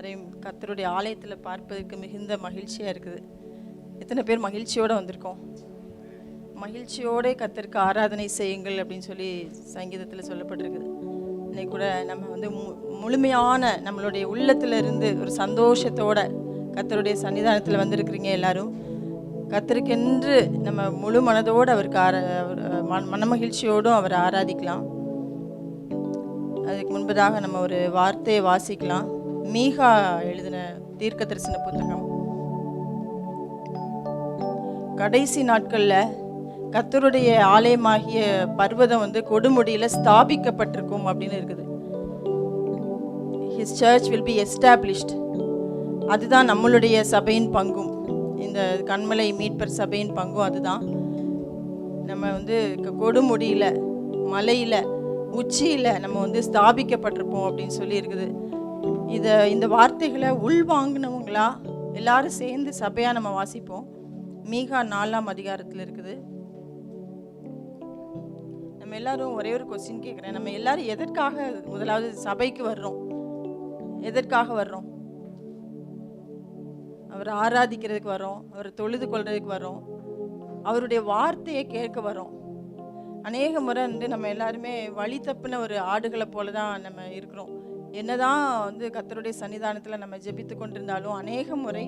எல்லாரையும் கர்த்தருடைய ஆலயத்தில் பார்ப்பதற்கு மிகுந்த மகிழ்ச்சியாக இருக்குது. எத்தனை பேர் மகிழ்ச்சியோடு வந்திருக்கோம்? மகிழ்ச்சியோடு கர்த்தருக்கு ஆராதனை செய்யுங்கள் அப்படின்னு சொல்லி சங்கீதத்தில் சொல்லப்பட்டிருக்குது. இன்னைக்கு கூட நம்ம வந்து முழுமையான நம்மளுடைய உள்ளத்திலிருந்து ஒரு சந்தோஷத்தோட கர்த்தருடைய சன்னிதானத்தில் வந்திருக்கிறீங்க. எல்லாரும் கர்த்தருக்கென்று நம்ம முழு மனதோடு அவருக்கு மனமகிழ்ச்சியோடும் அவரை ஆராதிக்கலாம். அதுக்கு முன்பதாக நம்ம ஒரு வார்த்தையை வாசிக்கலாம். மீகா எழுதின தீர்க்க தரிசன புத்தகம். கடைசி நாட்களில் கர்த்தருடைய ஆலயமாகிய பர்வதம் வந்து கொடுமுடியில் ஸ்தாபிக்கப்பட்டிருக்கும் அப்படின்னு இருக்குது. His church will be established. அதுதான் நம்மளுடைய சபையின் பங்கும், இந்த கண்மலை மீட்பர் சபையின் பங்கும் அதுதான். நம்ம வந்து கொடுமுடியில் மலையில் உச்சியில் நம்ம வந்து ஸ்தாபிக்கப்பட்டிருப்போம் அப்படின்னு சொல்லி இருக்குது. இந்த வார்த்தைகளை உள்வாங்கினவங்களா எல்லாரும் சேர்ந்து சபையாக நம்ம வாசிப்போம். மீகா 4ஆம் அதிகாரத்தில் இருக்குது. நம்ம எல்லாரும் ஒரே ஒரு கொஸ்டின் கேட்குறேன். நம்ம எல்லாரும் எதற்காக முதலாவது சபைக்கு வர்றோம்? எதற்காக வர்றோம்? அவரை ஆராதிக்கிறதுக்கு வரோம், அவரை தொழுது கொள்றதுக்கு வரோம், அவருடைய வார்த்தையை கேட்க வரோம். அநேக முறை வந்து நம்ம எல்லாருமே வழி தப்புன ஒரு ஆடுகளை போல தான் நம்ம இருக்கிறோம். என்னதான் வந்து கர்த்தருடைய சன்னிதானத்தில் நம்ம ஜெபித்து கொண்டிருந்தாலும் அநேக முறை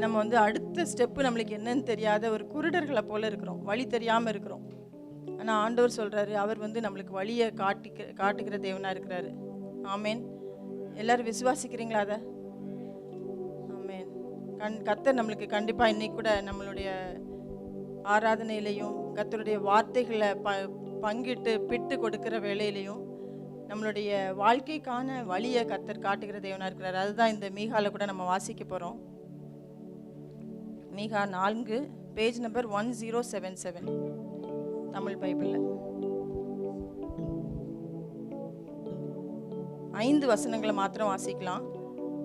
நம்ம வந்து அடுத்த ஸ்டெப்பு நம்மளுக்கு என்னன்னு தெரியாத ஒரு குருடர்களை போல இருக்கிறோம், வழி தெரியாமல் இருக்கிறோம். ஆனால் ஆண்டவர் சொல்கிறாரு, அவர் வந்து நம்மளுக்கு வழியை காட்டுகிற தேவனாக இருக்கிறாரு. ஆமேன். எல்லாரும் விசுவாசிக்கிறீங்களா அதை? ஆமேன். கர்த்தர் நம்மளுக்கு கண்டிப்பாக இன்னைக்கு கூட நம்மளுடைய ஆராதனையிலையும் கர்த்தருடைய வார்த்தைகளை பங்கிட்டு பிட்டு கொடுக்கிற வேலையிலையும் நம்மளுடைய வாழ்க்கைக்கான வழியை கர்த்தர் காட்டுகிற தேவனாக இருக்கிறார். அதுதான் இந்த மீகால கூட நம்ம வாசிக்க போகிறோம். மீகா 4 பேஜ் நம்பர் 1077 தமிழ் பைபிளில் 5 வசனங்களை மாத்திரம் வாசிக்கலாம்.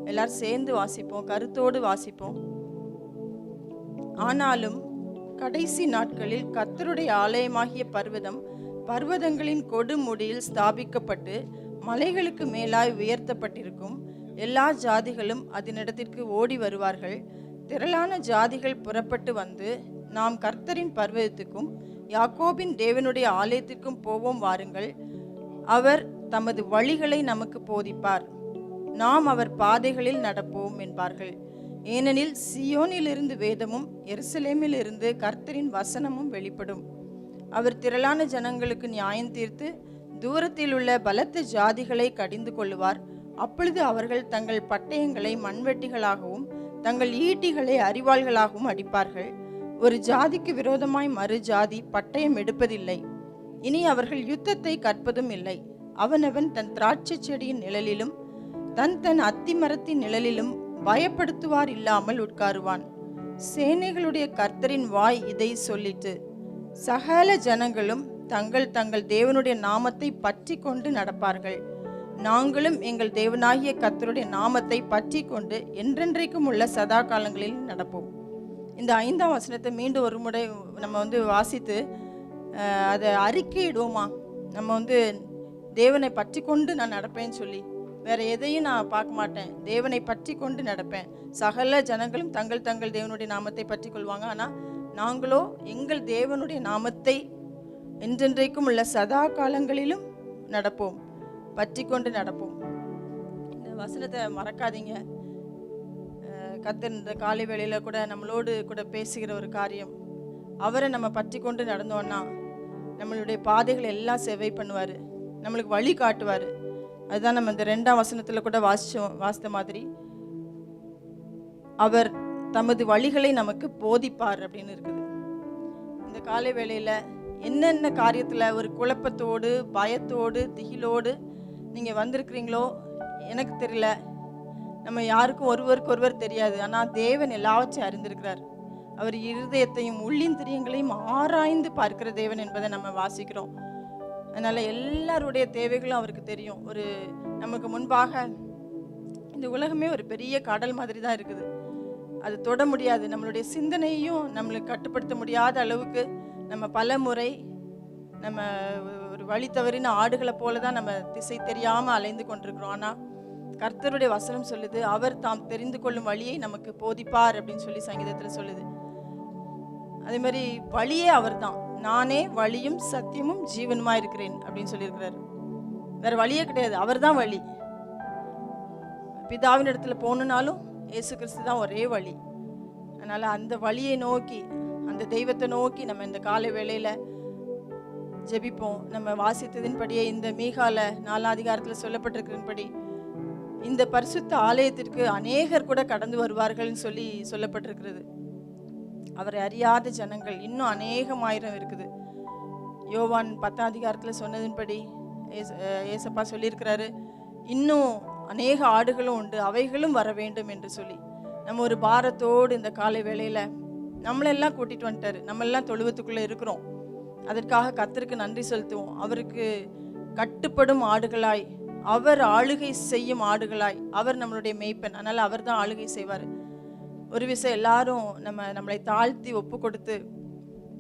எல்லாரும் சேர்ந்து வாசிப்போம், கருத்தோடு வாசிப்போம். ஆனாலும் கடைசி நாட்களில் கர்த்தருடைய ஆலயமாகிய பர்வதம் பர்வதங்களின் கொடுமுடியில் ஸ்தாபிக்கப்பட்டு மலைகளுக்கு மேலாய் உயர்த்தப்பட்டிருக்கும். எல்லா ஜாதிகளும் அதனிடத்திற்கு ஓடி வருவார்கள். திரளான ஜாதிகள் புறப்பட்டு வந்து, நாம் கர்த்தரின் பர்வதத்துக்கும் யாக்கோபின் தேவனுடைய ஆலயத்திற்கும் போவோம் வாருங்கள். அவர் தமது வழிகளை நமக்கு போதிப்பார், நாம் அவர் பாதைகளில் நடப்போம் என்பார்கள். ஏனெனில் சியோனிலிருந்து வேதமும் எருசலேமிலிருந்து கர்த்தரின் வசனமும் வெளிப்படும். அவர் திரளான ஜனங்களுக்கு நியாயம் தீர்த்து தூரத்தில் உள்ள பலத்த ஜாதிகளை கடிந்து கொள்ளுவார். அப்பொழுது அவர்கள் தங்கள் பட்டயங்களை மண்வெட்டிகளாகவும் தங்கள் ஈட்டிகளை அரிவாள்களாகவும் அடிப்பார்கள். ஒரு ஜாதிக்கு விரோதமாய் மறு ஜாதி பட்டயம் எடுப்பதில்லை. இனி அவர்கள் யுத்தத்தை கற்பதும் இல்லை. அவனவன் தன் திராட்சை செடியின் நிழலிலும் தன் அத்தி மரத்தின் நிழலிலும் பயப்படுத்துவார் இல்லாமல் உட்காருவான். சேனைகளுடைய கர்த்தரின் வாய் இதை சொல்லிட்டு, சகல ஜனங்களும் தங்கள் தங்கள் தேவனுடைய நாமத்தை பற்றி கொண்டு நடப்பார்கள். நாங்களும் எங்கள் தேவனாகிய கர்த்தருடைய நாமத்தை பற்றி கொண்டு என்றென்றைக்கும் உள்ள சதா காலங்களில் நடப்போம். இந்த 5ஆம் வசனத்தை மீண்டும் ஒரு முறை நம்ம வந்து வாசித்து அதை அறிக்கையிடுவோமா? நம்ம வந்து தேவனை பற்றி கொண்டு நான் நடப்பேன்னு சொல்லி, வேற எதையும் நான் பார்க்க மாட்டேன், தேவனை பற்றி கொண்டு நடப்பேன். சகல ஜனங்களும் தங்கள் தங்கள் தேவனுடைய நாமத்தை பற்றி கொள்வாங்க. ஆனால் நாங்களோ எங்கள் தேவனுடைய நாமத்தை என்றென்றைக்கும் உள்ள சதா காலங்களிலும் நடப்போம், பற்றி கொண்டு நடப்போம். இந்த வசனத்தை மறக்காதீங்க. கர்த்தர் இந்த காலை வேளையில் கூட நம்மளோடு கூட பேசுகிற ஒரு காரியம், அவரை நம்ம பற்றி கொண்டு நடந்தோன்னா நம்மளுடைய பாதைகளை எல்லாம் செவ்வை பண்ணுவார், நம்மளுக்கு வழி காட்டுவார். அதுதான் நம்ம இந்த 2ஆம் வசனத்தில் கூட வாசித்த மாதிரி, அவர் தமது வழிகளை நமக்கு போதிப்பார் அப்படின்னு இருக்குது. இந்த காலை வேளையில் என்னென்ன காரியத்தில் ஒரு குழப்பத்தோடு பயத்தோடு திகிலோடு நீங்கள் வந்திருக்கிறீங்களோ எனக்கு தெரியல. நம்ம யாருக்கும் ஒருவருக்கு ஒருவர் தெரியாது. ஆனால் தேவன் எல்லாவற்றையும் அறிந்திருக்கிறார். அவர் இருதயத்தையும் உள்ளின் திரியங்களையும் ஆராய்ந்து பார்க்கிற தேவன் என்பதை நம்ம வாசிக்கிறோம். அதனால் எல்லாருடைய தேவைகளும் அவருக்கு தெரியும். ஒரு நமக்கு முன்பாக இந்த உலகமே ஒரு பெரிய கடல் மாதிரி தான் இருக்குது. அது தொட முடியாது. நம்மளுடைய சிந்தனையும் நம்மளுக்கு கட்டுப்படுத்த முடியாத அளவுக்கு நம்ம பல முறை நம்ம ஒரு வழி தவறின ஆடுகளை போல தான் நம்ம திசை தெரியாமல் அலைந்து கொண்டிருக்கிறோம். ஆனால் கர்த்தருடைய வசனம் சொல்லுது, அவர் தாம் தெரிந்து கொள்ளும் வழியை நமக்கு போதிப்பார் அப்படின்னு சொல்லி சங்கீதத்துல சொல்லுது. அதே மாதிரி வழியே அவர் தான். நானே வழியும் சத்தியமும் ஜீவனுமா இருக்கிறேன் அப்படின்னு சொல்லியிருக்கிறாரு. வேற வழியே கிடையாது, அவர் தான் வழி. பிதாவின் இடத்துல போகணுன்னாலும் இயேசு கிறிஸ்து தான் ஒரே வழி. அதனால அந்த வழியை நோக்கி, அந்த தெய்வத்தை நோக்கி நம்ம இந்த காலை வேளையில ஜெபிப்போம். நம்ம வாசித்ததின்படியே இந்த மீகால 4ஆம் அதிகாரத்தில் சொல்லப்பட்டிருக்கிறபடி இந்த பரிசுத்த ஆலயத்திற்கு அநேகர் கூட கடந்து வருவார்கள்னு சொல்லி சொல்லப்பட்டிருக்கிறது. அவரை அறியாத ஜனங்கள் இன்னும் அநேகமாயிரம் இருக்குது. யோவான் 10ஆம் அதிகாரத்தில் சொன்னதின்படி ஏசப்பா சொல்லியிருக்கிறாரு, இன்னும் அநேக ஆடுகளும் உண்டு, அவைகளும் வர வேண்டும் என்று சொல்லி. நம்ம ஒரு பாரத்தோடு இந்த காலை வேளையில நம்மளெல்லாம் கூட்டிட்டு வந்துட்டாரு. நம்ம எல்லாம் தொழுவத்துக்குள்ள இருக்கிறோம். அதற்காக கர்த்தருக்கு நன்றி செலுத்துவோம். அவருக்கு கட்டுப்படும் ஆடுகளாய், அவர் ஆளுகை செய்யும் ஆடுகளாய், அவர் நம்மளுடைய மேய்ப்பன். அதனால அவர் தான் ஆளுகை செய்வார். ஒரு விஷயம் எல்லாரும் நம்மளை தாழ்த்தி ஒப்பு கொடுத்து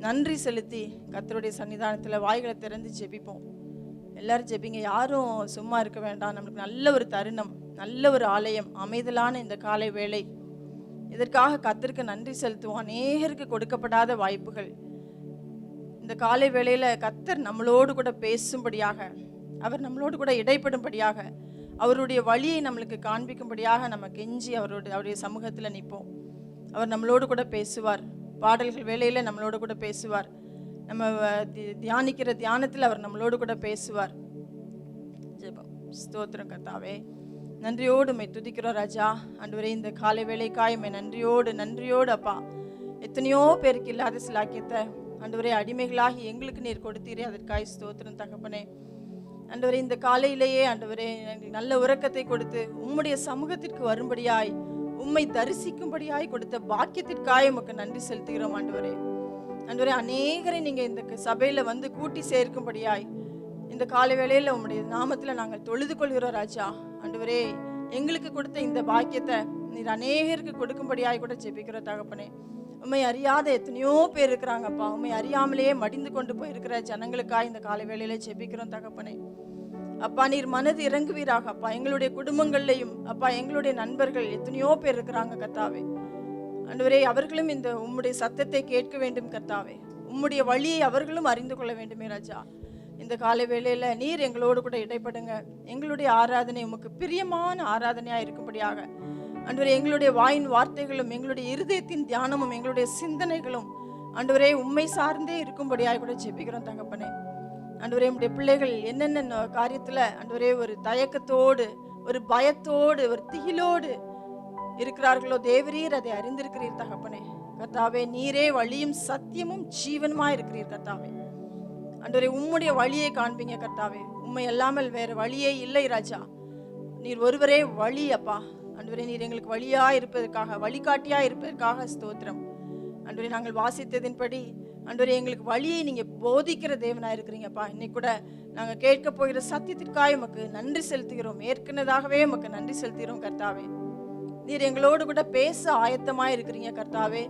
நன்றி செலுத்தி கர்த்தருடைய சன்னிதானத்தில் வாய்களை திறந்து ஜெபிப்போம். எல்லாரும் ஜெபிங்க. யாரும் சும்மா இருக்க வேண்டாம். நம்மளுக்கு நல்ல ஒரு தருணம், நல்ல ஒரு ஆலயம், அமைதலான இந்த காலை வேளை. இதற்காக கர்த்தருக்கு நன்றி செலுத்துவோம். அநேகருக்கு கொடுக்கப்படாத வாய்ப்புகள். இந்த காலை வேளையில கர்த்தர் நம்மளோடு கூட பேசும்படியாக, அவர் நம்மளோடு கூட இடைப்படும்படியாக, அவருடைய வழியை நம்மளுக்கு காண்பிக்கும்படியாக நம்ம கெஞ்சி அவருடைய சமூகத்தில் நிற்போம். அவர் நம்மளோடு கூட பேசுவார். பாடல்கள் வேளையில நம்மளோடு கூட பேசுவார். நம்ம தியானிக்கிற தியானத்தில் அவர் நம்மளோடு கூட பேசுவார். ஜெபம். ஸ்தோத்திரம் கர்த்தாவே, நன்றியோடு உம்மை துதிக்கிறோம் ராஜா. ஆண்டவரே, இந்த காலை வேளைக்காய் உம்மை நன்றியோடு அப்பா, எத்தனையோ பேருக்கு இல்லாத சிலாக்கியத்தை ஆண்டவரே அடிமைகளாகி எங்களுக்கு நீர் கொடுத்தீரே, அதற்காய் ஸ்தோத்திரம் தகப்பனே. ஆண்டவரே, இந்த காலையிலேயே ஆண்டவரே நல்ல உறக்கத்தை கொடுத்து உம்முடைய சமூகத்திற்கு வரும்படியாய், உம்மை தரிசிக்கும்படியாய் கொடுத்த பாக்கியத்திற்காய் உமக்கு நன்றி செலுத்துகிறோம் ஆண்டவரே. ஆண்டவரே, அநேகரை நீங்க இந்த சபையில வந்து கூட்டி சேர்க்கும்படியாய் இந்த காலை வேளையில உம்முடைய நாமத்துல நாங்கள் தொழுது கொள்கிறோம் ராஜா. ஆண்டவரே, எங்களுக்கு கொடுத்த இந்த பாக்கியத்தை நீர் அநேகருக்கு கொடுக்கும்படியாய் கூட ஜெபிக்கிறோம் தகப்பனே. உண்மை அறியாத எத்தனையோ பேர் இருக்கிறாங்கப்பா. உண்மை அறியாமலேயே மடிந்து கொண்டு போயிருக்கிற ஜனங்களுக்காக இந்த காலை வேளையில ஜெபிக்கிறோம் தகப்பனே. அப்பா, நீர் மனது இறங்குவீராக அப்பா. எங்களுடைய குடும்பங்கள்லையும் அப்பா, எங்களுடைய நண்பர்கள் எத்தனையோ பேர் இருக்கிறாங்க கர்த்தாவே. ஆண்டவரே, அவர்களும் இந்த உம்முடைய சத்தத்தை கேட்க வேண்டும் கர்த்தாவே. உம்முடைய வழியை அவர்களும் அறிந்து கொள்ள வேண்டுமே ராஜா. இந்த காலை வேளையில நீர் எங்களோடு கூட இடைப்படுங்க. எங்களுடைய ஆராதனை உமக்கு பிரியமான ஆராதனையா இருக்கும்படியாக ஆண்டவரே, எங்களுடைய வாயின் வார்த்தைகளும் எங்களுடைய இருதயத்தின் தியானமும் எங்களுடைய சிந்தனைகளும் ஆண்டவரே உம்மை சார்ந்தே இருக்கும்படியாக கூட ஜெபிக்கிறோம் தகப்பனே. ஆண்டவரே, உம்முடைய பிள்ளைகள் என்னென்ன காரியத்துல ஆண்டவரே ஒரு தயக்கத்தோடு, ஒரு பயத்தோடு, ஒரு திகிலோடு இருக்கிறார்களோ தேவரீர் அதை அறிந்திருக்கிறீர் தகப்பனே. கர்த்தாவே, நீரே வழியும் சத்தியமும் ஜீவனுமா இருக்கிறீர் கர்த்தாவே. ஆண்டவரே, உம்முடைய வழியை காண்பீங்க கர்த்தாவே. உம்மை அல்லாமல் வேற வழியே இல்லை ராஜா. நீர் ஒருவரே வழி அப்பா. ஆண்டவரே, நீர் எங்களுக்கு வழியா இருப்பதற்காக, வழிகாட்டியா இருப்பதற்காக ஸ்தோத்திரம். ஆண்டவரே, நாங்கள் வாசித்ததின்படி ஆண்டவரே எங்களுக்கு வழியை நீங்க போதிக்கிற தேவனா இருக்கிறீங்கப்பா. இன்னைக்கு கூட நாங்க கேட்க போகிற சத்தியத்திற்காக உமக்கு நன்றி செலுத்துகிறோம். ஏற்கனதாகவே உமக்கு நன்றி செலுத்துகிறோம் கர்த்தாவே. நீர் எங்களோடு கூட பேச ஆயத்தமாய் இருக்கிறீங்க கர்த்தாவே.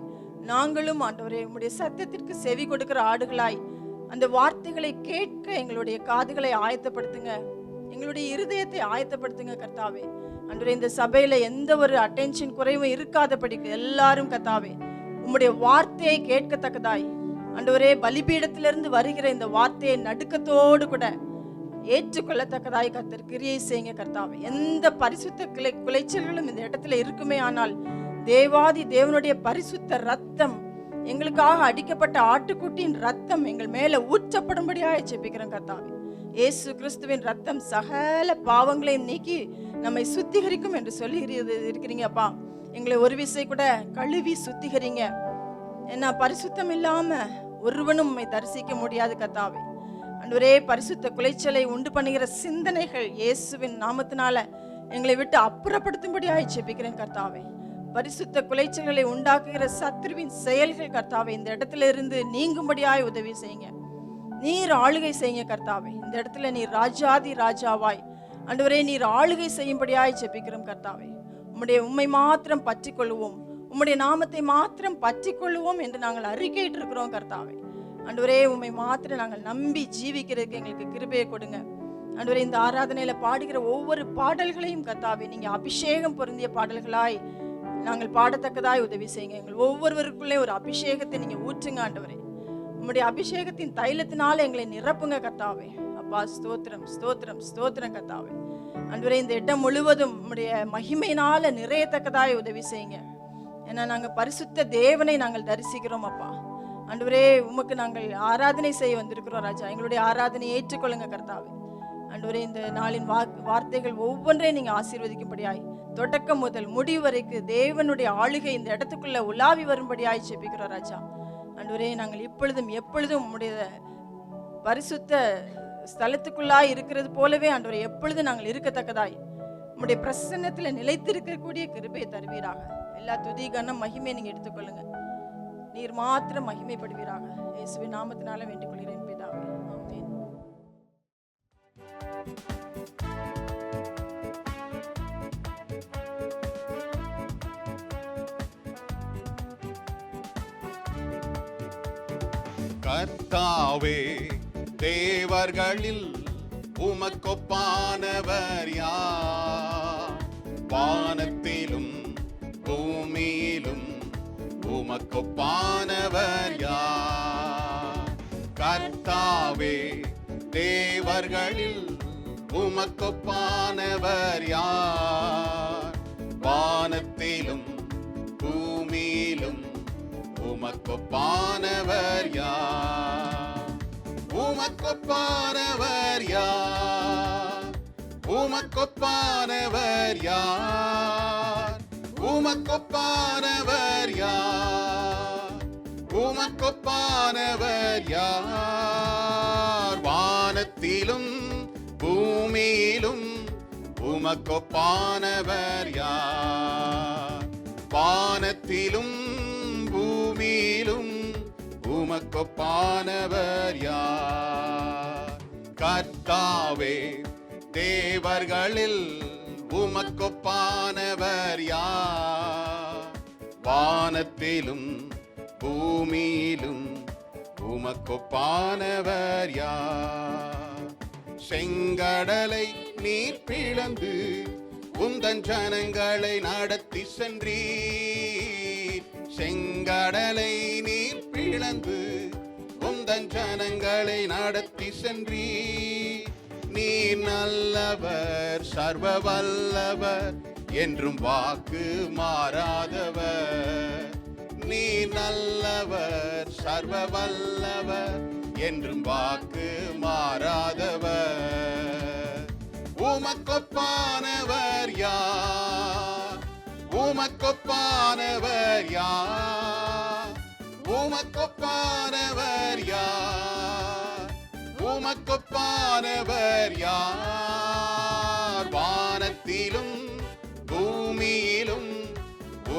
நாங்களும் ஆண்டவரே உம்முடைய சத்தியத்திற்கு செவி கொடுக்கிற ஆடுகளாய் அந்த வார்த்தைகளை கேட்க எங்களுடைய காதுகளை ஆயத்தப்படுத்துங்க, எங்களுடைய இருதயத்தை ஆயத்தப்படுத்துங்க கர்த்தாவே. ஆண்டவரே, இந்த சபையில எந்த ஒரு அட்டென்ஷன் குறைவும் இருக்காதபடிக்கு எல்லாரும் கர்த்தாவே உம்முடைய வார்த்தையை கேட்கத்தக்கதாய் ஆண்டவரே, பலிபீடத்திலிருந்து வருகிற இந்த வார்த்தையை நடுக்கத்தோடு கூட ஏற்றுக்கொள்ளத்தக்கதாய் கர்த்தர் கிரியை செய்யுங்க கர்த்தாவே. எந்த பரிசுத்த குலைச்சல்களும் இந்த இடத்துல இருக்குமே ஆனால் தேவாதி தேவனுடைய பரிசுத்த ரத்தம், எங்களுக்காக அடிக்கப்பட்ட ஆட்டுக்குட்டியின் ரத்தம் எங்கள் மேல ஊற்றப்படும்படியாக ஜெபிக்கிறோம் கர்த்தாவே. இயேசு கிறிஸ்துவின் ரத்தம் சகல பாவங்களையும் நீக்கி நம்மை சுத்திகரிக்கும் என்று சொல்லி இருக்கிறீங்கப்பா. எங்களை ஒரு விசை கூட கழுவி சுத்திகரிங்க. ஏன்னா பரிசுத்தம் இல்லாம ஒருவனும் உம்மை தரிசிக்க முடியாது கர்த்தாவே. ஆண்டவரே, பரிசுத்த குலைச்சலை உண்டு பண்ணுகிற சிந்தனைகள் இயேசுவின் நாமத்தினால எங்களை விட்டு அப்புறப்படுத்தும்படியாக ஜெபிக்கிறேன் கர்த்தாவே. பரிசுத்த குலைச்சல்களை உண்டாக்குகிற சத்துருவின் செயல்கள் கர்த்தாவே இந்த இடத்துல இருந்து நீங்கும்படியாய் உதவி செய்யுங்க. நீர் ஆளுகை செய்யுங்க கர்த்தாவே. இந்த இடத்துல நீர் ராஜாதி ராஜாவாய் ஆண்டவரே நீர் ஆளுகை செய்யும்படியாய் ஜெபிக்கிறோம் கர்த்தாவே. உம்மை மாத்திரம் பற்றி கொள்வோம், உம்முடைய நாமத்தை மாத்திரம் பற்றி கொள்வோம் என்று நாங்கள் அறிக்கையிட்டு இருக்கிறோம் கர்த்தாவே. ஆண்டவரே, உம்மை மாத்திரம் நாங்கள் நம்பி ஜீவிக்கிறதுக்கு எங்களுக்கு கிருபையை கொடுங்க. ஆண்டவரே, இந்த ஆராதனையில பாடுகிற ஒவ்வொரு பாடல்களையும் கர்த்தாவே நீங்க அபிஷேகம் பொருந்திய பாடல்களாய் நாங்கள் பாடத்தக்கதாய் உதவி செய்யுங்க. எங்கள் ஒவ்வொருவருக்குள்ளே ஒரு அபிஷேகத்தை நீங்க ஊற்றுங்க ஆண்டவரே. உம்முடைய அபிஷேகத்தின் தைலத்தினால எங்களை நிரப்புங்க கர்த்தாவே. அப்பா, ஸ்தோத்திரம் ஸ்தோத்திரம் ஸ்தோத்திரம் கர்த்தாவே. ஆண்டவரே, இந்த இடம் முழுவதும் உம்முடைய மகிமையினால நிறையத்தக்கதாய் உதவி செய்யுங்க. ஏன்னா நாங்கள் பரிசுத்த தேவனை நாங்கள் தரிசிக்கிறோம் அப்பா. ஆண்டவரே, உமக்கு நாங்கள் ஆராதனை செய்ய வந்திருக்கிறோம் ராஜா. எங்களுடைய ஆராதனையை ஏற்றுக்கொள்ளுங்க கர்த்தாவே. ஆண்டவரே, இந்த நாளின் வார்த்தைகள் ஒவ்வொன்றையும் நீங்க ஆசீர்வதிக்கும்படியாய் தொடக்கம் முதல் முடிவு வரைக்கும் தேவனுடைய ஆளுகை இந்த இடத்துக்குள்ள உலாவி வரும்படியாய் ஜெபிக்கிறோம் ராஜா. ஆண்டவரே, நாங்கள் இப்பொழுதும் எப்பொழுதும் உம்முடைய பரிசுத்த ஸ்தலத்துக்குள்ளாய் இருக்கிறது போலவே ஆண்டவரே எப்பொழுதும் நாங்கள் இருக்கத்தக்கதாய் உம்முடைய பிரசன்னத்துல நிலைத்திருக்கக்கூடிய கிருபையை தருவீராக. எல்லா துதி கனம் மகிமையை நீங்க எடுத்துக்கொள்ளுங்க. நீர் மாத்திரம் மகிமைப்படுவீராக. இயேசுவின் நாமத்தினால வேண்டிக் கொள்கிறேன் பிதாவே, ஆமென். கர்த்தாவே, தேவர்களில் உமக்கொப்பானவர் யார்? வானத்திலும் பூமியிலும் உமக்கொப்பானவர் யார்? கர்த்தாவே, தேவர்களில் உமக்கொப்பானவர் யார்? வானத்திலும் பூமியிலும் உமக்கொப்பானவர் யார்? உமக்கொப்பானவர் யார்? உமக்கொப்பானவர் யார்? உமக்கொப்பானவர் யார்? உமக்கொப்பானவர் யார்? வானத்திலும் பூமியிலும் உமக்கொப்பானவர் யார்? வானத்திலும் பூமியிலும் உமக்கொப்பானவர் யார்? கர்த்தாவே, தேவர்களில் உமக்கொப்பானவர் யார்? வானத்திலும் பூமியிலும் உமக்கொப்பானவர் யார்? செங்கடலை நீர் பிளந்து உந்தன் ஜனங்களை நடத்தி சென்றீர். செங்கடலை நீர் பிளந்து உந்தன் ஜனங்களை நடத்தி சென்றீர். நீர் நல்லவர், சர்வ வல்லவர், என்றும் வாக்கு மாறாதவர். நீர் நல்லவர், சர்வ வல்லவர், என்றும் வாக்கு மாறாதவர். உமக்கொப்பானவர் யார்? உமக்கொப்பானவர் யார்? உமக்கொப்பானவர் யார்? உமக்கொப்பானவர் யார்? வானத்திலும் பூமியிலும்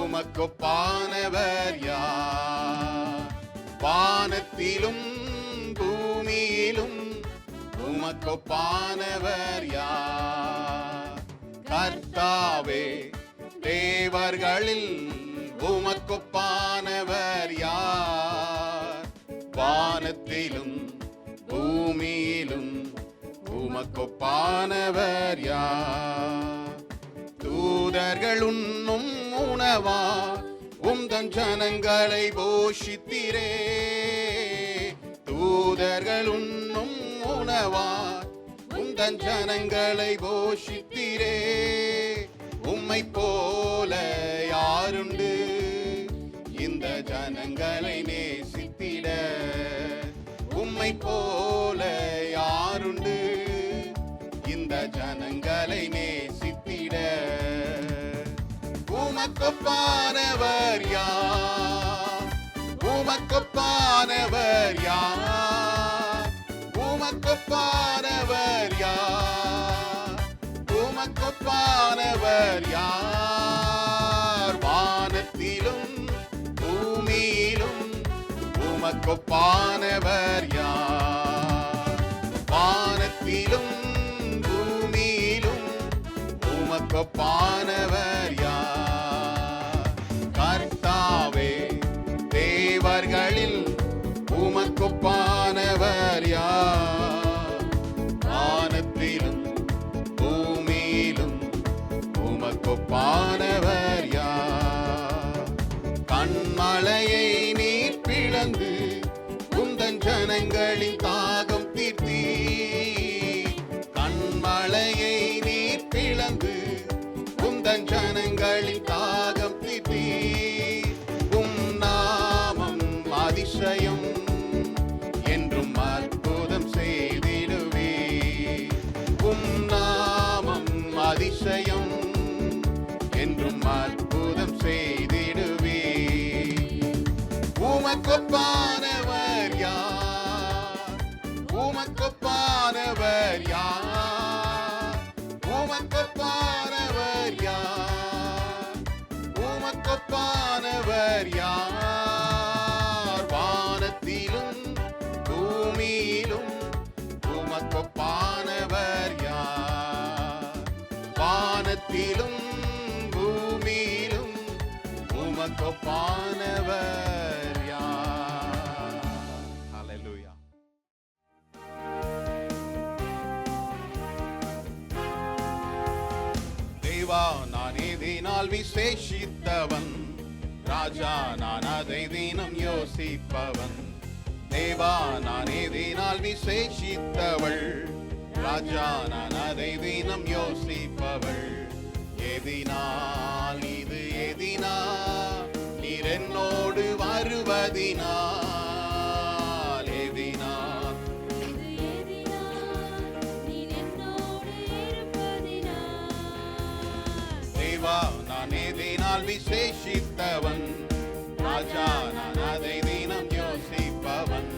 உமக்கொப்பானவர் யார்? வானத்திலும் பூமியிலும் உமக்கொப்பானவர் யார்? கர்த்தாவே, தேவர்களில் உமக்கொப்பானவர் யார்? வானத்திலும் பூமியிலும் உமக்கொப்பானவர் யார்? தூதர்கள் உண்ணும் உணவா உந்தன் ஜனங்களை போஷித்திரே. தூதர்கள் உண்ணும் உணவா உந்தன் ஜனங்களை போஷித்திரே. உம்மை போல யாருண்டு இந்த ஜனங்களை நேசித்திட? உம்மை போல யாருண்டு இந்த ஜனங்களை நேசித்திட? உமக்கொப்பானவர் யார்? உமக்கொப்பானவர் யார்? உமக்கொப்பானவர் யார்? உமக்கொப்பானவர் யார்? வானத்திலும் பூமியிலும் உமக்கொப்பானவர் யார்? வானத்திலும் பூமியிலும் உமக்கொப்பானவர் யார்? கர்த்தாவே, தேவர்களில் உமக்கொப்பானவர் யார்? வானத்திலும் வானவர் யார்? கண்மலையை நீர் பிளந்து உந்தன் ஜனங்களின் தாகம் தீர்த்தி. கண்மலையை நீர் பிளந்து உந்தன் ஜனங்களின் தாகம் தீர்த்தி. உம் நாமம் அதிசயம் என்றும் அற்புதம் செய்திடுவே. உம் நாமம் அதிசயம் என்றும் அற்புதம் செய்திடுவே. உமக்கொப்பானவர் யார்? உமக்கொப்பானவர் யார்? உமக்கொப்பானவர் யார்? உமக்கொப்பானவர் யார்? வானத்திலும் பூமியிலும் உமக்கொப்பானவர் யார்? வானத்திலும் பூமியிலும் உமக்கொப்பானவர் யார்? ஹல்லேலூயா. தேவா, நான் இதனால் விசேஷித்தவன். ராஜா, நான் அதை தினம் யோசிப்பவன். தேவா, நான் இதனால் விசேஷித்தவள். ராஜா, நான் அதை தினம் யோசிப்பவள். எதினால் இது எதினால் நீர் என்னோடு வருவதினால். எதினால் தேவா, நான் எதினால் விசேஷித்தவன். ராஜா, நான் அதை தினம் யோசிப்பவன்.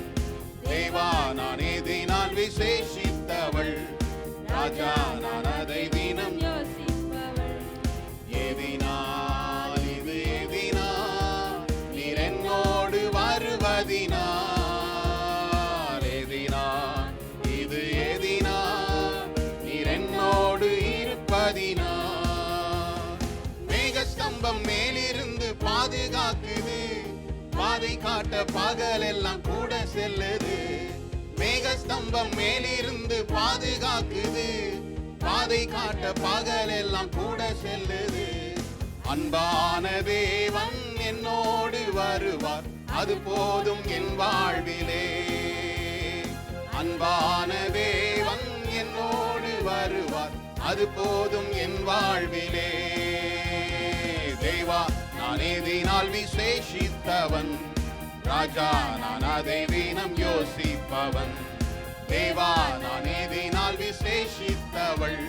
தேவா, நான் எதினால் விசேஷித்தவள். ராஜா, நான் அதை தினம் எதினால் இது எதினால் நீர் என்னோடு வருவதினால். எதினால் இது எதினால் நீர் என்னோடு இருப்பதினால். மேகஸ்தம்பம் மேலிருந்து பாதுகாக்குது. பாதை காட்ட பகலெல்லாம் கூட செல்லுது. மேகஸ்தம்பம் மேலிருந்து பாதுகாக்குது. பாதை காட்ட பகலெல்லாம் கூட செல்லுது. அன்பான தேவன் என்னோடு வருவார், அது போதும் என் வாழ்விலே. அன்பான தேவன் என்னோடு வருவார், அது போதும் என் வாழ்விலே. தேவா, நான் எதினால் விசேஷித்தவன். ராஜா, நான் அதை தினம் யோசிப்பவன். தேவா, நான் எதினால் விசேஷித்தவள்.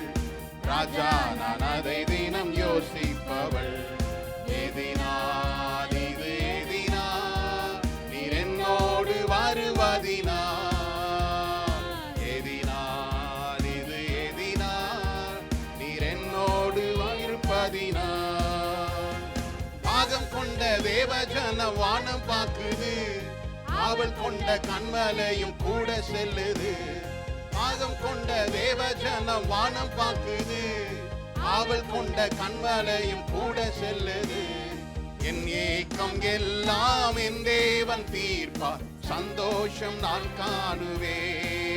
ராஜா, நான் அதை தினம் யோசிப்பவள். எதினால் இது எதினால் நீர் என்னோடு வருவதினால். எதினால் இது எதினால் நீர் என்னோடு இருப்பதினால். பாகம் கொண்ட தேவஜன வானம் பாக்குது. ஆவல் கொண்ட கண்மலையும் கூட செல்லுது. பாகம் கொண்ட தேவஜன வானம் பாக்குது. ஆவல் கொண்ட கண்மலையும் கூட செல்லுது. என் ஏக்கம் எல்லாம் என் தேவன் தீர்ப்பார், சந்தோஷம் நான் காணுவேன்.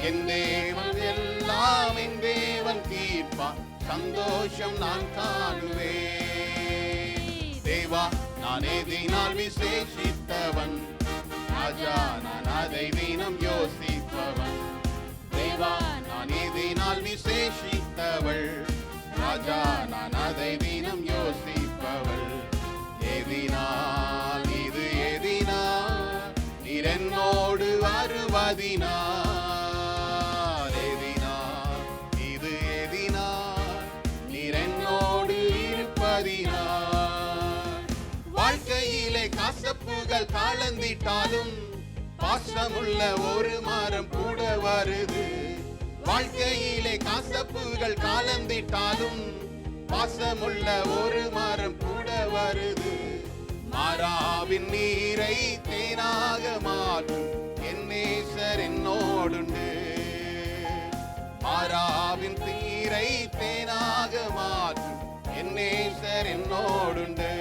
என் தேவன் எல்லாம் என் தேவன் தீர்ப்பார், சந்தோஷம் நான் காணுவேன். தேவா, நான் எதினால் விசேஷித்தவன். ராஜா, நான் அதை தினம் யோசிப்பவன். தேவா, நான் எதினால் விசேஷித்தவள். ராஜா, நான் அதை தினம் யோசிப்பவள். எதினால் இது எதினால் நீர் என்னோடு வருவதினால். எதினால் இது எதினால் நீர் என்னோடு இருப்பதினால். வாழ்க்கையிலே கசப்புகள் கலந்திட்டாலும் பாசமுள்ள ஒரு மரம் கூட வருது. வாழ்க்கையிலே கசப்புகள் கலந்திட்டாலும் பாசமுள்ள ஒரு மரம் கூட வருது. மாறாவின் நீரை தேனாக மாற்றும் என் நேசர் என்னோடுண்டு. மாறாவின் நீரை தேனாக மாற்றும் என் நேசர் என்னோடுண்டு.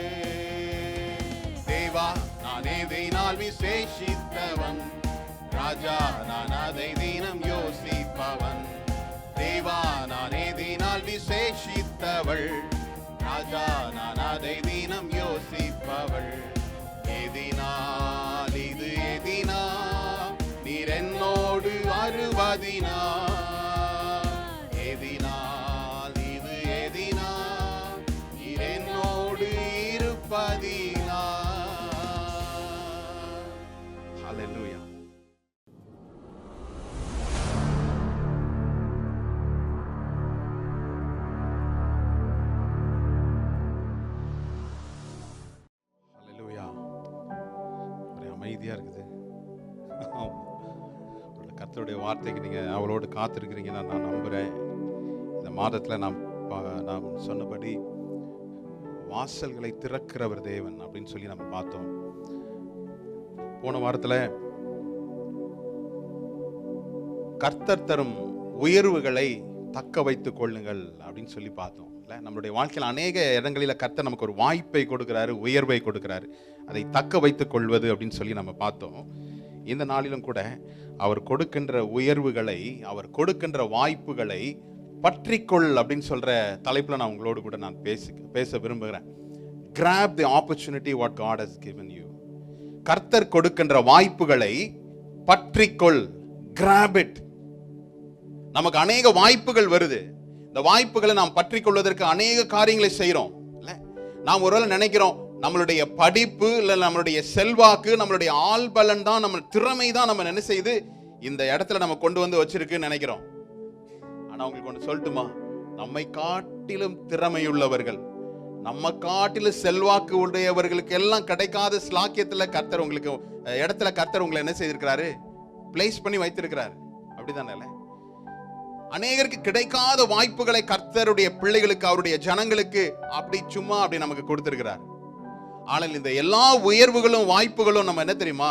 தேவா, நான் எதினால் விசேஷித்தவன். ராஜா, நான் அதை தினம் யோசிப்பவன். தேவா, நான் எதினால் விசேஷித்த இருக்கிறவள், ராஜா நான் அதை தினம் யோசிப்பவள். எதினால் இது எதினா, நீர் என்னோடு வருவதினா, எதினால் இது எதினா, நீர் என்னோடு இருப்பதினா. ஹல்லேலூயா. அமைதியா இருக்குது. கர்த்தருடைய வார்த்தைக்கு நீங்க அவளோடு காத்திருக்கிறீங்கன்னு நான் நம்புறேன். இந்த மாதத்துல நாம் சொன்னபடி வாசல்களை திறக்கிறவர் தேவன் அப்படின்னு சொல்லி நம்ம பார்த்தோம். போன வாரத்துல கர்த்தர் தரும் உயர்வுகளை தக்க வைத்துக் கொள்ளுங்கள் அப்படின்னு சொல்லி பார்த்தோம். நம்மளுடைய வாழ்க்கையில் அநேக இடங்களில் கர்த்தர் நமக்கு ஒரு வாய்ப்பை கொடுக்கிறாரு, உயர்வை கொடுக்கிறாரு. அதை தக்க வைத்துக் கொள்வது அப்படின்னு சொல்லி நம்ம பார்த்தோம். இந்த நாளிலும் கூட அவர் கொடுக்கின்ற உயர்வுகளை, அவர் கொடுக்கின்ற வாய்ப்புகளை பற்றிக்கொள் அப்படின்னு சொல்ற தலைப்புல நான் உங்களோடு கூட நான் பேச விரும்புகிறேன். Grab the opportunity what God has given you. கர்த்தர் கொடுக்கின்ற வாய்ப்புகளை பற்றிக்கொள். Grab it. நமக்கு அநேக வாய்ப்புகள் வருது. இந்த வாய்ப்புகளை நாம் பற்றிக் கொள்வதற்கு அநேக காரியங்களை செய்கிறோம். நாம் ஒருவேளை நினைக்கிறோம் நம்மளுடைய படிப்பு இல்லை நம்மளுடைய செல்வாக்கு, நம்மளுடைய ஆள்பலன் தான், நம்ம திறமை தான் நம்ம என்ன செய்து இந்த இடத்துல நம்ம கொண்டு வந்து வச்சிருக்குன்னு நினைக்கிறோம். ஆனா உங்களுக்கு ஒன்று சொல்லட்டுமா, நம்மை காட்டிலும் திறமையுள்ளவர்கள், நம்ம காட்டிலும் செல்வாக்கு உடையவர்களுக்கு எல்லாம் கிடைக்காத ஸ்லாக்கியத்துல கர்த்தர் உங்களுக்கு இடத்துல கர்த்தர் உங்களை என்ன செய்திருக்கிறாரு, பிளேஸ் பண்ணி வைத்திருக்கிறாரு. அப்படிதானே? அநேகருக்கு கிடைக்காத வாய்ப்புகளை கர்த்தருடைய பிள்ளைகளுக்கு, அவருடைய ஜனங்களுக்கு அப்படி நமக்கு கொடுத்திருக்கிறார். ஆனால் இந்த எல்லா உயர்வுகளும் வாய்ப்புகளும் நம்ம என்ன தெரியுமா,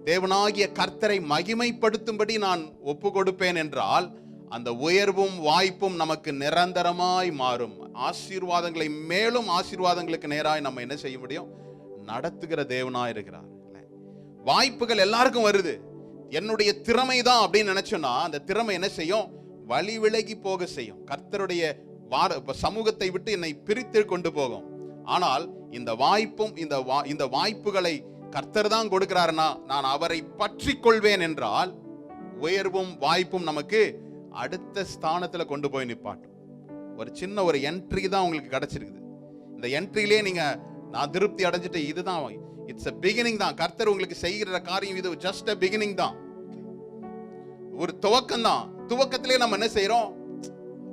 தேவனாகிய கர்த்தரை மகிமைப்படுத்தும்படி நான் ஒப்பு கொடுப்பேன் என்றால் அந்த உயர்வும் வாய்ப்பும் நமக்கு நிரந்தரமாய் மாறும். ஆசீர்வாதங்களை மேலும் ஆசீர்வாதங்களுக்கு நேராய் நம்ம என்ன செய்ய முடியும், நடத்துகிற தேவனாய் இருக்கிறார். வாய்ப்புகள் எல்லாருக்கும் வருது. என்னுடைய திறமை தான் அப்படின்னு நினைச்சோன்னா அந்த திறமை என்ன செய்யும், வழி விலகி போக செய்யும். கர்த்தருடைய சமூகத்தை விட்டு என்னை பிரித்து கொண்டு போகும். ஆனால் இந்த வாய்ப்பும் இந்த வாய்ப்புகளை கர்த்தர் தான் கொடுக்கிறாருன்னா நான் அவரை பற்றி கொள்வேன் என்றால் உயர்வும் வாய்ப்பும் நமக்கு அடுத்த ஸ்தானத்துல கொண்டு போய் நிப்பாட்டும். ஒரு சின்ன ஒரு என்ட்ரி தான் உங்களுக்கு கிடைச்சிருக்குது. இந்த என்ட்ரியிலே நீங்க நான் திருப்தி அடைஞ்சிட்டு இதுதான், இட்ஸ் a beginning தான். கர்த்தர் உங்களுக்கு செய்கிற காரியம் இது ஜஸ்ட் a beginning தான், ஒரு துவக்கம் தான். துவக்கத்திலே நம்ம என்ன செய்யறோம்,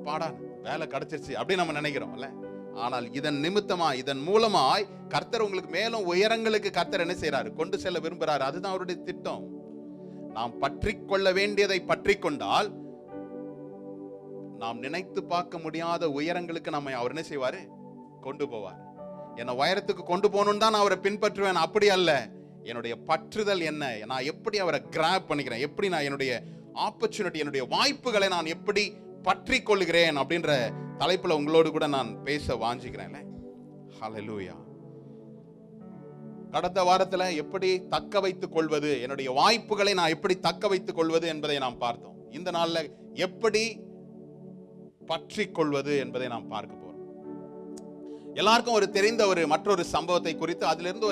பாடா வேலை கிடைச்சிருச்சு அப்படி நம்ம நினைக்கிறோம்ல. ஆனால் இதன் நிமித்தமா, இதன் மூலமாய் கர்த்தர் உங்களுக்கு மேலும் உயரங்களுக்கு கர்த்தர் என்ன செய்யறாரு, கொண்டு செல்ல விரும்புறாரு. அதுதான் அவருடைய திட்டம். நாம் பற்றி கொள்ள வேண்டியதை பற்றி கொண்டால் நாம் நினைத்து பார்க்க முடியாத உயரங்களுக்கு நம்ம அவர் என்ன செய்வாரு, கொண்டு போவார். என்ன உயரத்துக்கு கொண்டு போகணும்னு தான் நான் அவரை பின்பற்றுவேன், அப்படி அல்ல. என்னுடைய பற்றுதல் என்ன, நான் எப்படி அவரை கிராப் பண்ணிக்கிறேன், எப்படி நான் என்னுடைய ஆப்பர்ச்சுனிட்டி, என்னுடைய வாய்ப்புகளை நான் எப்படி பற்றி கொள்கிறேன் அப்படின்ற தலைப்புல உங்களோடு கூட நான் பேச வாஞ்சிக்கிறேன். ஹல்லேலூயா. கடந்த வாரத்துல எப்படி தக்க வைத்துக் கொள்வது, என்னுடைய வாய்ப்புகளை நான் எப்படி தக்க வைத்துக் கொள்வது என்பதை நாம் பார்த்தோம். இந்த நாள்ல எப்படி பற்றி கொள்வது என்பதை நாம் பார்க்க போறோம். எல்லாருக்கும் ஒரு தெரிந்த ஒரு மற்றொரு சம்பவத்தை குறித்து அதிலிருந்து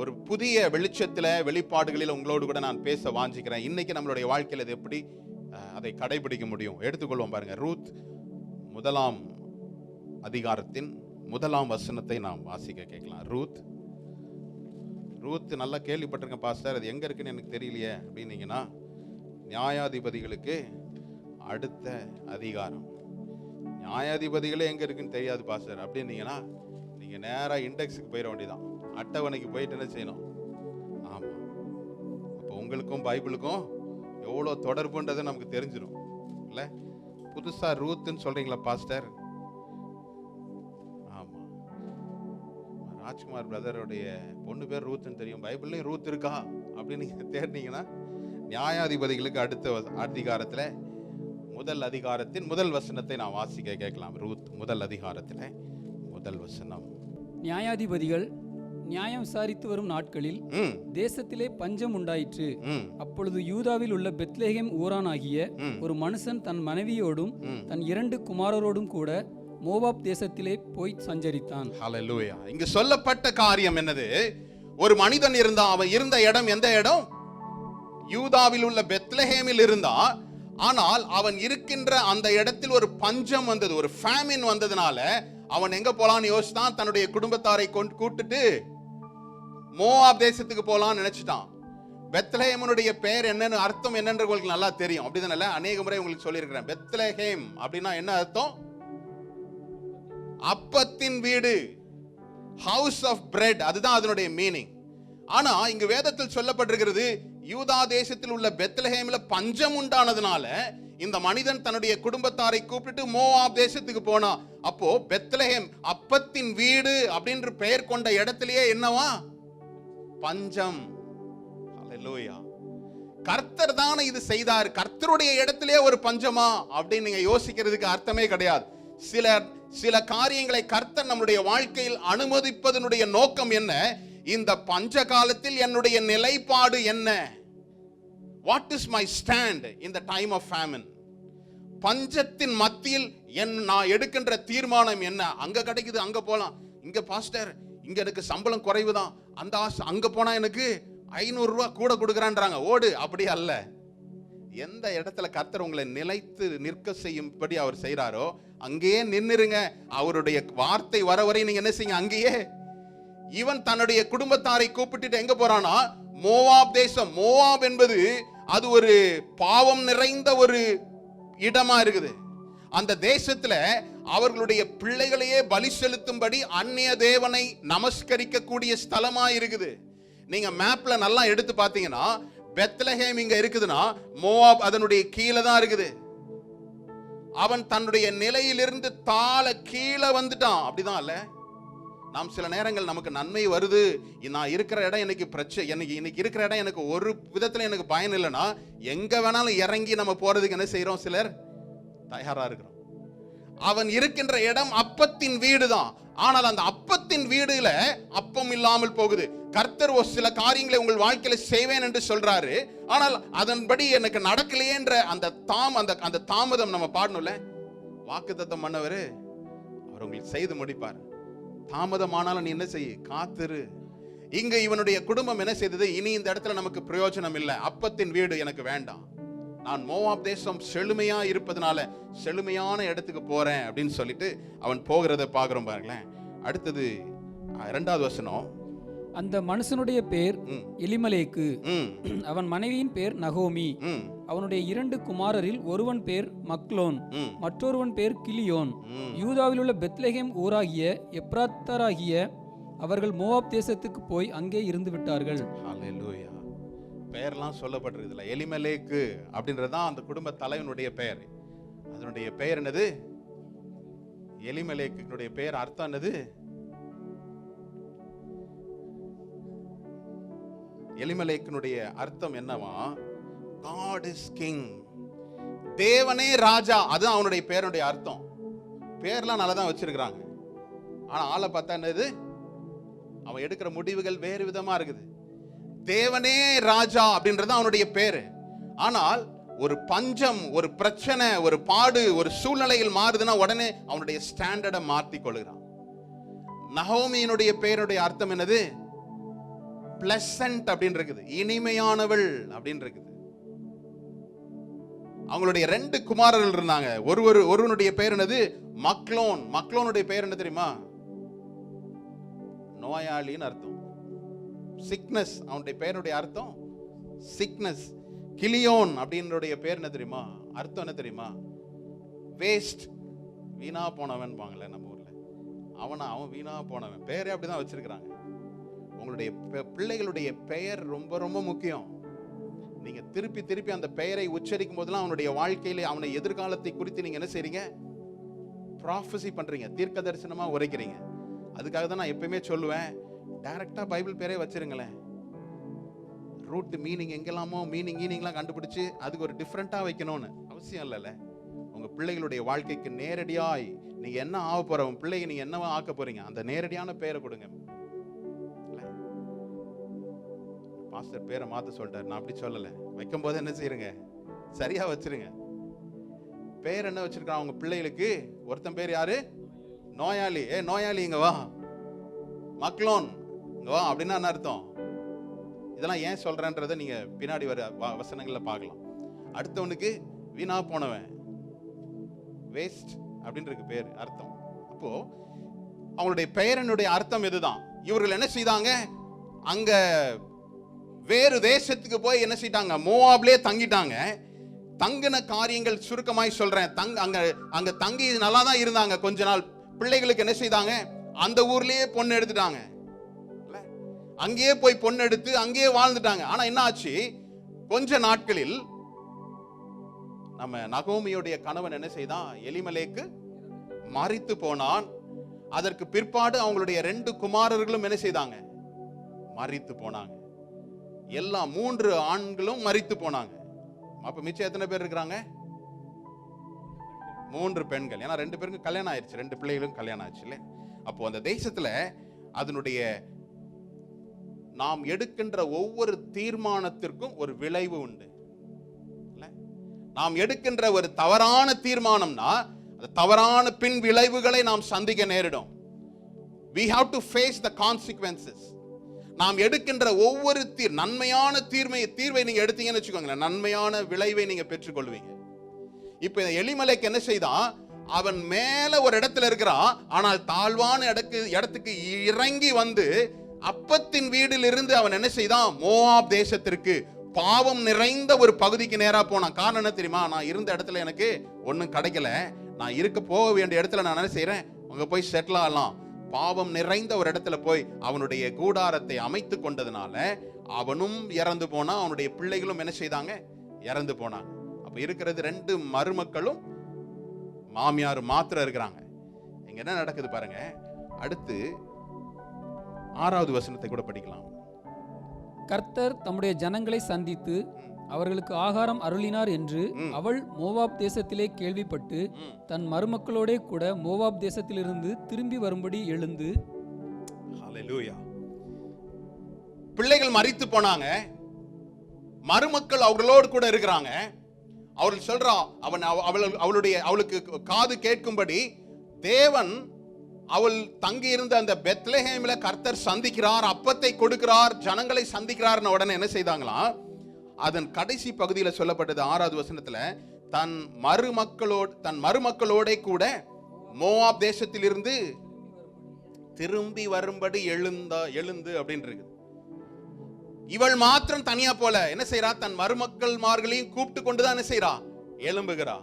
ஒரு புதிய வெளிச்சத்துல வெளிப்பாடுகளில் உங்களோடு கூட நான் பேச வாஞ்சிக்கிறேன். இன்னைக்கு நம்மளுடைய வாழ்க்கையில் அது எப்படி அதை கடைபிடிக்க முடியும் எடுத்துக்கொள்வோம். பாருங்க, ரூத் 1 அதிகாரத்தின் 1 வசனத்தை நாம் வாசிக்க கேட்கலாம். ரூத் நல்லா கேள்விப்பட்டிருக்கேன் பாஸ்டர், அது எங்க இருக்குன்னு எனக்கு தெரியலையே அப்படின்னீங்கன்னா, நியாயாதிபதிகளுக்கு அடுத்த அதிகாரம். நியாயாதிபதிகளே எங்க இருக்குன்னு தெரியாது பாஸ்டர் அப்படின்னீங்கன்னா, நீங்க நேரா இண்டெக்ஸுக்கு போயிட வேண்டியதான், அட்டவணைக்கு போயிட்டு என்ன செய்யணும். ஆமா, அப்போ உங்களுக்கும் பைபிளுக்கும் எவ்வளோ தொடர்புன்றது நமக்கு தெரிஞ்சிடும் இல்ல. புதுசா ரூத்ன்னு சொல்றீங்களா பாஸ்டர்? ஆமா, ராஜ்குமார் பிரதருடைய பொண்ணு பேர் ரூத்ன்னு தெரியும், பைபிள்லயும் ரூத் இருக்கா அப்படின்னு நீங்க தேடினீங்கன்னா, நியாயாதிபதிகளுக்கு அடுத்த அதிகாரத்துல 1 அதிகாரத்தின் 1 வசனத்தை நான் வாசிக்க கேட்கலாம். ரூத் 1 அதிகாரத்துல 1 வசனம். நியாயாதிபதிகள் நியாயம் விசாரித்து வரும் நாட்களில் தேசத்திலே பஞ்சம் உண்டாயிற்று. அப்பொழுது யூதாவில் உள்ள பெத்லெகேம் ஊரானாகிய ஒரு மனுஷன் தன் மனைவியோடும் தன் 2 குமாரரோடும் கூட மோவாப் தேசத்திலே போய் சஞ்சரித்தான். ஹல்லேலூயா. இங்கு சொல்லப்பட்ட காரியம் என்னது? ஒரு மனிதன் இருந்தா, அவன் இருந்த இடம் எந்த இடம்? யூதாவில் உள்ள பெத்லஹேமில் இருந்தா. ஆனால் அவன் இருக்கின்ற அந்த இடத்தில் ஒரு பஞ்சம் வந்தது, ஒரு ஃபேமின் வந்ததுனால அவன் எங்க போலான்னு யோசித்தான். தன்னுடைய குடும்பத்தாரை கூட்டிட்டு மோவாப் தேசத்துக்கு போலான்னு நினைச்சிட்டான். பெத்லஹேமுடைய பெயர் என்னன்னு, அர்த்தம் என்னன்னு உங்களுக்கு நல்லா தெரியும், அப்படிதானே? அநேக முறை உங்களுக்கு சொல்லியிருக்கிறேன். பெத்லஹேம் அப்படின்னா என்ன அர்த்தம்? அப்பத்தின் வீடு, ஹவுஸ் ஆஃப் பிரெட், அதுதான் அதனுடைய மீனிங். ஆனா இங்கு வேதத்தில் சொல்லப்பட்டிருக்கிறது, யூதா தேசத்தில் உள்ள பெத்லஹேம்ல பஞ்சம் உண்டானதுனால இந்த மனிதன் தன்னுடைய குடும்பத்தாரை கூப்பிட்டு மோவாப் தேசத்துக்கு போனா. அப்போ பெத்லஹேம், அப்பத்தின் வீடு அப்படின்ற பெயர் கொண்ட இடத்திலேயே என்னவா? பஞ்சம். ஹல்லேலூயா. கர்த்தர் தானே இது செய்தார். கர்த்தருடைய இடத்திலே ஒரு பஞ்சமா அப்படின்னு நீங்க யோசிக்கிறதுக்கு அர்த்தமே கிடையாது. சில காரியங்களை கர்த்தர் நம்முடைய வாழ்க்கையில் அனுமதிப்பதனுடைய நோக்கம் என்ன? இந்த பஞ்ச காலத்தில் என்னுடைய நிலைப்பாடு என்ன? What is my stand in the time of famine? பஞ்சத்தின் மத்தியில் நான் எடுக்கின்ற தீர்மானம் என்ன? அங்க கிடைக்குது, அங்க போலாம். இங்க பாஸ்டர், இங்க எனக்கு சம்பளம் குறைவுதான், அந்த அங்க போனா எனக்கு 500 ரூபாய் கூட கொடுக்குறான்றாங்க, ஓடு. அப்படி அல்ல. எந்த இடத்துல கர்த்தர் உங்களை நிலைத்து நிற்க செய்யும்படி அவர் செய்றாரோ அங்கேயே நின்னுருங்க. அவருடைய வார்த்தை வர வரை நீங்க என்ன செய்யுங்க? அங்கேயே. இவன் தன்னுடைய குடும்பத்தாரை கூப்பிட்டு எங்க போறானா? மோவாப் தேசம். மோவாப் என்பது அது ஒரு பாவம் நிறைந்த ஒரு இடமா இருக்குது. அந்த தேசத்துல அவர்களுடைய பிள்ளைகளையே பலி செலுத்தும்படி அந்நிய தேவனை நமஸ்கரிக்க கூடிய ஸ்தலமா இருக்குது. நீங்க மேப்ல நல்லா எடுத்து பாத்தீங்கன்னா, பெத்லஹேம் இங்க இருக்குதுன்னா மோவாப் அதனுடைய கீழே தான் இருக்குது. அவன் தன்னுடைய நிலையிலிருந்து தாழ கீழே வந்துட்டான். அப்படிதான் இல்ல? நாம் சில நேரங்கள் நமக்கு நன்மை வருது, நான் இருக்கிற இடம் எனக்கு பிரச்சனை, இன்னைக்கு இருக்கிற இடம் எனக்கு ஒரு விதத்துல எனக்கு பயன் இல்லைன்னா எங்க வேணாலும் இறங்கி நம்ம போறதுக்கு என்ன செய்யறோம்? சிலர் தயாரா இருக்கிறோம். அவன் இருக்கின்ற இடம் அப்பத்தின் வீடு தான். ஆனால் அந்த அப்பத்தின் வீடுல அப்பம் இல்லாமல் போகுது. கர்த்தர் ஒரு சில காரியங்களை உங்கள் வாழ்க்கையில செய்வேன் என்று சொல்றாரு, ஆனால் அதன்படி எனக்கு நடக்கலையேன்ற அந்த தாமதம் நம்ம பாடணும்ல. வாக்குத்தத்தம் பண்ணவரு அவர் உங்களுக்கு செய்து முடிப்பார். தாமதமானாலும் நீ என்ன செய்ய? காத்திரு. இங்க இவனுடைய குடும்பம் என்ன செய்தது? இனி இந்த இடத்துல நமக்கு பிரயோஜனம் இல்லை, அப்பத்தின் வீடு எனக்கு வேண்டாம், நான் மோவாப் தேசம் செழுமையா இருப்பதனால செழுமையான இடத்துக்கு போறேன் அப்படின்னு சொல்லிட்டு அவன் போகிறத பாக்குறோம் பாருங்களேன். அடுத்தது 2வது வசனம். அந்த மனுஷனுடைய பேர் எலிமலேக்கு, அவன் மனைவியின் பேர் நகோமி. அவனுடைய 2 குமாரரில் ஒருவன் பேர் மக்லோன், மற்றொருவன் பேர் கிலியோன். யூதாவில் உள்ள பெத்லஹேம் ஊராகிய எப்ராத்தாராகிய அவர்கள் மோவாப் தேசத்துக்கு போய் அங்கே இருந்து விட்டார்கள். ஹல்லேலூயா. பெயர்லாம் சொல்லப்பட்டிருக்குதுல. எலிமலேக்கு அப்படின்றதான் அந்த குடும்ப தலைவனுடைய பெயர். அதனுடைய பெயர் என்னது? எலிமலேக்குடைய பெயர் அர்த்தம் என்னது? எலிமலேக்கினுடைய அர்த்தம் என்னவா? God is king. தேவனே ராஜா. அதுதான் அவனுடைய பேருடைய அர்த்தம். பேர்லாம் நல்லா தான் வச்சிருக்கிறாங்க, ஆனா ஆளை பார்த்தா என்னது? அவன் எடுக்கிற முடிவுகள் வேறு விதமா இருக்குது. தேவனே ராஜா அப்படின்றது அவனுடைய பேரு. ஆனால் ஒரு பஞ்சம், ஒரு பிரச்சனை, ஒரு பாடு, ஒரு சூழ்நிலையில் மாறுதுன்னா உடனே அவனுடைய ஸ்டாண்டர்டை மாற்றி கொள்கிறான். நகோமியினுடைய பேருடைய அர்த்தம் என்னது? பிளசன்ட் அப்படின்னு இருக்குது, இனிமையானவள் அப்படின்னு இருக்குது. அவங்களுடைய 2 குமாரர்கள் இருந்தாங்க. ஒருவனுடைய பெயர் என்னது? மக்லோன். மக்லோனுடைய பெயர் என்ன தெரியுமா? நோயாளின்னு அர்த்தம், சிக்னஸ். அவனுடைய பெயருடைய அர்த்தம் சிக்னஸ். கிலியோன் அப்படின்னுடைய பேர் என்ன தெரியுமா? அர்த்தம் என்ன தெரியுமா? வேஸ்ட், வீணா போனவன் பாங்களே நம்ம ஊர்ல. அவன் வீணா போனவன். பேரே அப்படிதான் வச்சிருக்கிறாங்க. உங்களுடைய பிள்ளைகளுடைய பெயர் ரொம்ப ரொம்ப முக்கியம். நீங்க திருப்பி அந்த பெயரை உச்சரிக்கும் போதெல்லாம் அவனுடைய வாழ்க்கையில அவனை எதிர்காலத்தை குறித்து நீங்க என்ன செய்றீங்க? ப்ராஃபஸி பண்றீங்க, தீர்க்க தரிசனமா உரைக்கிறீங்க. அதுக்காக தான் நான் எப்பயுமே சொல்லுவேன், டைரக்டா பைபிள் பேரே வச்சிருங்களேன். ரூட் மீனிங் எங்கெல்லாமோ மீனிங்லாம் கண்டுபிடிச்சு அதுக்கு ஒரு டிஃப்ரெண்டா வைக்கணும்னு அவசியம் இல்லைல்ல. உங்க பிள்ளைகளுடைய வாழ்க்கைக்கு நேரடியாய் நீங்க என்ன ஆக போற, உங்க பிள்ளைங்க நீங்க என்னவா ஆக்க போறீங்க, அந்த நேரடியான பெயரை கொடுங்க. மாஸ்டர் பேரை மாத்த சொல்லிட்டாரு, நான் அப்படி சொல்லல. வைக்கும் போது என்ன செய்யுங்க? சரியா வச்சிருங்க. பேர் என்ன வச்சிருக்கான் அவங்க பிள்ளைகளுக்கு? ஒருத்தன் பேர் யாரு? நோயாளி, நோயாளி இங்க வா, மக்லோன் இங்க வா அப்படின்னா என்ன அர்த்தம்? இதெல்லாம் ஏன் சொல்றேன்றதை நீங்க பின்னாடி வர வசனங்கள்ல பார்க்கலாம். அடுத்தவனுக்கு வீணா போனவன், வேஸ்ட் அப்படின்றது பேர் அர்த்தம். அப்போ அவங்களுடைய பெயரினுடைய அர்த்தம் இதுதான். இவர்கள் என்ன செய்தாங்க? அங்க வேறு தேசத்துக்கு போய் என்ன செய்தாங்க? மோவாப்லயே தங்கிட்டாங்க. தங்கின காரியங்கள் சுருக்கமாய் சொல்றேன். அங்க தங்கி நல்லா தான் இருந்தாங்க கொஞ்ச நாள். பிள்ளைகளுக்கு என்ன செய்தாங்க? அந்த ஊர்லயே பொண்ணு எடுத்துட்டாங்க. அங்கேயே போய் பொண்ணு எடுத்து அங்கேயே வாழ்ந்துட்டாங்க. ஆனா என்ன ஆச்சு? கொஞ்ச நாட்களில் நம்ம நகோமியுடைய கணவன் என்ன செய்தான்? எலிமலேக்கு மரித்து போனான். அதற்கு பிற்பாடு அவங்களுடைய 2 குமாரர்களும் என்ன செய்தாங்க? மரித்து போனாங்க. எல்லா 3 ஆண்களும் மரித்து போனாங்க. அப்ப மிச்சம் எத்தனை பேர் இருக்கிறாங்க? 3 பெண்கள். ஏன்னா 2 பேருக்கு கல்யாணம் ஆயிடுச்சு, 2 பிள்ளைகளும் கல்யாணம் ஆச்சு இல்ல. அப்போ அந்த தேசத்துல அதனுடைய நாம் எடுக்கின்ற ஒவ்வொரு தீர்மானத்திற்கும் ஒரு விளைவு உண்டு. நாம் எடுக்கின்ற ஒரு தவறான தீர்மானம்னா தவறான பின் விளைவுகளை நாம் சந்திக்க நேரிடும். We have to face the consequences. நாம் எடுக்கின்ற ஒவ்வொரு நன்மையான தீர்வை நீங்க எடுத்தீங்கன்னு வச்சுக்கோங்களேன், நன்மையான விளைவை நீங்க பெற்றுக்கொள்வீங்க. இப்ப இந்த எலிமலேக்கு என்ன செய்தான்? அவன் மேல ஒரு இடத்துல இருக்கிறான், ஆனால் தாழ்வான இடத்துக்கு இறங்கி வந்து அப்பத்தின் வீட்டில் இருந்து அவன் என்ன செய்தான்? மோவாப் தேசத்திற்கு, பாவம் நிறைந்த ஒரு பகுதிக்கு நேரா போனான். காரணம் என்ன தெரியுமா? நான் இருந்த இடத்துல எனக்கு ஒன்னும் கிடைக்கல, நான் போக வேண்டிய இடத்துல நான் என்ன செய்யறேன்? அங்க போய் செட்டில் ஆகலாம். பாவம் நிறைந்த ஒரு இடத்துல போய் அவனுடைய கூடாரத்தை அமைத்து கொண்டதுனால அவனும் இறந்து போனான், அவனுடைய பிள்ளைகளும் என்ன செய்தாங்க? இறந்து போனாங்க. அப்ப இருக்கிறது 2 மருமக்களும் மாமியார் மாத்திரம் இருக்கிறாங்க. இங்க என்ன நடக்குது பாருங்க. அடுத்து 6வது வசனத்தை கூட படிக்கலாம். கர்த்தர் தம்முடைய ஜனங்களை சந்தித்து அவர்களுக்கு ஆகாரம் அருளினார் என்று அவள் மோவாப் தேசத்திலே கேள்விப்பட்டு தன் மருமக்களோட கூட மோவாப் தேசத்திலிருந்து திரும்பி வரும்படி எழுந்து. ஹல்லேலூயா. பிள்ளைகள் மரித்து போனாங்க, மருமக்கள் அவர்களோடு கூட இருக்கிறாங்க. அவர்கள் சொல்றா, அவளுக்கு காது கேட்கும்படி தேவன் அவள் தங்கி இருந்த அந்த பெத்லஹேம்ல கர்த்தர் சந்திக்கிறார், அப்பத்தை கொடுக்கிறார், ஜனங்களை சந்திக்கிறார். உடனே என்ன செய்தாங்களாம்? அதன் கடைசி பகுதியில் சொல்லப்பட்டது 6வது வசனத்துல, தன் மருமக்களோட கூட மோவாப் தேசத்திலிருந்து திரும்பி வரும்படி எழுந்து அப்படின்றது. இவள் மாத்திரம் தனியா போல என்ன செய்யறா? தன் மருமக்கள்மார்களையும் கூப்பிட்டு கொண்டுதான் என்ன செய்யறா? எழும்புகிறா.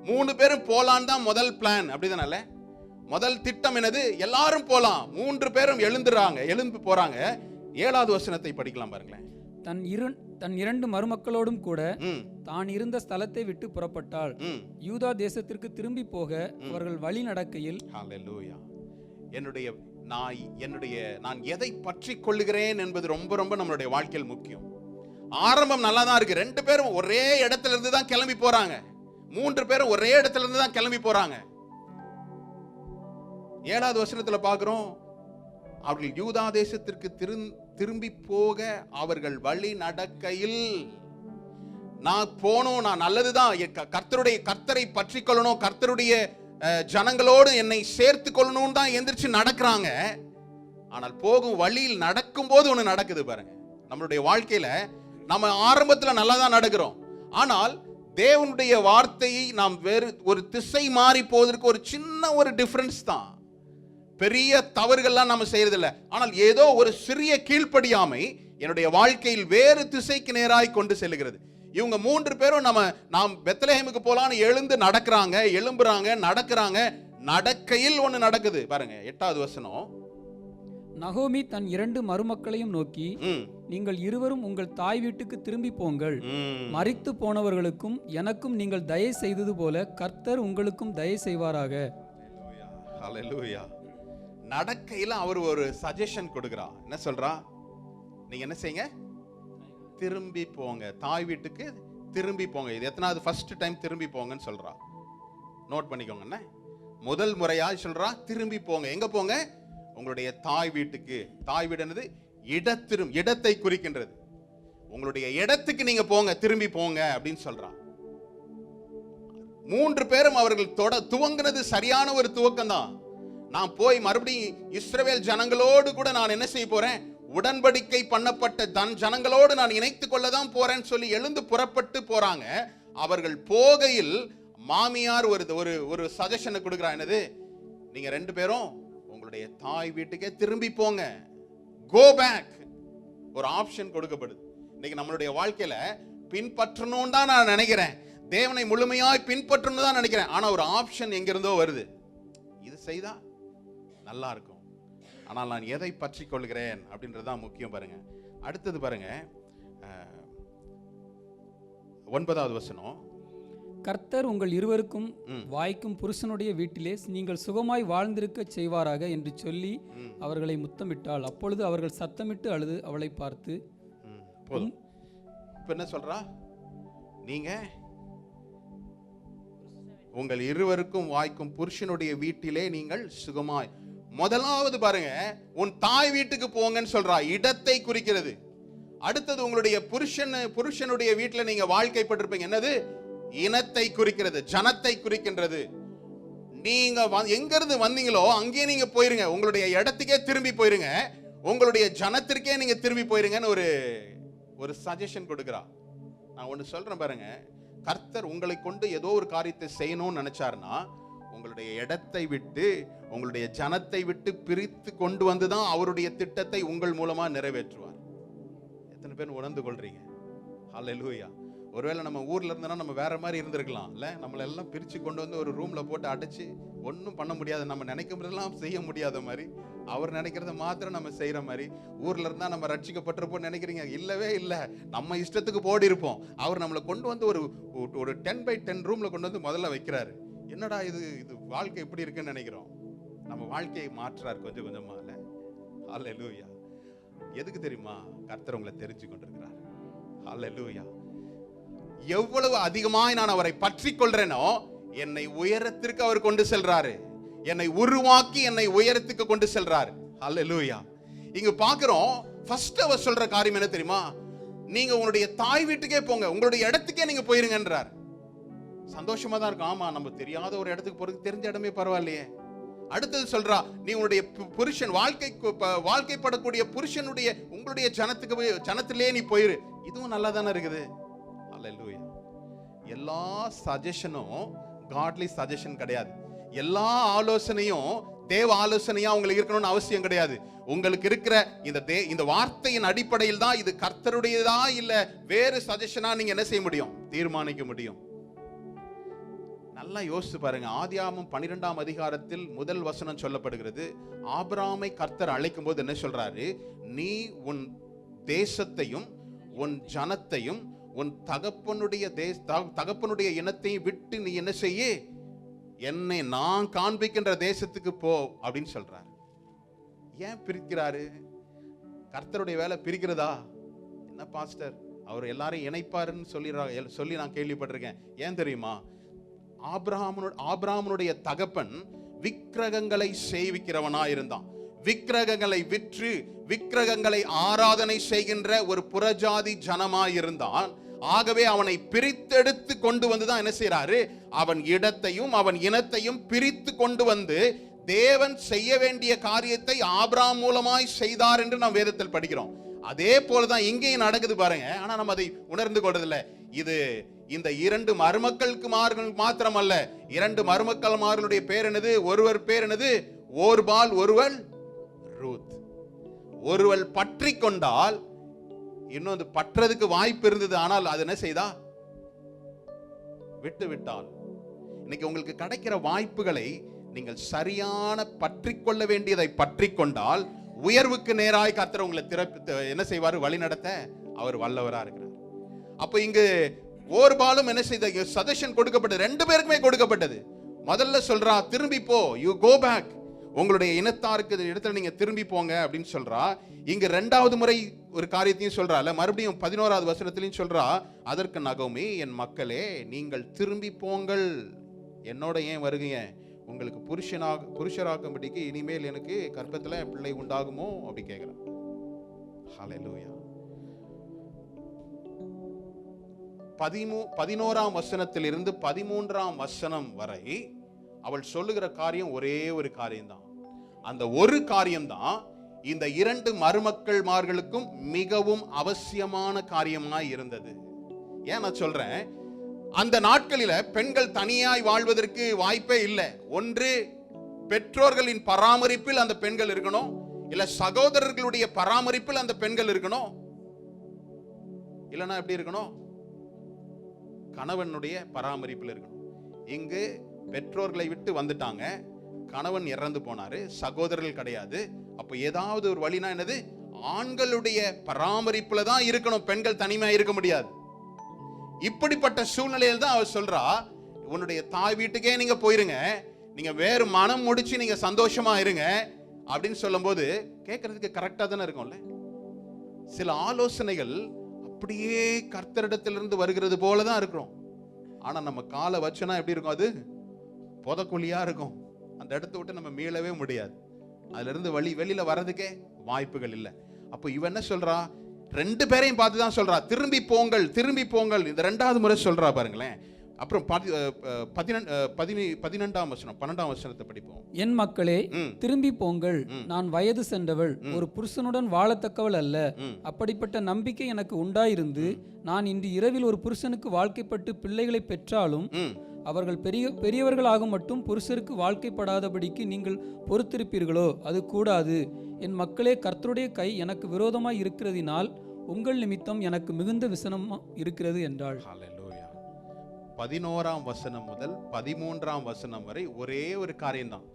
3 பேரும் போலான் தான் முதல் பிளான், அப்படிதானே? முதல் திட்டம் என்னது? எல்லாரும் போலாம். 3 பேரும் எழுந்து போறாங்க. 7வது வசனத்தை படிக்கலாம் பாருங்களேன். தன் 2 மருமக்களோடும் கூட தான் இருந்த ஸ்தலத்தை விட்டு புறப்பட்டாள். யூதா தேசத்திற்கு திரும்பி போக அவர்கள் வழி நடக்கையில். ஹல்லேலூயா. நான் எதை பற்றி கொள்ளுகிறேன் என்பது ரொம்ப ரொம்ப நம்மளுடைய வாழ்க்கையில் முக்கியம். ஆரம்பம் நல்லா தான் இருக்கு. 2 பேரும் ஒரே இடத்துல இருந்து தான் கிளம்பி போறாங்க. 3 பேரும் ஒரே இடத்துல இருந்து தான் கிளம்பி போறாங்க. 7வது வசனத்துல பார்க்கிறோம், அவர்கள் யூதா தேசத்திற்கு திரும்பி போக அவர்கள் வழி நடக்கையில். நான் போனோம், நான் நல்லதுதான், கர்த்தரை பற்றி கொள்ளணும், கர்த்தருடைய ஜனங்களோடு என்னை சேர்த்து கொள்ளணும் தான் எந்திரிச்சு நடக்கிறாங்க. ஆனால் போகும் வழியில் நடக்கும் போது ஒண்ணு நடக்குது பாருங்க. நம்மளுடைய வாழ்க்கையில நம்ம ஆரம்பத்துல நல்லா தான் நடக்கிறோம், ஆனால் தேவனுடைய வார்த்தையை நாம் வேறு ஒரு திசை மாறி போவதற்கு ஒரு சின்ன ஒரு டிஃபரன்ஸ் தான். பெரிய தவறுகள்லாம் நம்ம செய்யறதில்ல, ஆனால் ஏதோ ஒரு சிறிய கீழ்ப்படியாமை என்னுடைய வாழ்க்கையில் வேறு திசைக்கு நேராய் கொண்டு செல்லுகிறது. இவங்க 3 பேரும் நாம் பெத்லஹேமுக்கு போலான்னு எழும்புறாங்க, நடக்கிறாங்க. நடக்கையில் ஒண்ணு நடக்குது பாருங்க. 8வது வசனம். நகோமி தன் 2 மருமக்களையும் நோக்கி, நீங்கள் இருவரும் உங்கள் தாய் வீட்டுக்கு திரும்பி போங்கள். மரித்து போனவர்களுக்கும் எனக்கும் நீங்கள் தயை செய்தது போல கர்த்தர் உங்களுக்கும் தயை செய்வாராக. ஹல்லேலூயா. நடக்கையில அவர் ஒரு சஜஷன் கொடுக்கிறா. என்ன சொல்றா? நீங்க என்ன செய்யுங்க? திரும்பி போங்க, தாய் வீட்டுக்கு திரும்பி போங்க. இது எத்தனாவது? ஃபர்ஸ்ட் டைம் திரும்பி போங்கன்னு சொல்றா. நோட் பண்ணிக்கோங்க. முதல் முறையா சொல்றா திரும்பி போங்க. எங்க போங்க? உங்களுடைய தாய் வீட்டுக்கு. தாய் வீடு என்னது? இடத்தை குறிக்கின்றது. உங்களுடைய இடத்துக்கு நீங்க போங்க, திரும்பி போங்க அப்படின்னு சொல்றா. 3 பேரும் அவர்கள் துவங்கினது சரியான ஒரு துவக்கம் தான். நான் போய் மறுபடியும் இஸ்ரவேல் ஜனங்களோடு கூட நான் என்ன செய்ய போறேன், உடன்படிக்கை பண்ணப்பட்ட ஜனங்களோடு நான் இணைத்துக் கொள்ளதான் போறேன்னு சொல்லி எழுந்து புறப்பட்டு போறாங்க. அவர்கள் போகையில் மாமியார் ஒரு சஜஷனை கொடுக்குறா. என்னது? நீங்க 2 பேரும் உங்களுடைய தாய் வீட்டுக்கே திரும்பி போங்க, கோ பேக். ஒரு ஆப்ஷன் கொடுக்கப்படுது. இன்னைக்கு நம்மளுடைய வாழ்க்கையில பின்பற்றணும் தான் நான் நினைக்கிறேன், தேவனை முழுமையாய் பின்பற்றணும் தான் நினைக்கிறேன். ஆனா ஒரு ஆப்ஷன் எங்கிருந்தோ வருது, இது செய்தா நல்லா இருக்கும், ஆனால் நான் எதை பற்றி கொள்கிறேன் அப்படின்றதுதான் முக்கியம். பாருங்க, அடுத்தது பாருங்க, 9வது வசனம். கர்த்தர் உங்கள் இருவருக்கும் வாய்க்கும் புருஷனுடைய வீட்டிலே நீங்கள் சுகமாய் வாழ்ந்திருக்க செய்வாராக என்று சொல்லி அவர்களை முத்தமிட்டாள். அப்பொழுது அவர்கள் சத்தமிட்டு அழுது அவளை பார்த்து, இப்ப என்ன சொல்றா? நீங்க உங்கள் இருவருக்கும் வாய்க்கும் புருஷனுடைய வீட்டிலே நீங்கள் சுகமாய். முதலாவது பாருங்க, உன் தாய் வீட்டுக்கு போங்கன்னு சொல்றா, இடத்தை குறிக்கிறது. அடுத்தது உங்களுடைய புருஷனுடைய வீட்டில் நீங்க வாழ்க்கைப்பட்டிருப்பீங்க, என்னது? இனத்தை குறிக்கிறது, ஜனத்தை குறிக்கின்றது. நீங்க எங்கிருந்து வந்தீங்களோ அங்கே நீங்க போயிருங்க, உங்களுடைய இடத்துக்கே திரும்பி போயிருங்க, உங்களுடைய ஜனத்திற்கே நீங்க திரும்பி போயிருங்கன்னு ஒரு சஜஷன் கொடுக்கிறா. நான் ஒன்று சொல்றேன் பாருங்க, கர்த்தர் உங்களை கொண்டு ஏதோ ஒரு காரியத்தை செய்யணும்னு நினைச்சாருன்னா உங்களுடைய இடத்தை விட்டு உங்களுடைய ஜனத்தை விட்டு பிரித்து கொண்டு வந்துதான் அவருடைய திட்டத்தை உங்கள் மூலமா நிறைவேற்றுவார். எத்தனை பேர் உணர்ந்து கொள்றீங்க? ஹல்லேலூயா. ஒருவேளை நம்ம ஊர்ல இருந்தோம்னா நம்ம வேற மாதிரி இருந்திருக்கலாம் இல்ல, நம்மள எல்லாம் பிரிச்சு கொண்டு வந்து ஒரு ரூம்ல போட்டு அடைச்சு ஒன்றும் பண்ண முடியாது, நம்ம நினைக்கிறதெல்லாம் செய்ய முடியாத மாதிரி, அவர் நினைக்கிறத மாத்திரம் நம்ம செய்யற மாதிரி. ஊர்ல இருந்தா நம்ம ரட்சிக்கப்பட்டிருப்போம் நினைக்கிறீங்க? இல்லவே இல்லை, நம்ம இஷ்டத்துக்கு போடி இருப்போம். அவர் நம்மளை கொண்டு வந்து ஒரு 10x10 ரூம்ல கொண்டு வந்து முதல்ல வைக்கிறாரு. என்னடா இது வாழ்க்கை எப்படி இருக்குன்னு நினைக்கிறோம். நம்ம வாழ்க்கையை மாற்றுறாரு கொஞ்சம் கொஞ்சமா. ஹல்லேலூயா. எதுக்கு தெரியுமா? கர்த்தர் உங்களை தெரிஞ்சு கொண்டிருக்கிறார். ஹல்லேலூயா. எவ்வளவு அதிகமாய் நான் அவரை பற்றி கொள்றேனோ என்னை உயரத்திற்கு அவர் கொண்டு செல்றாரு, என்னை உருவாக்கி என்னை உயரத்துக்கு கொண்டு செல்றாரு. ஹல்லேலூயா. இங்க பாக்குறோம், ஃபர்ஸ்ட் அவர் சொல்ற காரியம் என்ன தெரியுமா? நீங்க உங்களுடைய தாய் வீட்டுக்கே போங்க, உங்களுடைய இடத்துக்கே நீங்க போயிருங்கன்றார். சந்தோஷமா தான் இருக்கும். ஆமா, நம்ம தெரியாத ஒரு இடத்துக்கு போறதுக்கு தெரிஞ்ச இடமே பரவாயில்லையே. அடுத்தது சொல்றா, நீ உன்னுடைய புருஷன் வாழ்க்கைப்படக்கூடிய புருஷனுடைய உங்களுடைய ஜனத்திலே நீ போயிரு. இதுவும் நல்லா தானே இருக்குது. ஹல்லேலூயா. எல்லா சஜஷனும் காட்லி சஜஷன் கிடையாது. எல்லா ஆலோசனையும் தேவ ஆலோசனையா உங்களுக்கு இருக்கணும்னு அவசியம் கிடையாது. உங்களுக்கு இருக்கிற இந்த வார்த்தையின் அடிப்படையில் தான் இது கர்த்தருடையதா இல்ல வேறு சஜஷனா நீங்க என்ன செய்ய முடியும், தீர்மானிக்க முடியும். நல்லா யோசிச்சு பாருங்க. ஆதியாகமம் 12ஆம் அதிகாரத்தில் முதல் வசனம் சொல்லப்படுகிறது. ஆபிரகாமை கர்த்தர் அழைக்கும் போது என்ன சொல்றாரு? நீ உன் தேசத்தையும் உன் ஜனத்தையும் உன் தகப்பனுடைய இனத்தையும் விட்டு நீ என்ன செய்ய, என்னை நான் காண்பிக்கின்ற தேசத்துக்கு போ அப்படின்னு சொல்றாரு. ஏன் பிரிக்கிறாரு? கர்த்தருடைய வேலை பிரிக்கிறதா? என்ன பாஸ்டர், அவர் எல்லாரையும் இணைப்பாருன்னு சொல்லி நான் கேள்விப்பட்டிருக்கேன். ஏன் தெரியுமா? ஆபிரகாமுடைய தகப்பன் விக்கிரகங்களை சேவிக்கிறவனா இருந்தான். விக்கிரகங்களை விற்று விக்கிரகங்களை ஆராதனை செய்கின்ற ஒரு புறஜாதி ஜனமாயிருந்தான். ஆகவே அவனை பிரித்தெடுத்து கொண்டு வந்துதான் என்ன செய்யறாரு? அவன் இடத்தையும் அவன் இனத்தையும் பிரித்து கொண்டு வந்து தேவன் செய்ய வேண்டிய காரியத்தை ஆபிரகாம் மூலமாய் செய்தார் என்று நாம் வேதத்தில் படிக்கிறோம். அதே போலதான் இங்கேயும் நடக்குது பாருங்க. ஆனா நம்ம அதை உணர்ந்து கொள்றதில்ல. இது இந்த 2 மருமக்களுக்கு மாத்திரம் அல்ல. 2 மருமக்கள்மார்களுடைய பேர் என்னது? ஒருவர் பேர் என்னது? ஓர்பால், ஒருவள் ரூத். ஒருவள் பற்றி கொண்டால் இன்னொன்று பற்றதுக்கு வாய்ப்பு இருந்தது, ஆனால் அது என்ன செய்தா? விட்டு விட்டால். இன்னைக்கு உங்களுக்கு கிடைக்கிற வாய்ப்புகளை நீங்கள் சரியான பற்றி கொள்ள வேண்டியதை பற்றி கொண்டால் உயர்வுக்கு நேராய் கர்த்தர் உங்களை என்ன செய்வாரு? வழி நடத்த அவர் வல்லவரா இருக்கிறார். அப்ப இங்கு ஓர்பாலும் என்ன செய்த சஜஷன் கொடுக்கப்பட்டது, 2 பேருக்குமே கொடுக்கப்பட்டது. முதல்ல சொல்றா, திரும்பி போ, யூ கோ பேக், உங்களுடைய இனத்தாருக்கு இடத்துல நீங்க திரும்பி போங்க அப்படின்னு சொல்றா. இங்க 2வது முறை ஒரு காரியத்தையும் சொல்றா. மறுபடியும் 11வது வசனத்திலையும் சொல்றா, அதற்கு நகோமி, என் மக்களே நீங்கள் திரும்பி போங்கள், என்னோட ஏன் வருகிறீங்க? உங்களுக்கு புருஷராகும்படிக்கு இனிமேல் எனக்கு கர்ப்பத்துல பிள்ளை உண்டாகுமோ அப்படி கேட்கிறான். ஹல்லேலூயா. 11ஆம் வசனத்திலிருந்து 13ஆம் வசனம் வரை அவள் சொல்லுகிற காரியம் ஒரே ஒரு காரியம்தான். அந்த ஒரு காரியம்தான் இந்த 2 மருமக்கள்மார்களுக்கும் மிகவும் அவசியமான காரியமாய் இருந்தது. ஏன் நான் சொல்றேன், அந்த நாட்களில பெண்கள் தனியாய் வாழ்வதற்கு வாய்ப்பே இல்லை. ஒன்று பெற்றோர்களின் பராமரிப்பில் அந்த பெண்கள் இருக்கணும், இல்ல சகோதரர்களுடைய பராமரிப்பில் அந்த பெண்கள் இருக்கணும், இல்லைன்னா எப்படி இருக்கணும், கணவனுடைய பராமரிப்பில் இருக்கணும். இங்கு பெற்றோர்களை விட்டு வந்துட்டாங்க, கணவன் இறந்து போனாரு, சகோதரர்கள் கிடையாது. அப்ப ஏதாவது ஒரு வழினா என்னது, ஆண்களுடைய பராமரிப்புல தான் இருக்கணும், பெண்கள் தனிமையா இருக்க முடியாது. இப்படிப்பட்ட சூழ்நிலையில் தான் அவர் சொல்றா, உன்னுடைய தாய் வீட்டுக்கே நீங்க போயிருங்க, நீங்க வேறு மனம் முடிச்சு நீங்க சந்தோஷமா இருங்க அப்படின்னு சொல்லும் போது கேட்கறதுக்கு கரெக்டா தானே இருக்கும்ல. சில ஆலோசனைகள் அப்படியே கர்த்தரிடத்திலிருந்து வருகிறது போலதான் இருக்கிறோம். ஆனா நம்ம காலை வச்சனா எப்படி இருக்கும், அது புதக்குழியா இருக்கும். அந்த இடத்த விட்டு நம்ம மீளவே முடியாது. அதுல இருந்து வெளியில வர்றதுக்கே வாய்ப்புகள் இல்லை. அப்போ இவ என்ன சொல்றா, 2 பேரையும் பார்த்து தான் சொல்றா, திரும்பி போங்கள் திரும்பி போங்கள். இந்த 2வது முறை சொல்றா பாருங்களேன். அப்புறம் 12ஆம் வசனத்தை படிப்போம். என் மக்களே, திரும்பி போங்கள், நான் வயது சென்றவள், ஒரு புருஷனுடன் வாழத்தக்கவள் அல்ல. அப்படிப்பட்ட நம்பிக்கை எனக்கு உண்டாயிருந்து நான் இன்று இரவில் ஒரு புருஷனுக்கு வாழ்க்கைப்பட்டு பிள்ளைகளை பெற்றாலும் அவர்கள் பெரியவர்களாக மட்டும் புருஷருக்கு வாழ்க்கைப்படாதபடிக்கு நீங்கள் பொறுத்திருப்பீர்களோ? அது கூடாது. என் மக்களே, கர்த்தருடைய கை எனக்கு விரோதமாய் இருக்கிறதினால் உங்கள் நிமித்தம் எனக்கு மிகுந்த விசனம் இருக்கிறது என்றாள். 11ஆம் வசனம் முதல் 13ஆம் வசனம் வரை ஒரே ஒரு காரியம்தான்.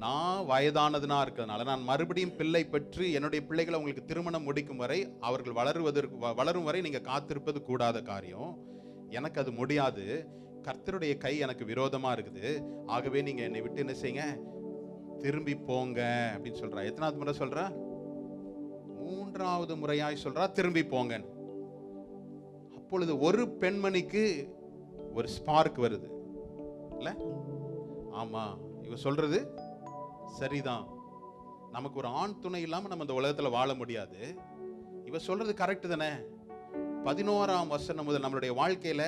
நான் வயதானதுனா இருக்கிறதுனால நான் மறுபடியும் பிள்ளை பெற்று என்னுடைய பிள்ளைகளை உங்களுக்கு திருமணம் முடிக்கும் வரை, அவர்கள் வளரும் வரை நீங்க காத்திருப்பது கூடாத காரியம். எனக்கு அது முடியாது. கர்த்தருடைய கை எனக்கு விரோதமா இருக்குது. ஆகவே நீங்க என்னை விட்டு என்ன செய்யுங்க, திரும்பி போங்க அப்படின்னு சொல்றா. எத்தனாவது முறை சொல்றா? 3வது முறையாய் சொல்றா, திரும்பி போங்க. அப்பொழுது ஒரு பெண்மணிக்கு ஒரு ஸ்பார்க் வருது இல்ல? ஆமா, இவ சொல்றது சரிதான். நமக்கு ஒரு ஆண் துணை இல்லாம நம்ம இந்த உலகத்துல வாழ முடியாது. இவ சொல்றது கரெக்ட் தானே? 11ஆம் வசனம் முதல் நம்மளுடைய வாழ்க்கையில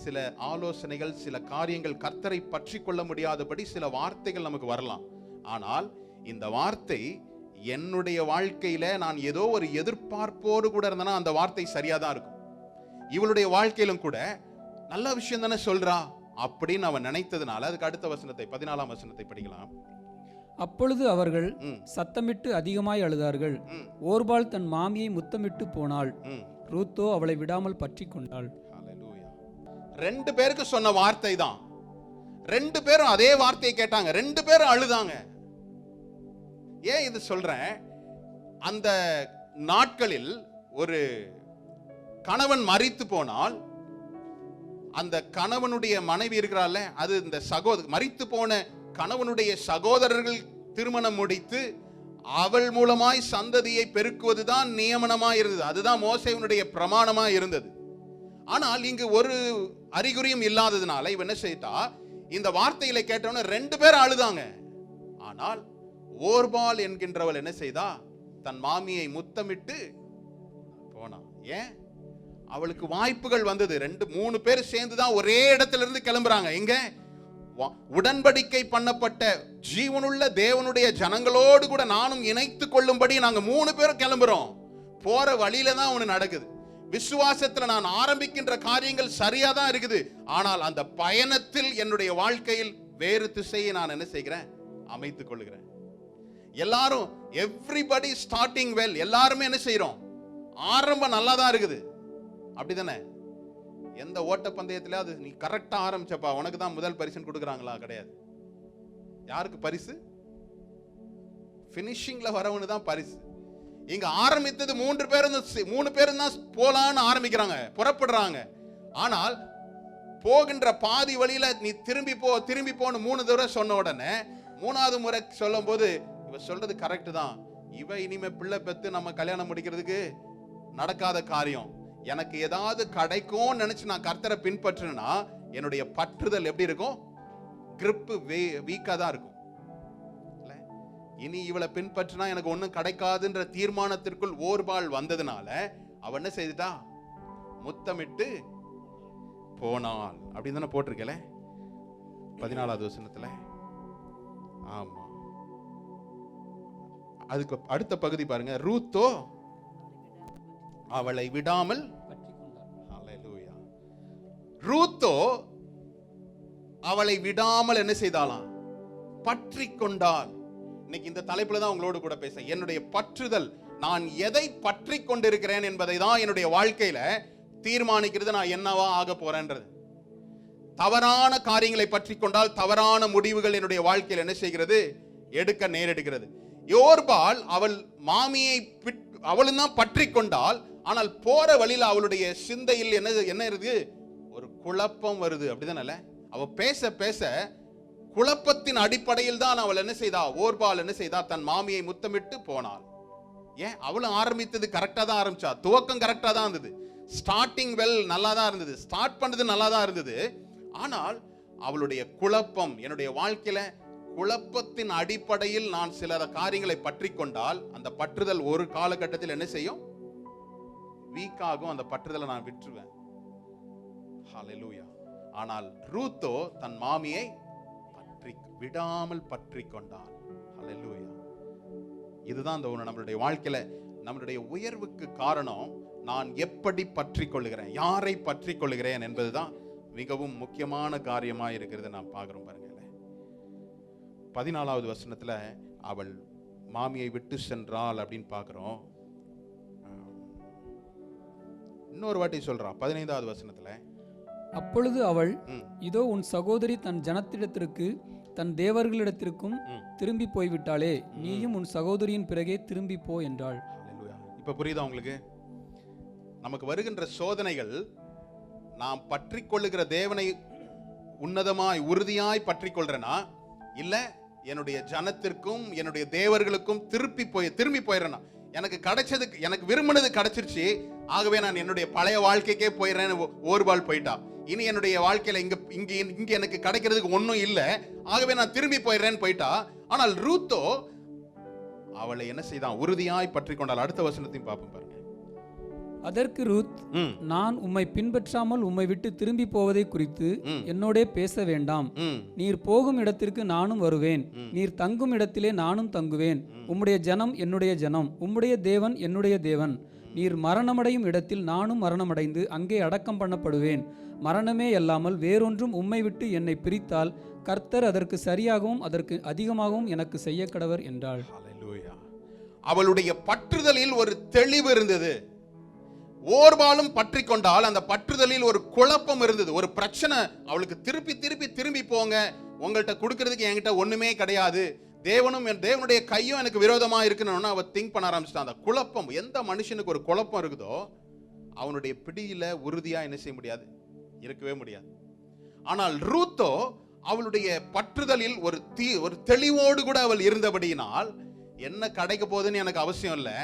சில ஆலோசனைகள், சில காரியங்கள், கர்த்தரை பற்றி கொள்ள முடியாதபடி சில வார்த்தைகள் நமக்கு வரலாம். ஆனால் இந்த வார்த்தை என்னுடைய வாழ்க்கையில நான் ஏதோ ஒரு எதிர்பார்ப்போடு கூட இருந்தனா அந்த வார்த்தை சரியா தான் இருக்கும். இவளுடைய வாழ்க்கையிலும் கூட நல்ல விஷயம் தானே சொல்றா அப்படின்னு அவன் நினைத்ததுனால அதுக்கு அடுத்த வசனத்தை 14ஆம் வசனத்தை படிக்கலாம். அப்பொழுது அவர்கள் சத்தமிட்டு அதிகமாய் அழுதார்கள். ஓர்பாள் தன் மாமியை முத்தமிட்டு போனாள், ரூத்தோ அவளை விடாமல் பற்றி கொண்டாள். 2 பேருக்கு சொன்ன வார்த்தை தான். 2 பேரும் அதே வார்த்தையை கேட்டாங்க, 2 பேரும் அழுதாங்க. ஏன் இது சொல்றேன், அந்த நாட்களில் ஒரு கணவன் மரித்து போனால் அந்த கணவனுடைய மனைவி இருக்கிறாள், அது இந்த மரித்து போன கணவனுடைய சகோதரர்கள் திருமணம் முடித்து அவள் மூலமாய் சந்ததியை பெருக்குவதுதான் நியமனமாய் இருந்தது. அதுதான் மோசேயினுடைய பிரமாணமாய் இருந்தது. ஆனால் இங்கு ஒரு அறிகுறியும் இல்லாததுனால இவன் என்ன செய்தா, இந்த வார்த்தைகளை கேட்டவன 2 பேரும் அழுதாங்க. ஆனால் ஓர்பாள் என்கின்றவள் என்ன செய்தா, தன் மாமியை முத்தமிட்டு போனா. ஏன்? அவளுக்கு வாய்ப்புகள் வந்தது. 2-3 பேர் சேர்ந்துதான் ஒரே இடத்துல இருந்து கிளம்புறாங்க. எங்க? உடன்படிக்கை பண்ணப்பட்ட ஜீவனுள்ள தேவனுடைய ஜனங்களோடு கூட நானும் இணைத்து கொள்ளும்படி நாங்க 3 பேரும் கிளம்புறோம். போற வழியில தான் ஒண்ணு நடக்குது. விசுவாசத்துல நான் ஆரம்பிக்கின்ற காரியங்கள் சரியா தான் இருக்குது. ஆனால் அந்த பயணத்தில் என்னுடைய வாழ்க்கையில் வேறு திசையை நான் என்ன செய்கிறேன், அமைத்துக் கொள்கிறேன். எல்லாரும் எவ்ரிபடி ஸ்டார்டிங் வெல், எல்லாருமே என்ன செய்யறோம், ஆரம்பம் நல்லா தான் இருக்குது. அப்படிதானே? எந்த ஓட்ட பந்தயத்துல அது நீ கரெக்டா ஆரம்பிச்சப்பா உனக்கு தான் முதல் பரிசு கொடுக்குறாங்களா? கிடையாது. யாருக்கு பரிசு? பினிஷிங்ல வரவனு தான் பரிசு. இங்க ஆரம்பித்தது 3 பேரும் தான் போலான்னு ஆரம்பிக்கிறாங்க, புறப்படுறாங்க. ஆனால் போகின்ற பாதி வழியில நீ திரும்பி போன்னு 3 தடவை சொன்ன உடனே 3வது முறை சொல்லும் போது இவ சொல்றது கரெக்ட் தான். இவ இனிமே பிள்ளை பெத்து நம்ம கல்யாணம் முடிக்கிறதுக்கு நடக்காத காரியம். எனக்கு ஏதாவது கிடைக்கும் நினைச்சு நான் கர்த்தரை பின்பற்றினா என்னுடைய பற்றுதல் எப்படி இருக்கும்? கிரிப் வீக்கா தான் இருக்கும். இனி இவளை பின்பற்றினா எனக்கு ஒன்னும் கிடைக்காதுன்ற தீர்மானத்திற்குள் ஓர்பாள் வந்ததுனால அவ என்ன செய்துட்டா, முத்தமிட்டு போனாள். அப்படின்னு தானே போட்டிருக்கல 14வது வசனத்துல. ஆமா, அதுக்கு அடுத்த பகுதி பாருங்க, ரூத்தோ அவளை விடாமல், ஹல்லேலூயா, ரூத்தோ அவளை விடாமல் என்ன செய்தாலாம்? பற்றி கொண்டாள். இன்னைக்கு இந்த தலைப்புல தான் உங்களோடு கூட பேச, என்னுடைய பற்றுதல், நான் எதை பற்றி கொண்டிருக்கிறேன் என்பதை தான் என்னுடைய வாழ்க்கையில தீர்மானிக்கிறது நான் என்னவா ஆக போறேன்றது. தவறான காரியங்களை பற்றி கொண்டால் தவறான முடிவுகள் என்னுடைய வாழ்க்கையில் என்ன செய்கிறது? எடுக்க நேரிடுகிறது. யோர்பால் அவள் மாமியை அவளும் தான் பற்றி கொண்டால், ஆனால் போற வழியில் அவளுடைய சிந்தையில் என்ன இருக்கு? ஒரு குழப்பம் வருது. அப்படிதானே? அவ பேச பேச குழப்பத்தின் அடிப்படையில் தான் அவள் என்ன செய்தா? ஓர்பால் என்ன செய்தா? தன் மாமியை முத்தமிட்டு போனாள். ஏன்? அவளும் ஆரம்பித்தது கரெக்டா தான் ஆரம்பிச்சா, துவக்கம் கரெக்டா தான் இருந்தது, ஸ்டார்டிங் வெல் நல்லா தான் இருந்தது, ஸ்டார்ட் பண்ணது நல்லா தான் இருந்தது. ஆனால் அவளுடைய குழப்பம், என்னுடைய வாழ்க்கையில குழப்பத்தின் அடிப்படையில் நான் சில காரியங்களை பற்றி கொண்டால், அந்த பற்றுதல் ஒரு காலகட்டத்தில் என்ன செய்யும்? வீக் ஆகும். அந்த பற்றுதலை நான் விட்டுருவேன். ஹல்லேலூயா. ஆனால் ரூத்தோ தன் மாமியை விடாமல் பற்றி கொண்டாள். ஹல்லேலூயா. இதுதான் நம்மளுடைய வாழ்க்கையில நம்மளுடைய உயர்வுக்கு காரணம். நான் எப்படி பற்றி கொள்ளுகிறேன், யாரை பற்றி கொள்ளுகிறேன் என்பதுதான் மிகவும் முக்கியமான காரியமா இருக்கிறது. நான் பார்க்கிறோம் பாருங்க. 14வது வசனத்துல அவள் மாமியை விட்டு சென்றாள் அப்படின்னு பார்க்கிறோம். இன்னொரு வாட்டி சொல்றா 15வது வசனத்துல, அப்பொழுது அவள், இதோ உன் சகோதரி தன் ஜனத்திடத்திற்கு தன் தேவர்களிடத்திற்கும் திரும்பி போய்விட்டாளே, நீயும் உன் சகோதரியின் பிறகே திரும்பி போ என்றாள். இப்ப புரியுதா உங்களுக்கு? நமக்கு வருகின்ற சோதனைகள், நாம் பற்றி கொள்ளுகிற தேவனை உன்னதமாய் உறுதியாய் பற்றி கொள்றேனா, இல்ல என்னுடைய ஜனத்திற்கும் என்னுடைய தேவர்களுக்கும் திரும்பி போயிடுறேனா? எனக்கு கிடைச்சதுக்கு, எனக்கு விரும்பினது கிடைச்சிருச்சு, ஆகவே நான் என்னுடைய பழைய வாழ்க்கைக்கே போயிடுறேன்னு ஓர்பால் போயிட்டா. இனி என்னுடைய வாழ்க்கையில இங்க எனக்கு கிடைக்கிறதுக்கு ஒன்றும் இல்லை, ஆகவே நான் திரும்பி போயிடுறேன்னு போயிட்டா. ஆனால் ரூத்தோ அவளை என்ன செய்தான்? உறுதியாய் பற்றி கொண்டாள். அடுத்த வசனத்தையும் பார்ப்போம் பாருங்க. அதற்கு ரூத், நான் உம்மை பின்பற்றாமல் உம்மை விட்டு திரும்பி போவதை குறித்து என்னோடே பேச வேண்டாம். நீர் போகும் இடத்திற்கு நானும் வருவேன், நீர் தங்கும் இடத்திலே நானும் தங்குவேன். உம்முடைய ஜனம் என்னுடைய ஜனம், உம்முடைய தேவன் என்னுடைய தேவன். நீர் மரணமடையும் இடத்தில் நானும் மரணமடைந்து அங்கே அடக்கம் பண்ணப்படுவேன். மரணமே அல்லாமல் வேறொன்றும் உம்மை விட்டு என்னை பிரித்தால் கர்த்தர் அதற்கு சரியாகவும் அதற்கு அதிகமாகவும் எனக்கு செய்ய கடவர் என்றாள். அவளுடைய பற்றுதலில் ஒரு தெளிவு இருந்தது. ஓர்பாலும் பற்றி கொண்டால் அந்த பற்றுதலில் ஒரு குழப்பம் இருந்தது, ஒரு பிரச்சனை. அவளுக்கு திருப்பி போங்க, உங்கள்கிட்ட கொடுக்கறதுக்கு என்கிட்ட ஒண்ணுமே கிடையாது, தேவனுடைய கையும் எனக்கு விரோதமா இருக்குன்னு அவ திங்க் பண்ண ஆரம்பிச்சிட்டான். அந்த குழப்பம், எந்த மனுஷனுக்கு ஒரு குழப்பம் இருக்குதோ அவனுடைய பிடியில உறுதியா என்ன செய்ய முடியாது? இருக்கவே முடியாது. ஆனால் ரூத்தோ அவளுடைய பற்றுதலில் ஒரு தெளிவோடு கூட அவள் இருந்தபடியினால், என்ன கிடைக்க போகுதுன்னு எனக்கு அவசியம் இல்லை,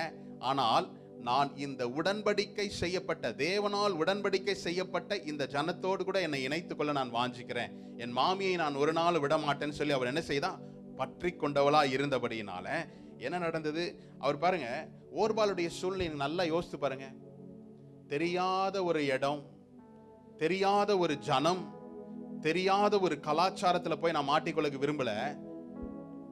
ஆனால் நான் இந்த உடன்படிக்கை செய்யப்பட்ட, தேவனால் உடன்படிக்கை செய்யப்பட்ட இந்த ஜனத்தோடு கூட என்னை இணைத்துக் கொள்ள நான் வாஞ்சிக்கிறேன், என் மாமியை நான் ஒரு நாள் விட மாட்டேன்னு சொல்லி அவர் என்ன செய்தா? பற்றி கொண்டவளா இருந்தபடியினால என்ன நடந்தது? அவர் பாருங்க, ஓர்பாலுடைய சூழ்நிலை நல்லா யோசித்து பாருங்க. தெரியாத ஒரு இடம், தெரியாத ஒரு ஜனம், தெரியாத ஒரு கலாச்சாரத்துல போய் நான் மாட்டிக்கொள்ள விரும்பல.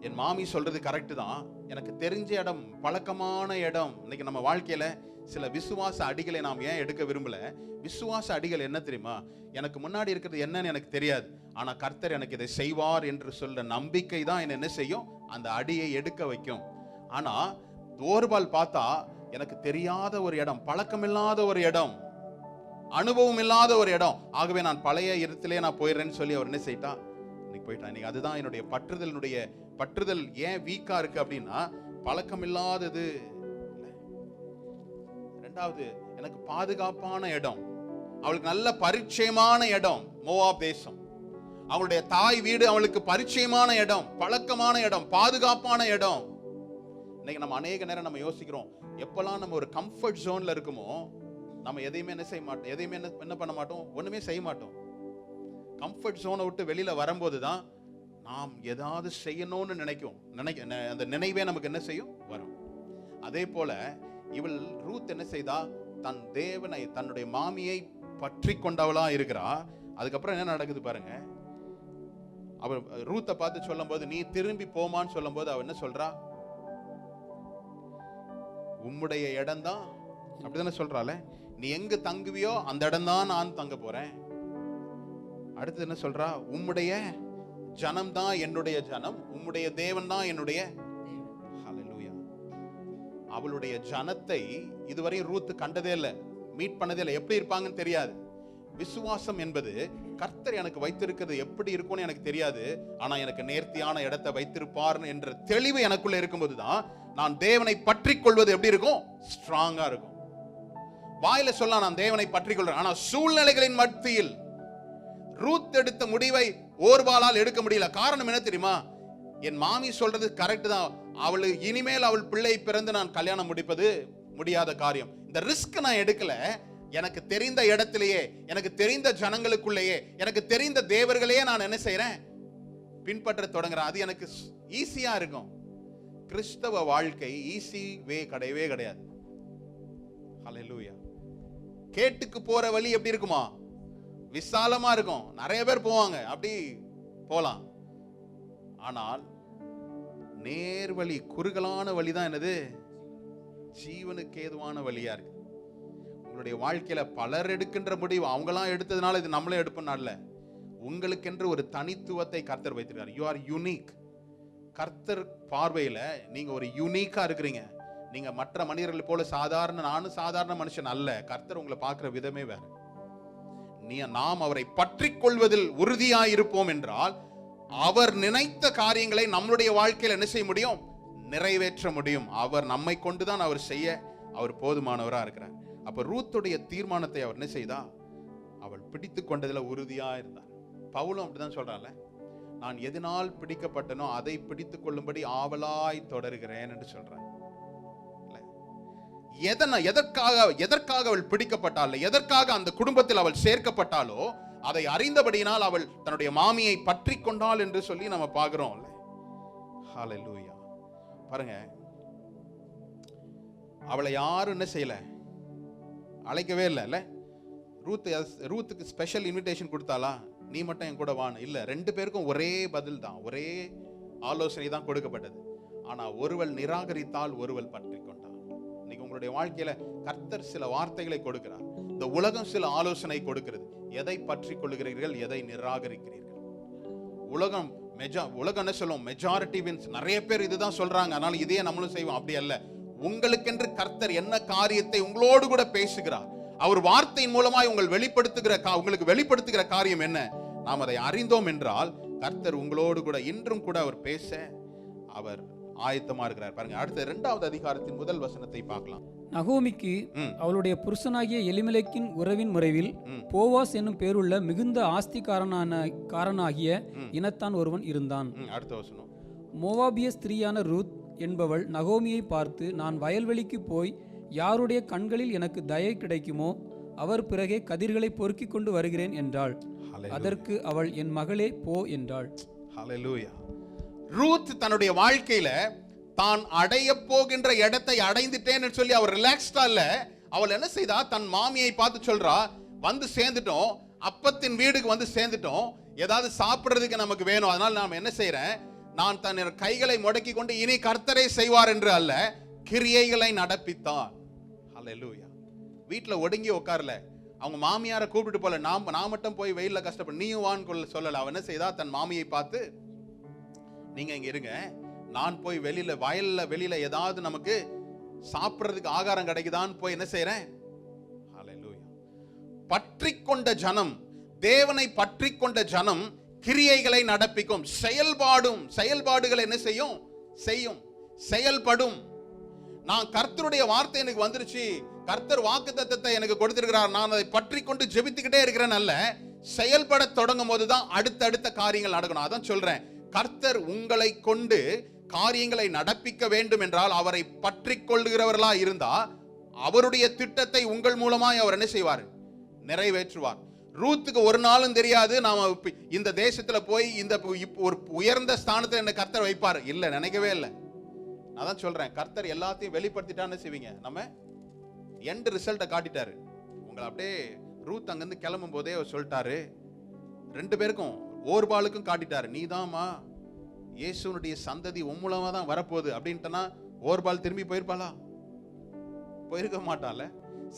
என் மாமி சொல்றது கரெக்ட் தான், எனக்கு தெரிஞ்ச இடம், பழக்கமான இடம். இன்னைக்கு நம்ம வாழ்க்கையில சில விசுவாச அடிகளை நாம் ஏன் எடுக்க விரும்பல? விசுவாச அடிகள் என்ன தெரியுமா? எனக்கு முன்னாடி இருக்கிறது என்னன்னு எனக்கு தெரியாது, ஆனா கர்த்தர் எனக்கு இதை செய்வார் என்று சொல்ற நம்பிக்கை தான் என்ன செய்யும்? அந்த அடியை எடுக்க வைக்கும். ஆனா ஓர்பால் பார்த்தா, எனக்கு தெரியாத ஒரு இடம், பழக்கமில்லாத ஒரு இடம், அனுபவம் இல்லாத ஒரு இடம், ஆகவே நான் பழைய இடத்திலே நான் போயிடுறேன்னு சொல்லி அவர் என்ன செய்யிட்டா? இன்னைக்கு போயிட்டான். இன்னைக்கு அதுதான் என்னுடைய பற்றுதல் ஏன் வீக்கா இருக்கு அப்படின்னா, பழக்கம் இல்லாதது. இரண்டாவது, எனக்கு பாதுகாப்பான இடம், அவளுக்கு நல்ல பரிச்சயமான இடம், மோவாப் தேசம். அவளுடைய தாய் வீடு அவளுக்கு பரிச்சயமான இடம், பழக்கமான இடம், பாதுகாப்பான இடம். இன்னைக்கு நம்ம அநேக நேரம் நம்ம யோசிக்கிறோம், எப்பெல்லாம் நம்ம ஒரு கம்ஃபர்ட் ஜோன்ல இருக்குமோ நம்ம எதையுமே என்ன செய்ய மாட்டோம், எதையுமே என்ன பண்ண மாட்டோம், ஒண்ணுமே செய்ய மாட்டோம். கம்ஃபர்ட் ஜோனை விட்டு வெளியில வரும்போது தான் நாம் ஏதாவது செய்யணும்னு அந்த நினைவே நமக்கு என்ன செய்யும்? வரும். அதே போல இவள் ரூத் என்ன செய்தா? தன் தேவனை, தன்னுடைய மாமியை பற்றி கொண்டவளா இருக்கிறா. அதுக்கப்புறம் என்ன நடக்குது பாருங்க. அவள் ரூத்தை பார்த்து சொல்லும் போது, நீ திரும்பி போமான்னு சொல்லும் போது அவ என்ன சொல்றா? உம்முடைய இடம் தான், அப்படிதானே சொல்றாளே, நீ எங்க தங்குவியோ அந்த இடம் தான் நான் தங்க போறேன். அடுத்து என்ன சொல்றா? உம்முடைய ஜனம் தான் என்னுடைய ஜனம், உம்முடைய தேவன் தான் என்னுடைய. ஹல்லேலூயா. அவளுடைய ஜனத்தை இதுவரை ரூத் கண்டதே இல்லை, மீட் பண்ணதே இல்லை. எப்படி இருப்பாங்கன்னு தெரியாது. விசுவாசம் என்பது கர்த்தர் எனக்கு வைத்திருக்கிறது எப்படி இருக்கும்னு எனக்கு தெரியாது, ஆனா எனக்கு நேர்த்தியான இடத்தை வைத்திருப்பார் என்ற தெளிவு எனக்குள்ள இருக்கும்போது தான் நான் தேவனை பற்றி கொள்வது எப்படி இருக்கும்? ஸ்ட்ராங்கா இருக்கும். வாயில சொல்ல நான் தேவனை பற்றி கொள்றேன், ஆனா சூழ்நிலைகளின் மத்தியில் ரூத் எடுத்த முடிவை ஓர்பாலால் எடுக்க முடியல. காரணம் என்ன தெரியுமா? என் மாமி சொல்றது கரெக்ட் தான், அவளு இனிமேல் அவள் பிள்ளை பிறந்து நான் கல்யாணம் முடிப்பது முடியாத காரியம். இந்த ரிஸ்க் நான் எடுக்கல. எனக்கு தெரிந்த இடத்திலேயே, எனக்கு தெரிந்த ஜனங்களுக்குள்ளேயே, எனக்கு தெரிந்த தேவர்களையே நான் என்ன செய்யறேன்? பின்பற்ற தொடங்குறேன். அது எனக்கு ஈஸியா இருக்கும். கிறிஸ்தவ வாழ்க்கை ஈஸி வே கிடையவே கிடையாது. ஹல்லேலூயா. கேட்டுக்கு போற வழி எப்படி இருக்குமா? விசாலமா இருக்கும், நிறைய பேர் போவாங்க, அப்படி போலாம். ஆனால் நேர்வழி, குறுகலான வழிதான் என்னது? ஜீவனுக்கு ஏதுவான வழியா இருக்கு. உங்களுடைய வாழ்க்கையில பலர் எடுக்கின்ற முடிவு அவங்களாம் எடுத்ததுனால இது நம்மளே எடுப்பனால, உங்களுக்கென்று ஒரு தனித்துவத்தை கர்த்தர் வைத்திருக்கார். You are unique. கர்த்தர் பார்வையில நீங்க ஒரு யூனிக்கா இருக்கிறீங்க. நீங்க மற்ற மனிதர்கள் போல சாதாரண, நானும் சாதாரண மனுஷன் அல்ல. கர்த்தர் உங்களை பார்க்கிற விதமே வேற. நாம் அவரை பற்றி கொள்வதில் உறுதியாயிருப்போம் என்றால் அவர் நினைத்த காரியங்களை நம்மளுடைய வாழ்க்கையில் என்ன செய்ய முடியும்? நிறைவேற்ற முடியும். அவர் நம்மை கொண்டுதான் அவர் செய்ய அவர் போதுமானவரா இருக்கிறார். அப்ப ரூத்துடைய தீர்மானத்தை அவர் என்ன செய்தா? அவள் பிடித்து கொண்டதுல உறுதியா இருந்தார். பவுலும் அப்படிதான் சொல்றான்ல, நான் எதனால் பிடிக்கப்பட்டனோ அதை பிடித்துக் கொள்ளும்படி ஆவலாய் தொடர்கிறேன் என்று சொல்றான். எதற்காக அவள் பிடிக்கப்பட்டாள், எதற்காக அந்த குடும்பத்தில் அவள் சேர்க்கப்பட்டாலோ அதை அறிந்தபடியினால் அவள் தன்னுடைய மாமியை பற்றி கொண்டாள் என்று சொல்லி நம்ம பார்க்கிறோம். ஹல்லேலூயா. பாருங்க, அவளை யாரும் என்ன செய்யல, அழைக்கவே இல்ல. ரூத்துக்கு ஸ்பெஷல் இன்விடேஷன் கொடுத்தாளா? நீ மட்டும் என் கூட வான்னு இல்ல. ரெண்டு பேருக்கும் ஒரே பதில் தான், ஒரே ஆலோசனை தான் கொடுக்கப்பட்டது. ஆனா ஒருவள் நிராகரித்தால், ஒருவள் பற்றி கொண்டாள். இன்னைக்கு உங்களுடைய வாழ்க்கையில கர்த்தர் சில வார்த்தைகளை கொடுக்கிறார். இந்த உலகம் சில ஆலோசனை கொடுக்கிறது. எதை பற்றி கொள்ளுகிறீர்கள், எதை நிராகரிக்கிறீர்கள்? உலகம் என்ன சொல்லும்? Majority wins. நிறைய பேர் இதுதான் சொல்றாங்க, அதனால இதையே நம்மளும் செய்வோம். அப்படி அல்ல. உங்களுக்கென்று கர்த்தர் என்ன காரியத்தை உங்களோடு கூட பேசுகிறார், அவர் வார்த்தையின் மூலமாய் உங்களுக்கு வெளிப்படுத்துகிற காரியம் என்ன, நாம் அதை அறிந்தோம் என்றால் கர்த்தர் உங்களோடு கூட இன்றும் கூட அவர் பேச அவர் ஆயத்தமா இருக்கிறார். பாருங்க, அடுத்த 2வது அதிகாரத்தின் முதல் வசனத்தை பார்க்கலாம். நகோமிக்கு அவளுடைய புருஷனாகிய எலிமெலேக்கின் உறவின் முறைவில் போவாஸ் என்னும் பேருள்ள மிகுந்த ஆஸ்திகாரனாகிய இனத்தான் ஒருவன் இருந்தான். அடுத்த வசனம். மோவாபிய ஸ்திரீயான ரூத் என்பவள் நகோமியை பார்த்து, நான் வயல்வெளிக்கு போய் யாருடைய கண்களில் எனக்கு தயை கிடைக்குமோ அவர் பிறகே கதிர்களை பொறுக்கி கொண்டு வருகிறேன் என்றாள். அதற்கு அவள், என் மகளே போ என்றாள். ஹல்லேலூயா. ரூத் தன்னுடைய வாழ்க்கையில தான் அடைய போகின்ற இடத்தை அடைந்துட்டேன்னு சொல்லி அவர் ரிலாக்ஸ்டா இல்ல. அவள் என்ன செய்தா? தன் மாமியை பார்த்து சொல்றா, வந்து சேர்ந்துட்டோம், அப்பத்தின் வீடுக்கு வந்து சேர்ந்துட்டோம், ஏதாவது சாப்பிடுறதுக்கு நமக்கு வேணும், அதனால நாம் என்ன செய்யறேன், நான் தன் கைகளை முடக்கி கொண்டு இனி கர்த்தரே செய்வார் என்று அல்ல, கிரியைகளை நடப்பித்தான். ஹல்லேலூயா. வீட்டுல ஒடுங்கி உட்காரல, அவங்க மாமியாரை கூப்பிட்டு போல, நான் மட்டும் போய் வெயில்ல கஷ்டப்பட நீயும் வான்னு சொல்லல. அவன் என்ன செய்தா? தன் மாமியை பார்த்து, நீங்க இங்க இருங்க, நான் போய் வெளியில ஏதாவது நமக்கு சாப்பிடுறதுக்கு ஆகாரம் கிடைக்குதான்னு போய் என்ன செய்யறேன். ஹல்லேலூயா. பற்றி கொண்ட ஜனம், தேவனை பற்றி கொண்ட ஜனம் கிரியைகளை நடப்பிக்கும். செயல்பாடுகளை என்ன செய்யும்? செயல்படும். நான் கர்த்தருடைய வார்த்தை எனக்கு வந்துருச்சு, கர்த்தர் வாக்குத்தத்தத்தை எனக்கு கொடுத்திருக்கிறார், நான் அதை பற்றி கொண்டு ஜெபித்துக்கிட்டே இருக்கிறேன் அல்ல, செயல்பட தொடங்கும் போதுதான் அடுத்த காரியங்கள் நடக்கணும். அதான் சொல்றேன், கர்த்தர் உங்களை கொண்டு காரியங்களை நடப்பிக்க வேண்டும் என்றால் அவரை பற்றி கொள்ளுகிறவர்களா இருந்தா அவருடைய திட்டத்தை உங்கள் மூலமாய் அவர் என்ன செய்வார்? நிறைவேற்றுவார். ரூத்துக்கு ஒரு நாளும் தெரியாது நாம இந்த தேசத்துல போய் இந்த ஒரு உயர்ந்த ஸ்தானத்துல என்ன கர்த்தர் வைப்பார், இல்ல, நினைக்கவே இல்லை. அதான் சொல்றேன், கர்த்தர் எல்லாத்தையும் வெளிப்படுத்திட்டான்னு செய்வீங்க. நம்ம எண்ட் ரிசல்ட்டை காட்டிட்டாரு. உங்களை அப்படியே ரூத் அங்கிருந்து கிளம்பும் போதே அவர் சொல்லிட்டாரு, 2 பேருக்கும், ஓர்பாலுக்கும் காட்டிட்டாரு, நீதாமா இயேசுனுடைய சந்ததி உன் மூலமா தான் வரப்போகுது அப்படின்ட்டுனா ஓர்பால் திரும்பி போயிருப்பாளா? போயிருக்க மாட்டான்ல.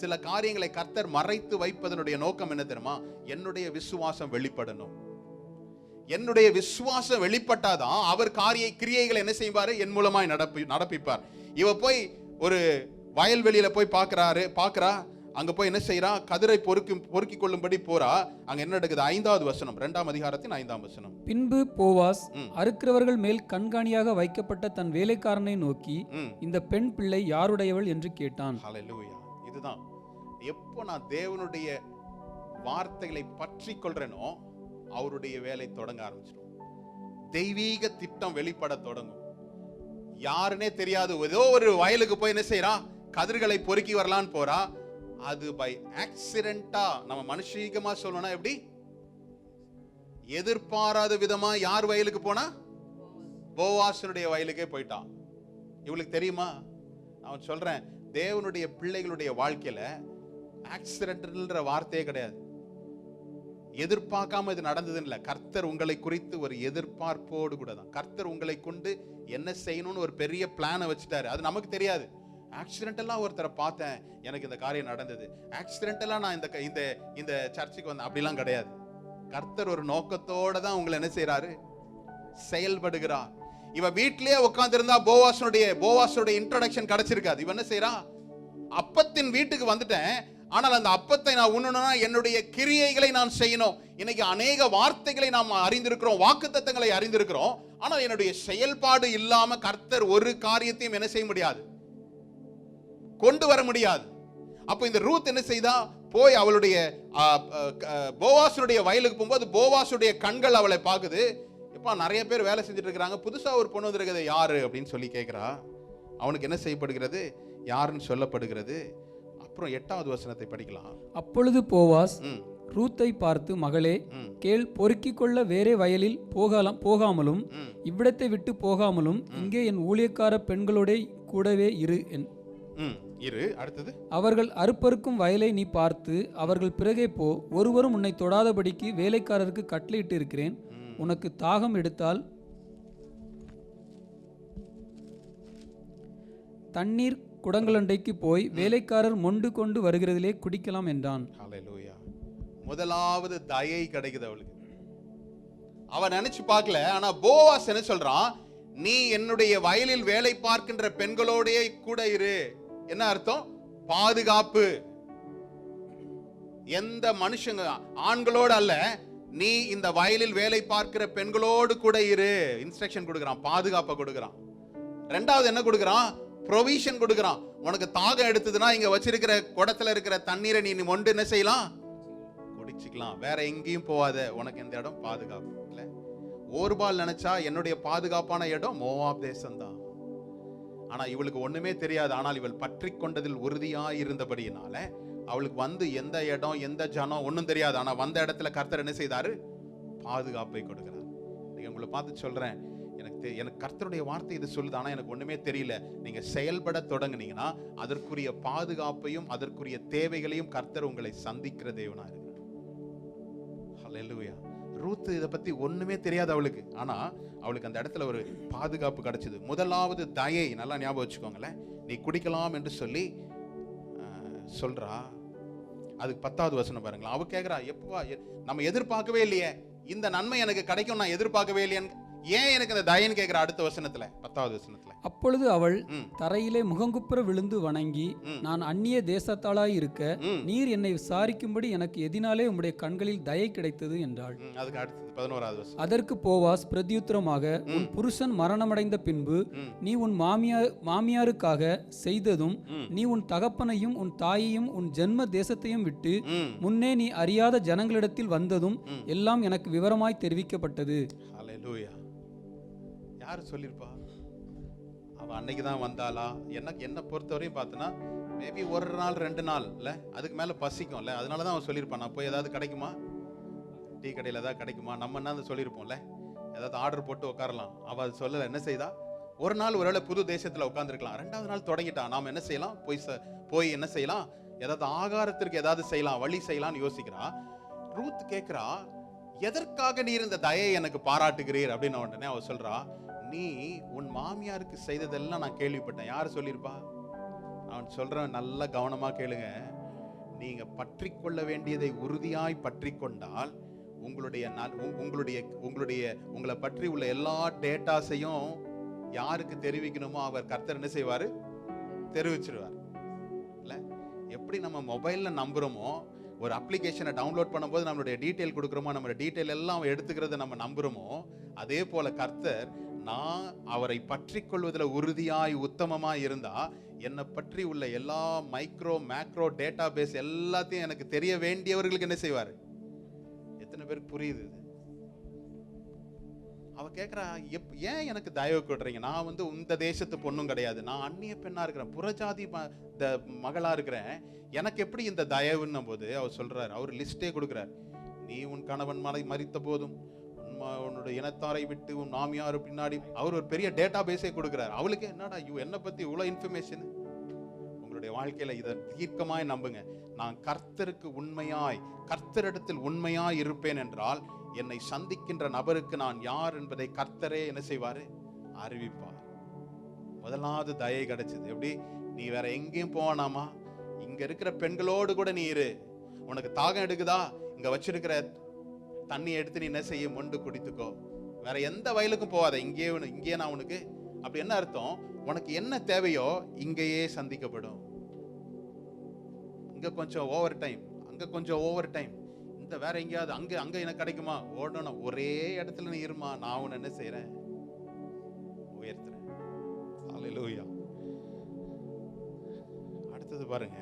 சில காரியங்களை கர்த்தர் மறைத்து வைப்பதனுடைய நோக்கம் என்ன தெரியுமா? என்னுடைய விசுவாசம் வெளிப்படணும். என்னுடைய விசுவாசம் வெளிப்பட்டாதான் அவர் கிரியைகளை என்ன செய்வாரு? என் மூலமாய் நடப்பிப்பார். இவ போய் ஒரு வயல்வெளியில போய் பார்க்கறா. அங்க போய் என்ன செய்யறா? கதிரை பொறுக்கி கொள்ளும்படி போறா. அங்க என்ன நடக்குது? 5வது வசனம், 2ஆம் அதிகாரத்தின் 5ஆம் வசனம். பின்பு போவாஸ் அறுக்கிறவர்கள் மேல் கண்காணியாக வைக்கப்பட்ட தன் வேலைக்காரனை நோக்கி, இந்த பெண் பிள்ளை யாருடையவள் என்று கேட்டான். ஹல்லேலூயா. இதுதான், எப்போ நான் தேவனுடைய வார்த்தைகளை பற்றி கொள்றேனோ அவருடைய வேலை தொடங்க ஆரம்பிச்சிடும். தெய்வீக திட்டம் வெளிப்பட தொடங்கும். யாருன்னே தெரியாது, ஏதோ ஒரு வயலுக்கு போய் என்ன செய்யறா? கதிர்களை பொறுக்கி வரலான்னு போறா. அது பை ஆக்சிடென்டா, நம்ம மனுஷீகமா சொல்லணும்னா எப்படி? எதிர்பாராத விதமா யார் வயலுக்கு போனா? போவாசனுடைய வயலுக்கே போயிட்டான். இவளுக்கு தெரியுமா? நான் சொல்றேன், தேவனுடைய பிள்ளைகளுடைய வாழ்க்கையில ஆக்சிடென்ட்ன்ற வார்த்தையே கிடையாது. எதிர்பார்க்காம இது நடந்ததுன்னு இல்லை. கர்த்தர் உங்களை குறித்து ஒரு எதிர்பார்ப்போடு கூட தான். கர்த்தர் உங்களை கொண்டு என்ன செய்யணும்னு ஒரு பெரிய பிளானை வச்சுட்டாரு. அது நமக்கு தெரியாது. ஆக்சிடென்டெல்லாம் ஒருத்தரை பார்த்தேன், எனக்கு இந்த காரியம் நடந்தது, ஆக்சிடென்டெல்லாம் நான் இந்த சர்ச்சுக்கு வந்தேன், அப்படிலாம் கிடையாது. கர்த்தர் ஒரு நோக்கத்தோட தான் உங்களை என்ன செய்யறாரு? செயல்படுகிறார். இவ வீட்டிலேயே உட்கார்ந்து இருந்தா போவாஸுடைய இன்ட்ரோடக்ஷன் கிடைச்சிருக்காது. இவ என்ன செய்யறா? அப்பத்தின் வீட்டுக்கு வந்துட்டேன், ஆனால் அந்த அப்பத்தை நான் உண்ணணும்னா என்னுடைய கிரியைகளை நான் செய்யணும். இன்னைக்கு அநேக வார்த்தைகளை நாம் அறிந்திருக்கிறோம், வாக்குத்தத்தங்களை அறிந்திருக்கிறோம், ஆனால் என்னுடைய செயல்பாடு இல்லாம கர்த்தர் ஒரு காரியத்தையும் என்ன செய்ய முடியாது? கொண்டு வர முடியாது. அப்ப இந்த ரூத் என்ன செய்தா? போய் அவளுடைய போவாசுடைய வயலுக்கு போகும்போது போவாசுடைய கண்கள் அவளை பார்க்குது. எப்பா, நிறைய பேர் வேலை செஞ்சுட்டு இருக்கிறாங்க, புதுசா ஒரு பொண்ணு வந்திருக்கிறது, யாரு அப்படின்னு சொல்லி கேட்கிறா. அவனுக்கு என்ன செய்யப்படுகிறது? யாருன்னு சொல்லப்படுகிறது. அப்புறம் 8வது வசனத்தை படிக்கலாம். அப்பொழுது போவாஸ் ரூத்தை பார்த்து, மகளே கேள், பொறுக்கிக் கொள்ள வேறே வயலில் போகாமலும் இவ்விடத்தை விட்டு போகாமலும் இங்கே என் ஊழியக்கார பெண்களோட கூடவே இரு. அடுத்தது, அவர்கள் அறுப்பறுக்கும் வயலை நீ பார்த்து அவர்கள் பிறகே போ. ஒருவரும் உன்னை தொடாதபடிக்கு வேலைக்காரருக்கு கட்டளையிட்டு இருக்கிறேன். உனக்கு தாகம் எடுத்தால் தண்ணீர் குடங்களண்டைக்கு போய் வேலைக்காரர் மொண்டு கொண்டு வருகிறதிலே குடிக்கலாம் என்றான். ஹல்லேலூயா. முதலாவது தயை கிடைக்குது அவளுக்கு. அவன் நினைச்சு பார்க்கல. ஆனா போவாஸ் என்ன சொல்றான்? நீ என்னுடைய வயலில் வேலை பார்க்கின்ற பெண்களோடே கூட இரு. என்ன அர்த்தம்? பாதுகாப்பு. எந்த மனுஷங்க ஆண்களோடு அல்ல, நீ இந்த வயலில் வேலை பார்க்கிற பெண்களோடு கூட இரு. இன்ஸ்ட்ரக்ஷன் கொடுக்கிறான், பாதுகாப்பை கொடுக்கிறான். 2வது என்ன கொடுக்கிறான்? ப்ரொவிஷன் கொடுக்கிறான். உனக்கு தாகம் எடுத்ததுன்னா இங்க வச்சிருக்கிற குடத்துல இருக்கிற தண்ணீரை நீ மொண்டு என்ன செய்யலாம்? குடிச்சுக்கலாம். வேற எங்கேயும் போவாத, உனக்கு இந்த இடம் பாதுகாப்பு இல்ல. ஓர்பால் நினைச்சா என்னுடைய பாதுகாப்பான இடம் மோவாப் தேசம்தான். ஆனா இவளுக்கு ஒண்ணுமே தெரியாது. ஆனால் இவள் பற்றி கொண்டதில் உறுதியாய் இருந்தபடியினால அவளுக்கு வந்து எந்த இடம் எந்த ஜனம் ஒன்னும் தெரியாது. ஆனா வந்த இடத்துல கர்த்தர் என்ன செய்தாரு? பாதுகாப்பை கொடுக்கிறார். உங்களை பார்த்து சொல்றேன், எனக்கு கர்த்தருடைய வார்த்தை இது சொல்லுது, ஆனா எனக்கு ஒண்ணுமே தெரியல. நீங்க செயல்பட தொடங்குனீங்கன்னா அதற்குரிய பாதுகாப்பையும் அதற்குரிய தேவைகளையும் கர்த்தர் உங்களை சந்திக்கிற தேவனா இருக்கிறார். ஹல்லேலூயா. ரூத் இதை பத்தி ஒண்ணுமே தெரியாது அவளுக்கு. ஆனா அவளுக்கு அந்த இடத்துல ஒரு பாதுகாப்பு கிடைச்சது. முதலாவது தயை, நல்லா ஞாபகம் வச்சுக்கோங்களேன். நீ குடிக்கலாம் என்று சொல்லி சொல்றா. அதுக்கு 10வது வசனம் பாருங்களா. அவ கேக்குறா, எப்பவா நம்ம எதிர்பார்க்கவே இல்லையே, இந்த நன்மை எனக்கு கிடைக்கும் நான் எதிர்பார்க்கவே இல்லையே, ஏன் எனக்கு இந்த தயன்னு கேட்கிற? அடுத்த வசனத்துல 10வது வசனத்துல, அப்பொழுது அவள் தரையிலே முகங்குப்புற விழுந்து வணங்கி, நான் அந்நிய தேசத்தாளாய் இருக்க நீர் என்னை விசாரிக்கும்படி எனக்கு எதினாலே உம்முடைய கண்களில் தயை கிடைத்தது என்றாள். அதுக்கு அடுத்தது 11வது வசனம். அதற்கு போவாஸ் பிரதியுத்தரமாக, உன் புருஷன் மரணமடைந்த பின்பு நீ உன் மாமியாருக்காக செய்ததும், நீ உன் தகப்பனையும் உன் தாயையும் உன் ஜென்ம தேசத்தையும் விட்டு முன்னே நீ அறியாத ஜனங்களிடத்தில் வந்ததும் எல்லாம் எனக்கு விவரமாய் தெரிவிக்கப்பட்டது. ஹல்லேலூயா. யாரு சொல்லிருப்பா? அவ அன்னைக்கு தான் வந்தாளா? என்ன பொறுத்தவரையும் பார்த்தனா மேபி ஒரு நாள் 2 நாள் இல்ல, அதுக்கு மேல பசிக்கும்ல, அதனாலதான் அவன் சொல்லியிருப்பான், நான் போய் ஏதாவது கிடைக்குமா, டீ கடையில் ஏதாவது கிடைக்குமா, நம்ம என்ன சொல்லியிருப்போம்ல, ஏதாவது ஆர்டர் போட்டு உட்காரலாம். அவ அது சொல்லல. என்ன செய்தா? ஒரு நாள் ஒருவேளை புது தேசத்துல உட்கார்ந்துருக்கலாம். 2வது நாள் தொடங்கிட்டான். நாம என்ன செய்யலாம்? போய் என்ன செய்யலாம்? ஏதாவது ஆகாரத்திற்கு ஏதாவது செய்யலாம், வழி செய்யலாம்னு யோசிக்கிறா. ரூத் கேட்கிறா, எதற்காக நீர் இந்த தயை எனக்கு பாராட்டுகிறீர் அப்படின்னு. உடனே அவ சொல்றா, நீ உன் மாமியாருக்கு செய்ததெல்லாம் நான் கேள்விப்பட்டேன். யாரு சொல்லியிருப்பா? அவன் சொல்றவன் நல்லா கவனமா கேளுங்க. நீங்க பற்றி கொள்ள வேண்டியதை உறுதியாய் பற்றி கொண்டால் உங்களை பற்றி உள்ள எல்லா டேட்டாஸையும் யாருக்கு தெரிவிக்கணுமோ அவர் கர்த்தர் என்ன செய்வாரு? தெரிவிச்சிருவார். இல்ல, எப்படி நம்ம மொபைல்ல நம்புறோமோ, ஒரு அப்ளிகேஷனை டவுன்லோட் பண்ணும்போது நம்மளுடைய டீட்டெயில் கொடுக்குறோமோ, நம்மளுடைய டீட்டெயில் எல்லாம் எடுத்துக்கிறத நம்ம நம்புறோமோ, அதே போல கர்த்தர் நான் அவரை பற்றி கொள்வதில் உறுதியாய் உத்தமமாய் இருந்தா என்னை பற்றி உள்ள எல்லா மைக்ரோ மேக்ரோ டேட்டா பேஸ் எல்லாத்தையும் எனக்கு தெரிய வேண்டியவர்களுக்கு என்ன செய்வார்? எத்தனை பேருக்கு புரியுது? அவ கேட்கிறா, ஏன் எனக்கு தயவு கொடுறீங்க? நான் வந்து இந்த தேசத்து பொண்ணும் கிடையாது, நான் அந்நிய பெண்ணா இருக்கிறேன், புறஜாதி மகளா இருக்கிறேன், எனக்கு எப்படி இந்த தயவுன்னும் போது அவர் சொல்றாரு, அவர் லிஸ்டே கொடுக்கிறார். நீ உன் கணவன் மரித்த போதும் உன்னுடைய இனத்தாரை விட்டு உன் மாமியார் பின்னாடி அவர் ஒரு பெரிய டேட்டா பேஸே கொடுக்கிறார். அவளுக்கு என்னடா என்னை பத்தி இவ்வளவு இன்ஃபர்மேஷன்? உங்களுடைய வாழ்க்கையில இதை தீர்க்கமாய் நம்புங்க. நான் கர்த்தருக்கு உண்மையாய், கர்த்தரிடத்தில் உண்மையாய் இருப்பேன் என்றால் என்னை சந்திக்கின்ற நபருக்கு நான் யார் என்பதை கர்த்தரே என்ன செய்வாரு? அறிவிப்பார். முதலாவது தயை கிடைச்சது. எப்படி? நீ வேற எங்கேயும் போனாமா, இங்க இருக்கிற பெண்களோடு கூட நீ இரு. உனக்கு தாகம் எடுக்குதா, இங்க வச்சிருக்கிற தண்ணி எடுத்து நீ என்ன செய்ய? மொண்டு குடித்துக்கோ. வேற எந்த வயலுக்கும் போகாத, இங்கே நான் உனக்கு. அப்படி என்ன அர்த்தம்? உனக்கு என்ன தேவையோ இங்கேயே சந்திக்கப்படும். இங்க கொஞ்சம் ஓவர் டைம், அங்க கொஞ்சம் ஓவர் டைம், இந்த வேற எங்கேயாவது அங்க எனக்கு கிடைக்குமா? ஓடணும். ஒரே இடத்துல நீ இருமா, நான் உன்னை என்ன செய்யறேன்? உயர்த்துறேன். ஹல்லேலூயா. அடுத்தது பாருங்க.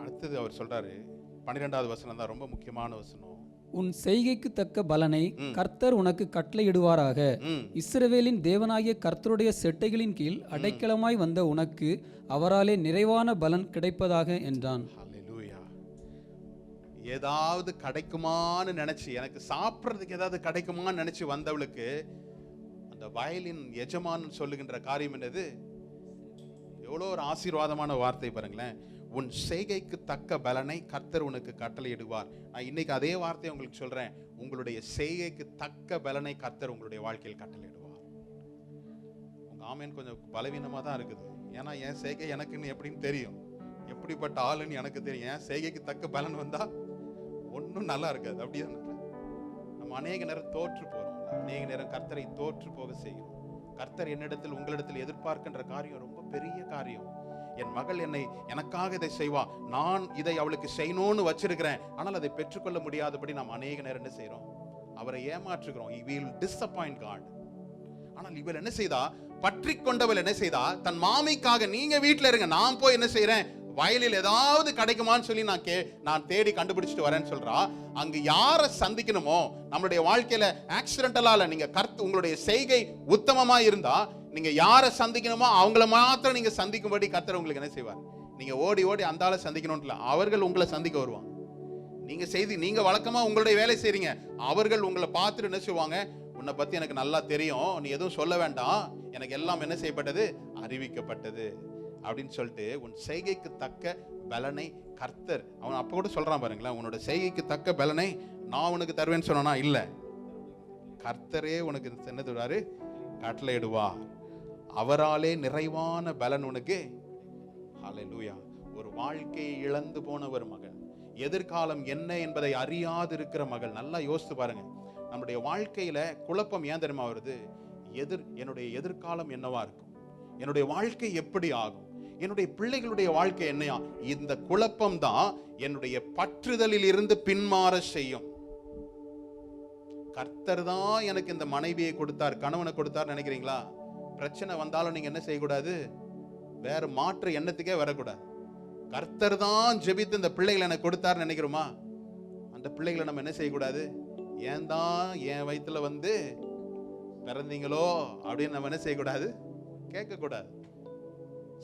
அடுத்தது அவர் சொல்றாரு, 12வது வசனம் தான் ரொம்ப முக்கியமான வசனம். உன் செய்கைக்கு தக்க பலனை கர்த்தர் உனக்கு கட்டளையிடுவாராக. இஸ்ரவேலின் தேவனாகிய கர்த்தருடைய செட்டைகளின் கீழ் அடைக்கலமாய் வந்த உனக்கு அவராலே நிறைவான பலன் கிடைப்பதாக என்றான். ஹல்லேலூயா. ஏதாவது கிடைக்குமான்னு நினைச்சு, எனக்கு சாப்பிட்றதுக்கு ஏதாவது கிடைக்குமான்னு நினைச்சு வந்தவளுக்கு அந்த வயலின் எஜமான் சொல்லுகின்ற காரியம் என்னது? எவ்வளோ ஒரு ஆசீர்வாதமான வார்த்தை பாருங்களேன். உன் செய்கைக்கு தக்க பலனை கர்த்தர் உனக்கு கட்டளையிடுவார். நான் இன்னைக்கு அதே வார்த்தையை உங்களுக்கு சொல்றேன். உங்களுடைய செய்கைக்கு தக்க பலனை கர்த்தர் உங்களுடைய வாழ்க்கையில் கட்டளையிடுவார். உங்க ஆமேன் கொஞ்சம் பலவீனமா தான் இருக்குது. ஏன்னா என் செய்கை எனக்குன்னு எப்படின்னு தெரியும், எப்படிப்பட்ட ஆளுன்னு எனக்கு தெரியும். என் செய்கைக்கு தக்க பலன் வந்தா ஒன்றும் நல்லா இருக்காது. அப்படியே நம்ம அநேக நேரம் தோற்று போறோம், அநேக நேரம் கர்த்தரை தோற்று போக செய்யும். கர்த்தர் என்னிடத்தில் உங்களிடத்தில் எதிர்பார்க்கின்ற காரியம் ரொம்ப பெரிய காரியம். என் மகள் எனக்காக இதை செய்வா, நான் இதை அவளுக்கு செய்யணும்னு வச்சிருக்கிறேன், ஆனால் அதை பெற்றுக்கொள்ள முடியாதபடி நாம் அநேக நேரம் என்ன செய்யறோம்? அவரை ஏமாற்றுகிறோம். He will disappoint God. ஆனால் இவள் என்ன செய்தா? பற்றி கொண்டவள் என்ன செய்தா? தன் மாமிக்காக, நீங்க வீட்டுல இருங்க, நான் போய் என்ன செய்யறேன்? வயலில் ஏதாவது கிடைக்குமான்னு சொல்லி நான் தேடி கண்டுபிடிச்சிட்டு வரேன்னு சொல்றா. அங்கு யாரை சந்திக்கணுமோ, நம்மளுடைய வாழ்க்கையில ஆக்சிடென்டலால நீங்க உங்களுடைய செய்கை உத்தமமா இருந்தா, நீங்க யாரை சந்திக்கணுமோ அவங்கள மாத்திரம் நீங்க சந்திக்கும்படி கர்த்தர் உங்களுக்கு என்ன செய்வார்? நீங்க ஓடி ஓடி அந்த ஆளை சந்திக்கணும்ல, அவர்கள் உங்களை சந்திக்க வருவாங்க. நீங்க வழக்கமா உங்களுடைய வேலை செய்றீங்க, அவர்கள் உங்களை பார்த்துட்டு என்ன செய்வாங்க? உன்னை பத்தி எனக்கு நல்லா தெரியும், நீ எதுவும் சொல்ல வேண்டாம், எனக்கு எல்லாம் என்ன செய்யப்பட்டது? அறிவிக்கப்பட்டது அப்படின்னு சொல்லிட்டு உன் செய்கைக்கு தக்க பலனை கர்த்தர், அவன் அப்ப கூட சொல்றான் பாருங்களேன், உன்னோட செய்கைக்கு தக்க பலனை நான் உனக்கு தருவேன்னு சொன்னா இல்ல, கர்த்தரே உனக்கு என்ன தருவாரு? கட்டளையிடுவா. அவராலே நிறைவான பலன் உனக்கு. ஹல்லேலூயா. ஒரு வாழ்க்கையை இழந்து போன ஒரு மகள், எதிர்காலம் என்ன என்பதை அறியாது இருக்கிற மகள். நல்லா யோசித்து பாருங்க. நம்முடைய வாழ்க்கையில குழப்பம் ஏன் தெரியுமா வருது? என்னுடைய எதிர்காலம் என்னவா இருக்கும்? என்னுடைய வாழ்க்கை எப்படி ஆகும்? என்னுடைய பிள்ளைகளுடைய வாழ்க்கை என்னையா? இந்த குழப்பம் தான் என்னுடைய பற்றுதலில் இருந்து பின்மாற செய்யும். கர்த்தர் தான் எனக்கு இந்த மனைவியை கொடுத்தார், கணவனை கொடுத்தார் நினைக்கிறீங்களா? பிரச்சனை வந்தாலும் நீங்க என்ன செய்யக்கூடாது? வேற மாற்று எண்ணத்துக்கே வரக்கூடாது. கர்த்தர் தான் ஜெபித்து இந்த பிள்ளைகளை எனக்கு கொடுத்தார் நினைக்கிறோமா? அந்த பிள்ளைகளை நம்ம என்ன செய்யக்கூடாது? ஏன் தான் என் வயிற்றுல வந்து பிறந்தீங்களோ அப்படின்னு நம்ம என்ன செய்யக்கூடாது? கேட்கக்கூடாது.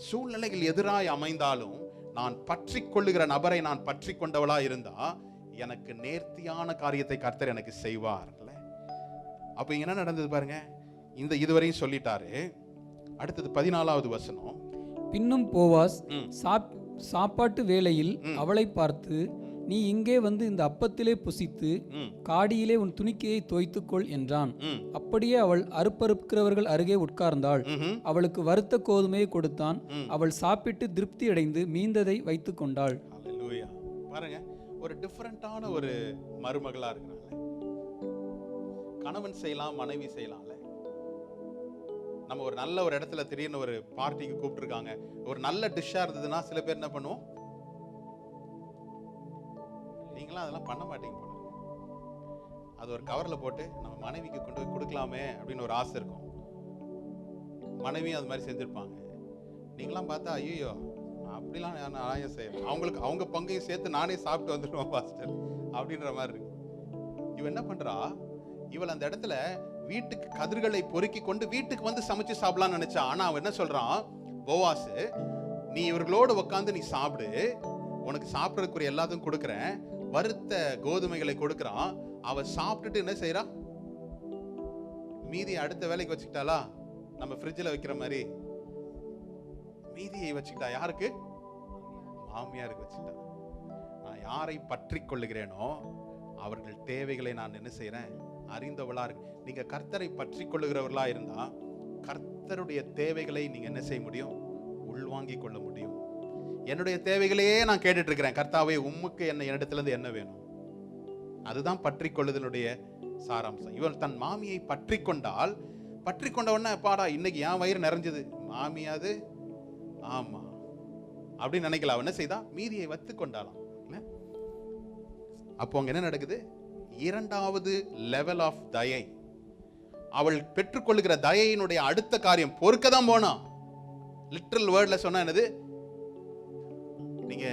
சூழ்நிலைகள் எதிராய் அமைந்தாலும் நான் பற்றி கொள்ளுகிற நபரை நான் பற்றி கொண்டவளா இருந்தா எனக்கு நேர்த்தியான காரியத்தை கர்த்தர் எனக்கு செய்வார். அப்ப என்ன நடந்தது பாருங்க. இதுவரையும் சொல்லிட்டாரு. அடுத்தது 14வது வசனம். பின்னும் போவாஸ் சாப்பாட்டு வேளையில் அவளை பார்த்து, நீ இங்கே வந்து இந்த அப்பத்திலே புசித்து காடியிலே உன் துணிக்கையை தோய்த்துக்கொள் என்றான். அப்படியே அவள் அறுப்பறுக்கிறவர்கள் அருகே உட்கார்ந்தாள். அவளுக்கு வறுத்த கோதுமையை கொடுத்தான். அவள் சாப்பிட்டு திருப்தி அடைந்து மீந்ததை வைத்து கொண்டாள். ஹல்லேலூயா. பாருங்க, ஒரு டிஃபரெண்டான ஒரு மருமகளா இருக்கிறாங்க. கணவன் செய்யலாம், மனைவி செய்யலாம்ல. நம்ம ஒரு நல்ல ஒரு இடத்துல திடீர்னு ஒரு பார்ட்டிக்கு கூப்பிட்டுருக்காங்க, ஒரு நல்ல டிஷ்ஷா இருந்ததுன்னா சில பேர் என்ன பண்ணுவோம்? நீங்களாம் அதெல்லாம் பண்ண மாட்டீங்க போல. அது ஒரு கவர்ல போட்டு நம்ம மனைவிக்கு கொண்டு போய் கொடுக்கலாமே அப்படின்னு ஒரு ஆசை இருக்கும். மனைவியும் அது மாதிரி செஞ்சிருப்பாங்க. நீங்களாம் பார்த்தா ஐயோ அப்படிலாம் நான் செய்யலாம், அவங்களுக்கு அவங்க பங்கையும் சேர்த்து நானே சாப்பிட்டு வந்துடுவேன் பாஸ்டர் அப்படின்ற மாதிரி இருக்கு. இவன் என்ன பண்றா? இவள் அந்த இடத்துல வீட்டுக்கு கதிர்களை பொறுக்கி கொண்டு வீட்டுக்கு வந்து சமைச்சு சாப்பிடலாம்னு நினைச்சா. ஆனா அவன் என்ன சொல்றான்? போவாஸ், நீ இவர்களோடு உட்காந்து நீ சாப்பிடு, உனக்கு சாப்பிடறதுக்குரிய எல்லாத்தையும் கொடுக்குறேன், வறுத்த கோதுமைகளை கொடுக்குறான். அவ சாப்பிட்டுட்டு என்ன செய்யறா? மீதியை அடுத்த வேலைக்கு வச்சுக்கிட்டாளா? நம்ம ஃப்ரிட்ஜில் வைக்கிற மாதிரி மீதியை வச்சுக்கிட்டா. யாருக்கு? மாமியாருக்கு வச்சுக்கிட்டா. நான் யாரை பற்றி கொள்ளுகிறேனோ அவர்கள் தேவைகளை நான் என்ன செய்யறேன்? அறிந்தவளா இருக்கு. நீங்க கர்த்தரை பற்றி கொள்ளுகிறவர்களா இருந்தா கர்த்தருடைய தேவைகளை நீங்க என்ன செய்ய முடியும்? உள்வாங்கிக் கொள்ள முடியும். என்னுடைய தேவைகளையே நான் கேட்டுட்டு இருக்கிறேன், கர்த்தாவே உம்முக்கு என்னிடத்துல இருந்து என்ன வேணும்? அதுதான் பற்றி கொள்ளுதலுடைய சாராம்சம். இவன் தன் மாமியை பற்றி கொண்டால், பற்றி கொண்ட உடனே பாடா இன்னைக்கு என் வயிறு நிறைஞ்சது, மாமியாது ஆமா அப்படின்னு நினைக்கலாம். என்ன செய்தா? மீதியை வைத்து கொண்டாலாம். அப்போ அங்க என்ன நடக்குது? இரண்டாவது லெவல் ஆஃப் தயை. அவள் பெற்றுக்கொள்ளுகிற தயையினுடைய அடுத்த காரியம் பொறுக்க தான் போனா. லிட்டரல் வேர்ட்ல சொன்னா என்னது? நீங்க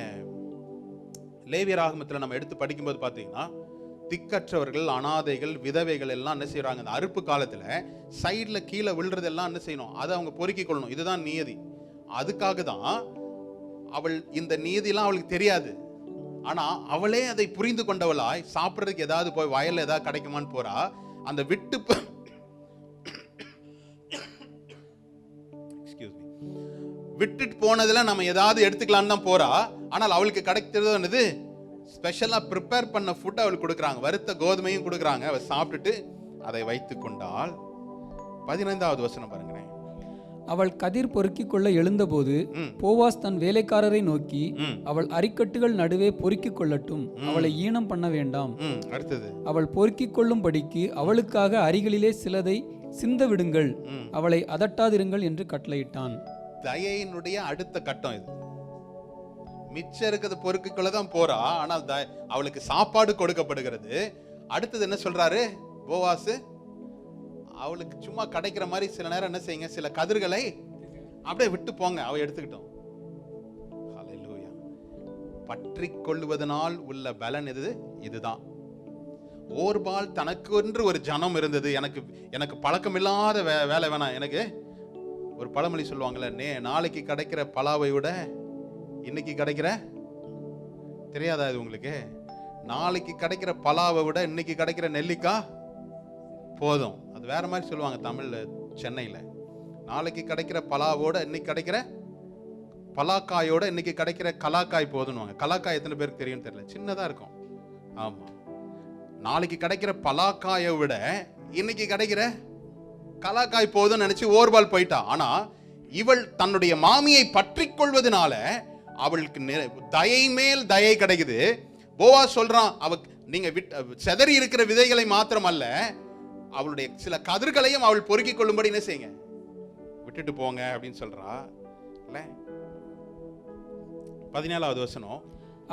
லேவியராகமத்துல நம்ம எடுத்து படிக்கும்போது பாத்தீங்கன்னா, திக்கற்றவர்கள், அனாதைகள், விதவைகள் எல்லாம் என்ன செய்யறாங்க? அந்த அறுப்பு காலத்துல சைட்ல கீழே விழுறதெல்லாம் என்ன செய்யணும்? அதை அவங்க பொறுக்கிக் கொள்ளணும். இதுதான் நியதி. அதுக்காக தான் அவள் இந்த நீதியெல்லாம் அவளுக்கு தெரியாது. ஆனா அவளே அதை புரிந்து கொண்டவளாய் சாப்பிட்றதுக்கு ஏதாவது போய் வயல்ல ஏதாவது கிடைக்குமான்னு போறா. அந்த விட்டுட்டு போனதுல நம்ம ஏதாவது எடுத்துக்கலான்னு தான் போறா. ஆனால் அவளுக்கு கிடைக்கிறது என்னது? ஸ்பெஷலா ப்ரிப்பேர் பண்ண ஃபுட் அவளுக்கு கொடுக்குறாங்க. வறுத்த கோதுமையும் கொடுக்குறாங்க. அவள் சாப்பிட்டுட்டு அதை வைத்து கொண்டாள். 15வது வசனம் பாருங்களேன். அவள் கதிர் பொறுக்கிக் கொள்ள எழுந்தபோது போவாஸ் தன் வேலைக்காரரை நோக்கி, அவள் அரிக்கட்டுகள் நடுவே பொறுக்கிக் கொள்ளட்டும், அவளை ஈனம் பண்ண வேண்டாம். அடுத்தது, அவள் பொறுக்கிக் கொள்ளும் படிக்கு அவளுக்காக அரிகளிலே சிலதை சிந்த விடுங்கள், அவளை அதட்டாதிருங்கள் என்று கட்டளையிட்டான். தயையினுடைய அடுத்த கட்டம் இது. மிச்சம் இருக்கிறது பொறுக்கிக் கொள்ளதான் போறா, ஆனால் அவளுக்கு சாப்பாடு கொடுக்கப்படுகிறது. அடுத்தது என்ன சொல்றாரு போவாஸ்? அவளுக்கு சும்மா கிடைக்கிற மாதிரி சில நேரம் என்ன செய்யுங்க, சில கதிர்களை அப்படியே விட்டு போங்க, அவ எடுத்துக்கிட்டோம். ஹல்லேலூயா. பற்றி கொள்வதனால் உள்ள பலன் எது? இதுதான். ஓர்பால் தனக்கு என்று ஒரு ஜனம் இருந்தது. எனக்கு பழக்கம் இல்லாத வேலை வேணாம். எனக்கு ஒரு பழமொழி சொல்லுவாங்கல்ல, நாளைக்கு கிடைக்கிற பலாவை விட இன்னைக்கு கிடைக்கிற, தெரியாதா இது உங்களுக்கு? நாளைக்கு கிடைக்கிற பலாவை விட இன்னைக்கு கிடைக்கிற நெல்லிக்காய் போதும். அது வேற மாதிரி சொல்லுவாங்க தமிழ்ல, சென்னையில. நாளைக்கு கிடைக்கிற பலாவோட இன்னைக்கு கிடைக்கிற பலாக்காயோட இன்னைக்கு கிடைக்கிற கலாக்காய் போதும்னுவாங்க. கலாக்காய் எத்தனை பேருக்கு தெரியும் தெரியல, சின்னதா இருக்கும். ஆமா, நாளைக்கு கிடைக்கிற பலாக்காயை விட இன்னைக்கு கிடைக்கிற கலாக்காய் போதும்னு நினைச்சு ஓர்பால் போயிட்டா. ஆனா இவள் தன்னுடைய மாமியை பற்றி கொள்வதனால அவளுக்கு தயை மேல் தயை கிடைக்குது. போவாஸ் சொல்றான், நீங்க செதறி இருக்கிற விதைகளை மாத்திரம் அல்ல, அவளுடைய சில கதிர்களையும் அவள் பொறுக்கிக் கொள்ளும்படி என்ன செய்யுங்க, விட்டுட்டு போங்க அப்படின்னு சொல்றா. 17வது வசனம்.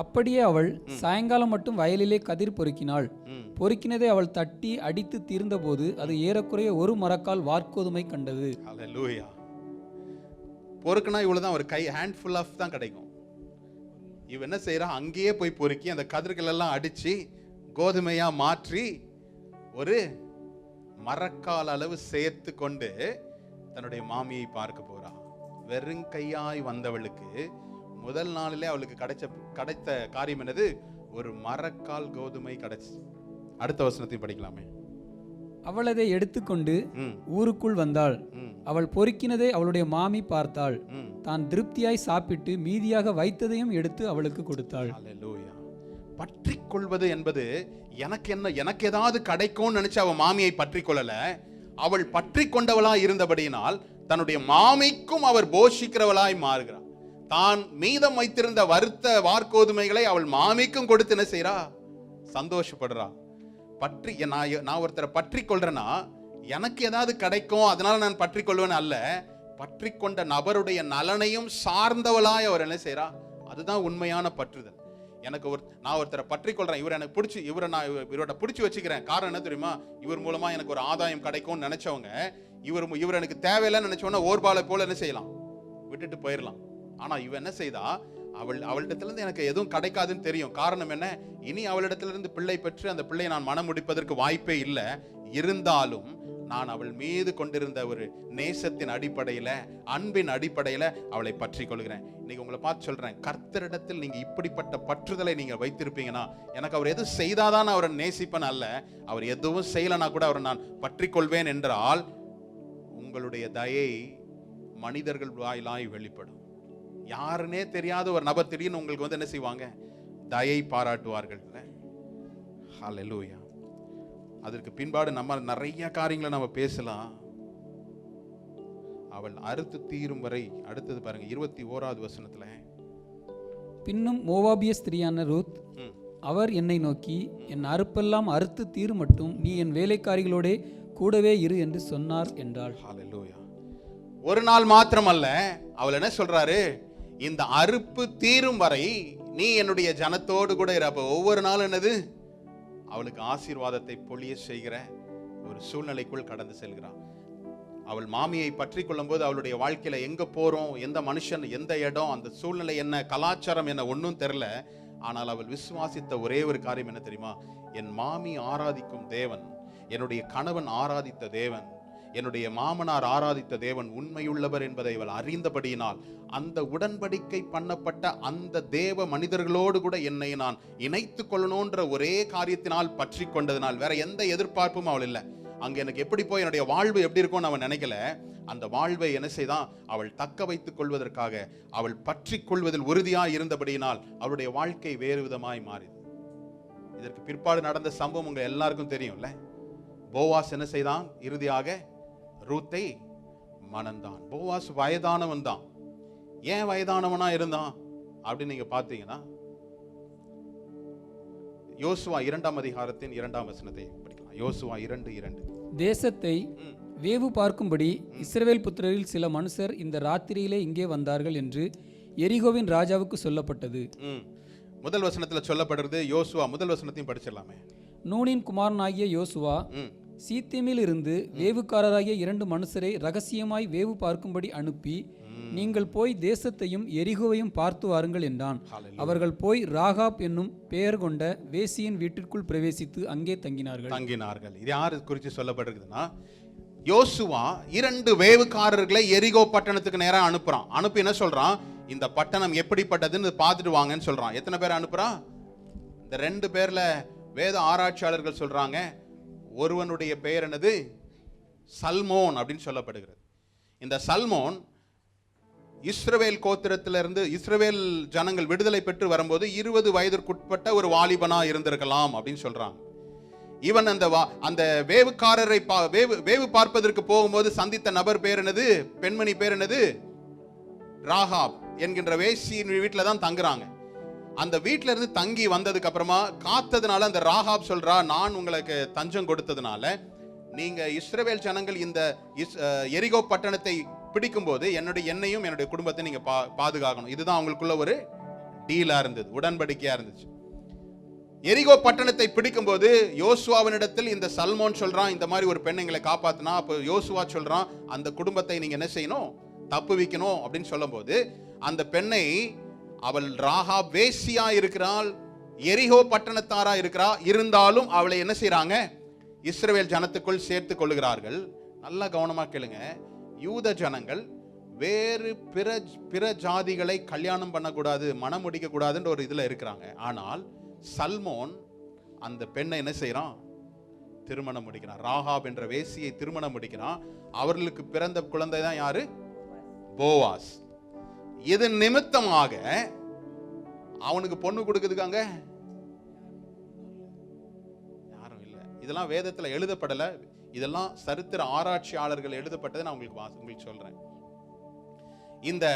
அப்படியே அவள் சாயங்காலம் மட்டும் வயலிலே கதிர் பொறுக்கினாள். பொறுக்கினதை அவள் தட்டி அடித்து தீர்ந்தபோது அது ஏறக்குறைய ஒரு மரக்கால் வார்கோதுமை கண்டது. ஹல்லேலூயா. பொறுக்குனா இவ்வளவுதான், ஒரு கை ஹேண்ட்ஃபுல் ஆஃப் தான் கிடைக்கும். இவ என்ன செய்யறா? அங்கேயே போய் பொறுக்கி அந்த கதிர்கள் எல்லாம் அடிச்சு கோதுமையா மாற்றி ஒரு மரக்கால் அளவு சேர்த்து கொண்டு தன்னுடைய மாமியை பார்க்க போறா. வெறுங்கையாய் வந்தவளுக்கு முதல் நாளிலே அவளுக்கு கிடைத்த காரியம் என்னது? ஒரு மரக்கால் கோதுமை கிடைச்சு. அடுத்த வசனத்தை படிக்கலாமே. அவள் அதை எடுத்துக்கொண்டு ஊருக்குள் வந்தாள். அவள் பொறுக்கினதை அவளுடைய மாமி பார்த்தாள். தான் திருப்தியாய் சாப்பிட்டு மீதியாக வைத்ததையும் எடுத்து அவளுக்கு கொடுத்தாள். ஹல்லேலூயா. பற்றி கொள்வது என்பது எனக்கு ஏதாவது கிடைக்கும்னு நினைச்சு அவள் மாமியை பற்றி கொள்ளல. அவள் பற்றி கொண்டவளா இருந்தபடியினால் தன்னுடைய மாமிக்கும் அவர் போஷிக்கிறவளாய் மாறுகிறார். தான் மீதம் வைத்திருந்த வறுத்த வார்கோதுமைகளை அவள் மாமிக்கும் கொடுத்து என்ன செய்றா? சந்தோஷப்படுறா. பற்றி நான் ஒருத்தரை பற்றி கொள்றேன்னா எனக்கு ஏதாவது கிடைக்கும் அதனால நான் பற்றி கொள்வேன் அல்ல, பற்றி கொண்ட நபருடைய நலனையும் சார்ந்தவளாய் அவர் என்ன செய்றா? அதுதான் உண்மையான பற்றுதல். நான் ஒருத்தரை பற்றி கொள்றேன், இவர் எனக்கு பிடிச்சி, இவரோட பிடிச்சி வச்சுக்கிறேன். காரணம் என்ன தெரியுமா? இவர் மூலமா எனக்கு ஒரு ஆதாயம் கிடைக்கும்னு நினைச்சவங்க இவர் எனக்கு தேவையில்லைன்னு நினைச்சவன ஓர்பாலை போல என்ன செய்யலாம்? விட்டுட்டு போயிடலாம். ஆனா இவ என்ன செய்தா? அவளிடத்துல இருந்து எனக்கு எதுவும் கிடைக்காதுன்னு தெரியும். காரணம் என்ன? இனி அவளிடத்துல இருந்து பிள்ளை பெற்று அந்த பிள்ளையை நான் மனம் முடிப்பதற்கு வாய்ப்பே இல்லை. இருந்தாலும் நான் அவள் மீது கொண்டிருந்த ஒரு நேசத்தின் அடிப்படையில, அன்பின் அடிப்படையில அவளை பற்றி கொள்கிறேன். இன்னைக்கு உங்களை பார்த்து சொல்றேன், கர்த்தரிடத்தில் நீங்க இப்படிப்பட்ட பற்றுதலை நீங்க வைத்திருப்பீங்கன்னா, எனக்கு அவர் எது செய்தாதான் அவரை நேசிப்பேன் அல்ல, அவர் எதுவும் செய்யலனா கூட அவரை நான் பற்றி கொள்வேன் என்றால், உங்களுடைய தயை மனிதர்கள் வாயிலாய் வெளிப்படும். யாருன்னே தெரியாத ஒரு நபர் திடீர்னு உங்களுக்கு வந்து என்ன செய்வாங்க? தயை பாராட்டுவார்கள். ஹல்லேலூயா. அதற்கு பின்பாடு நம்ம நிறைய காரியங்களை நம்ம பேசலாம். அவள் அறுத்து தீரும் வரை. அடுத்தது பாருங்க 21வது வசனத்துல, பின்னும் மோவாபிய ஸ்திரியான ரூத் அவர் என்னை நோக்கி, என் அறுப்பெல்லாம் அறுத்து தீரும் மட்டும் நீ என் வேலைக்காரிகளோட கூடவே இரு என்று சொன்னார் என்றாள். ஹல்லேலூயா. ஒரு நாள் மாத்திரமல்ல, அவள் என்ன சொல்றாரு? இந்த அறுப்பு தீரும் வரை நீ என்னுடைய ஜனத்தோடு கூட இரு. அப்ப ஒவ்வொரு நாளும் என்னது? அவளுக்கு ஆசீர்வாதத்தை பொழிய செய்கிற ஒரு சூழ்நிலைக்குள் கடந்து செல்கிறான். அவள் மாமியை பற்றி கொள்ளும் போது அவளுடைய வாழ்க்கையில எங்க போறோம், எந்த மனுஷன், எந்த இடம், அந்த சூழ்நிலை என்ன, கலாச்சாரம் என்ன, ஒன்றும் தெரியல. ஆனால் அவள் விசுவாசித்த ஒரே ஒரு காரியம் என்ன தெரியுமா? என் மாமி ஆராதிக்கும் தேவன், என்னுடைய கணவன் ஆராதித்த தேவன், என்னுடைய மாமனார் ஆராதித்த தேவன் உண்மையுள்ளவர் என்பதை அவள் அறிந்தபடியினால், அந்த உடன்படிக்கை பண்ணப்பட்ட அந்த தேவ மனிதர்களோடு கூட என்னை நான் இணைத்து கொள்ளணும்ன்ற ஒரே காரியத்தினால் பற்றி கொண்டதனால், வேற எந்த எதிர்பார்ப்பும் அவள் இல்லை. அங்க எனக்கு எப்படி போய் என்னுடைய வாழ்வு எப்படி இருக்கும்னு அவன் நினைக்கல. அந்த வாழ்வை என்ன செய்தான்? அவள் தக்க வைத்துக் கொள்வதற்காக அவள் பற்றி கொள்வதில் உறுதியாய் இருந்தபடியினால் அவளுடைய வாழ்க்கை வேறு விதமாய் மாறியது. இதற்கு பிற்பாடு நடந்த சம்பவம் உங்க எல்லாருக்கும் தெரியும்ல. போவாஸ் என்ன செய்தான்? இறுதியாக ரூத்தை மணந்தான். போவாஸ் வயதானவன் தான். ஏன் வயதானவனா இருந்தான் அப்படின்னு நீங்க பாத்தீங்கன்னா, யோசுவா 2ஆம் அதிகாரத்தின் 2ஆம் வசனத்தை படிக்கலாம். யோசுவா 2:2. தேசத்தை வேவு பார்க்கும்படி இஸ்ரவேல் புத்திரரில் சில மனுஷர் இந்த ராத்திரியிலே இங்கே வந்தார்கள் என்று எரிகோவின் ராஜாவுக்கு சொல்லப்பட்டது. முதல் வசனத்துல சொல்லப்படுறது. யோசுவா முதல் வசனத்தையும் படிச்சிடலாமே. நூனின் குமாரனாகிய யோசுவா சீத்திமில் இருந்து வேவுக்காரராகிய 2 மனுஷரை ரகசியமாய் வேவு பார்க்கும்படி அனுப்பி, நீங்கள் போய் தேசத்தையும் எரிகோவையும் பார்த்து வாருங்கள் என்றான். அவர்கள் போய் ராகாப் என்னும் பெயர் கொண்ட வேசியின் வீட்டிற்குள் பிரவேசித்து அங்கே தங்கினார்கள். இது யாரு குறித்து சொல்லப்படுறதுன்னா, யோசுவா 2 வேவுக்காரர்களை எரிகோ பட்டணத்துக்கு நேரா அனுப்புறான். அனுப்பி என்ன சொல்றான்? இந்த பட்டணம் எப்படிப்பட்டதுன்னு பார்த்துட்டு வாங்கன்னு சொல்றான். எத்தனை பேர் அனுப்புறான்? இந்த 2 பேர்ல வேத ஆராய்ச்சியாளர்கள் சொல்றாங்க, ஒருவனுடைய பெயர் என்னது? சல்மோன் அப்படின்னு சொல்லப்படுகிறது. இந்த சல்மோன் இஸ்ரவேல் கோத்திரத்திலிருந்து இஸ்ரவேல் ஜனங்கள் விடுதலை பெற்று வரும்போது 20 வயதிற்குட்பட்ட ஒரு வாலிபனா இருந்திருக்கலாம் அப்படின்னு சொல்றாங்க. இவன் அந்த வேவுக்காரரை வேவு பார்ப்பதற்கு போகும்போது சந்தித்த நபர் பேர் என்னது? பெண்மணி பேர் என்னது? ராகாப் என்கின்ற வேசியின் வீட்டில தான் தங்குறாங்க. அந்த வீட்டில இருந்து தங்கி வந்ததுக்கு அப்புறமா காத்ததுனால அந்த ராகாப் சொல்றா, நான் உங்களுக்கு தஞ்சம் கொடுத்ததுனால நீங்க இஸ்ரவேல் ஜனங்கள் இந்த எரிகோ பட்டணத்தை பிடிக்கும் போது என்னையும் என்னுடைய குடும்பத்தை நீங்க பாதுகாக்கணும். இதுதான் அவங்களுக்குள்ள ஒரு டீலா இருந்தது, உடன்படிக்கையா இருந்துச்சு. எரிகோ பட்டணத்தை பிடிக்கும் போது யோசுவாவினிடத்தில் இந்த சல்மோன் சொல்றான், இந்த மாதிரி ஒரு பெண் எங்களை காப்பாத்தினா. அப்போ யோசுவா சொல்றான், அந்த குடும்பத்தை நீங்க என்ன செய்யணும்? தப்புவிக்கணும் அப்படின்னு சொல்லும் போது, அந்த பெண்ணை, அவள் ராகாப் வேசியா இருக்கிறாள், எரிகோ பட்டணத்தாரா இருக்கிறா, இருந்தாலும் அவளை என்ன செய்யறாங்க? இஸ்ரவேல் ஜனத்துக்குள் சேர்த்து கொள்ளுகிறார்கள். நல்லா கவனமா கேளுங்க. யூத ஜனங்கள் வேறு பிற ஜாதிகளை கல்யாணம் பண்ணக்கூடாது, மனம் முடிக்க கூடாதுன்ற ஒரு இதுல இருக்கிறாங்க. ஆனால் சல்மோன் அந்த பெண்ணை என்ன செய்யறான்? திருமணம் முடிக்கிறான். ராகாப் என்ற வேசியை திருமணம் முடிக்கிறான். அவர்களுக்கு பிறந்த குழந்தை தான் யாரு? போவாஸ். இது நிமித்தமாக அவனுக்கு பொண்ணு கொடுக்குதுக்காங்க இதெல்லாம் வேதத்தில் எழுதப்படலை, இதெல்லாம் சரித்திர ஆராய்ச்சியாளர்கள் எழுதப்பட்டதை நான் உங்களுக்கு சொல்றேன். இந்த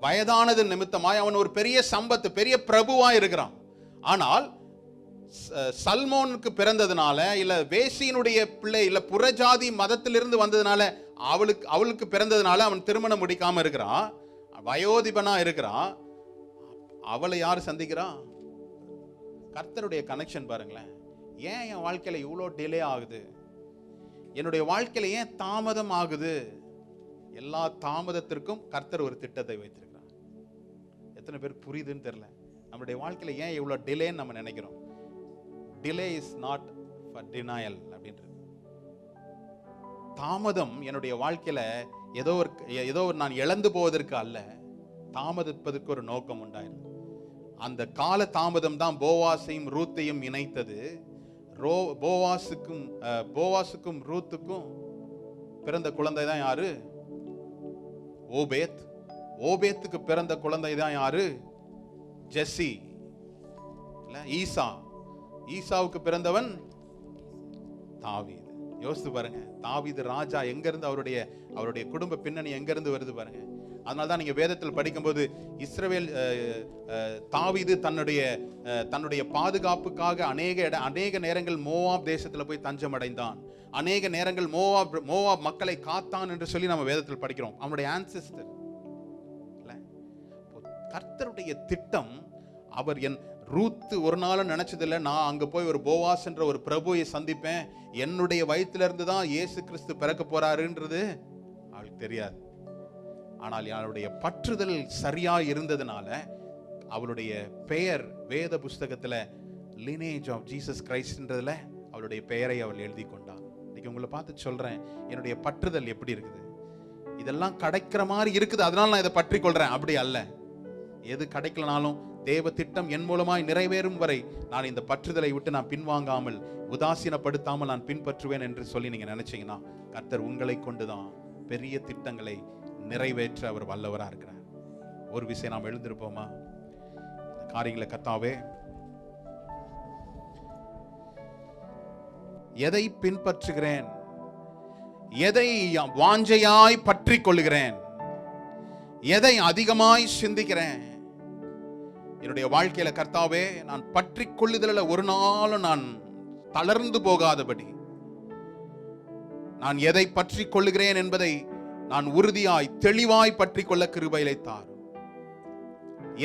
வயதானது நிமித்தமாய் அவன் ஒரு பெரிய சம்பத்து, பெரிய பிரபுவா இருக்கிறான். ஆனால் சல்மோனுக்கு பிறந்ததுனால, இல்ல வேசியினுடைய பிள்ளை, இல்ல புறஜாதி மதத்திலிருந்து வந்ததுனால, அவளுக்கு பிறந்ததுனால அவன் திருமணம் முடிக்காம இருக்கிறான், வயோதிபனா இருக்கிறான். அவளை யார் சந்திக்கிறான்? கர்த்தருடைய கனெக்ஷன் பாருங்களேன். ஏன் என் வாழ்க்கையில இவ்வளோ டிலே ஆகுது? என்னுடைய வாழ்க்கையில ஏன் தாமதம் ஆகுது? எல்லா தாமதத்திற்கும் கர்த்தர் ஒரு திட்டத்தை வைத்திருக்கிறார். எத்தனை பேர் புரியுதுன்னு தெரியல. நம்மளுடைய வாழ்க்கையில ஏன் இவ்வளோ டிலேன்னு நம்ம நினைக்கிறோம். Delay is not for denial அப்படின்றது. தாமதம் என்னுடைய வாழ்க்கையில ஏதோ ஒரு நான் இழந்து போவதற்கு அல்ல, தாமதிப்பதற்கு ஒரு நோக்கம் உண்டாயிருக்கு. அந்த கால தாமதம் தான் போவாசையும் ரூத்தையும் இணைத்தது. போவாசுக்கும் ரூத்துக்கும் பிறந்த குழந்தை தான் யாரு? ஓபேத். ஓபேத்துக்கு பிறந்த குழந்தை தான் யாரு? ஜெஸ்ஸி. ஈசா. ஈசாவுக்கு பிறந்தவன் தாவீது. யோசித்து பாருங்க, தாவீது ராஜா எங்க இருந்து, அவருடைய குடும்ப பின்னணி எங்க இருந்து வருது பாருங்க. அதனால தான் நீங்க வேதத்தில் படிக்கும்போது இஸ்ரவேல் தாவீது தன்னுடைய பாதுகாப்புக்காக அநேக நேரங்கள் மோவாப் தேசத்துல போய் தஞ்சம் அடைந்தான். அநேக நேரங்கள் மோவாப் மக்களை காத்தான் என்று சொல்லி நம்ம வேதத்தில் படிக்கிறோம். அவனுடைய ஆன்செஸ்டர். கர்த்தருடைய திட்டம், அவர் ரூத்து ஒரு நாளும் நினைச்சதில்லை நான் அங்க போய் ஒரு போவாஸ் என்ற ஒரு பிரபுவை சந்திப்பேன், என்னுடைய வயிற்றிலிருந்து தான் இயேசு கிறிஸ்து பிறக்க போறாருன்றது அவளுக்கு தெரியாது. ஆனால் அவளுடைய பற்றுதல் சரியா இருந்ததுனால அவளுடைய பெயர் வேத புஸ்தகத்துல லினேஜ் ஆஃப் ஜீசஸ் கிரைஸ்ட்ன்றதுல அவளுடைய பெயரை அவள் எழுதி கொண்டாள். இன்னைக்கு உங்களை பார்த்து சொல்றேன், என்னுடைய பற்றுதல் எப்படி இருக்குது? இதெல்லாம் கிடைக்கிற மாதிரி இருக்குது, அதனால நான் இதை பற்றி கொள்றேன். அப்படி அல்ல. எது கிடைக்கலனாலும் தேவ திட்டம் என் மூலமாய் நிறைவேறும் வரை நான் இந்த பற்றுதலை விட்டு நான் பின்வாங்காமல், உதாசீனப்படுத்தாமல் நான் பின்பற்றுவேன் என்று சொல்லி நீங்க நினைச்சீங்கன்னா, கர்த்தர் உங்களை கொண்டுதான் பெரிய திட்டங்களை நிறைவேற்ற அவர் வல்லவரா இருக்கிறார். ஒரு விஷயம் நாம் எழுந்திருப்போமா? காரியங்களை கர்த்தாவே, எதை பின்பற்றுகிறேன், எதை வாஞ்சையாய் பற்றி கொள்கிறேன், எதை அதிகமாய் சிந்திக்கிறேன் என்னுடைய வாழ்க்கையில கர்த்தாவே, நான் பற்றி கொள்ளுதல ஒரு நாளும் நான் தளர்ந்து போகாதபடி, நான் எதை பற்றி கொள்ளுகிறேன் என்பதை நான் உறுதியாய் தெளிவாய் பற்றி கொள்ள கிருபையை தாரும்.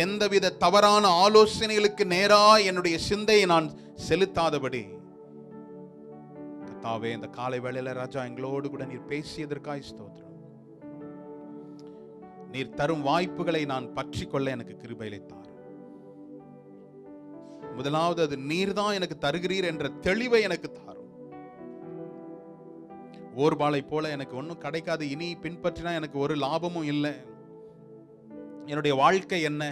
எந்தவித தவறான ஆலோசனைகளுக்கு நேராய் என்னுடைய சிந்தையை நான் செலுத்தாதபடி கர்த்தாவே, இந்த காலை வேளையில ராஜா எங்களோடு கூட நீர் பேசியதற்காய் ஸ்தோத்திரம். நீர் தரும் வாய்ப்புகளை நான் பற்றி கொள்ள எனக்கு கிருபையை தாரும். முதலாவது அது நீர்தான் எனக்கு தருகிறீர் என்ற தெளிவை எனக்கு தாரும். ஓர்பாலை போல எனக்கு ஒன்றும் கிடைக்காது, இனி பின்பற்றினா எனக்கு ஒரு லாபமும் இல்லை, என்னுடைய வாழ்க்கை என்ன,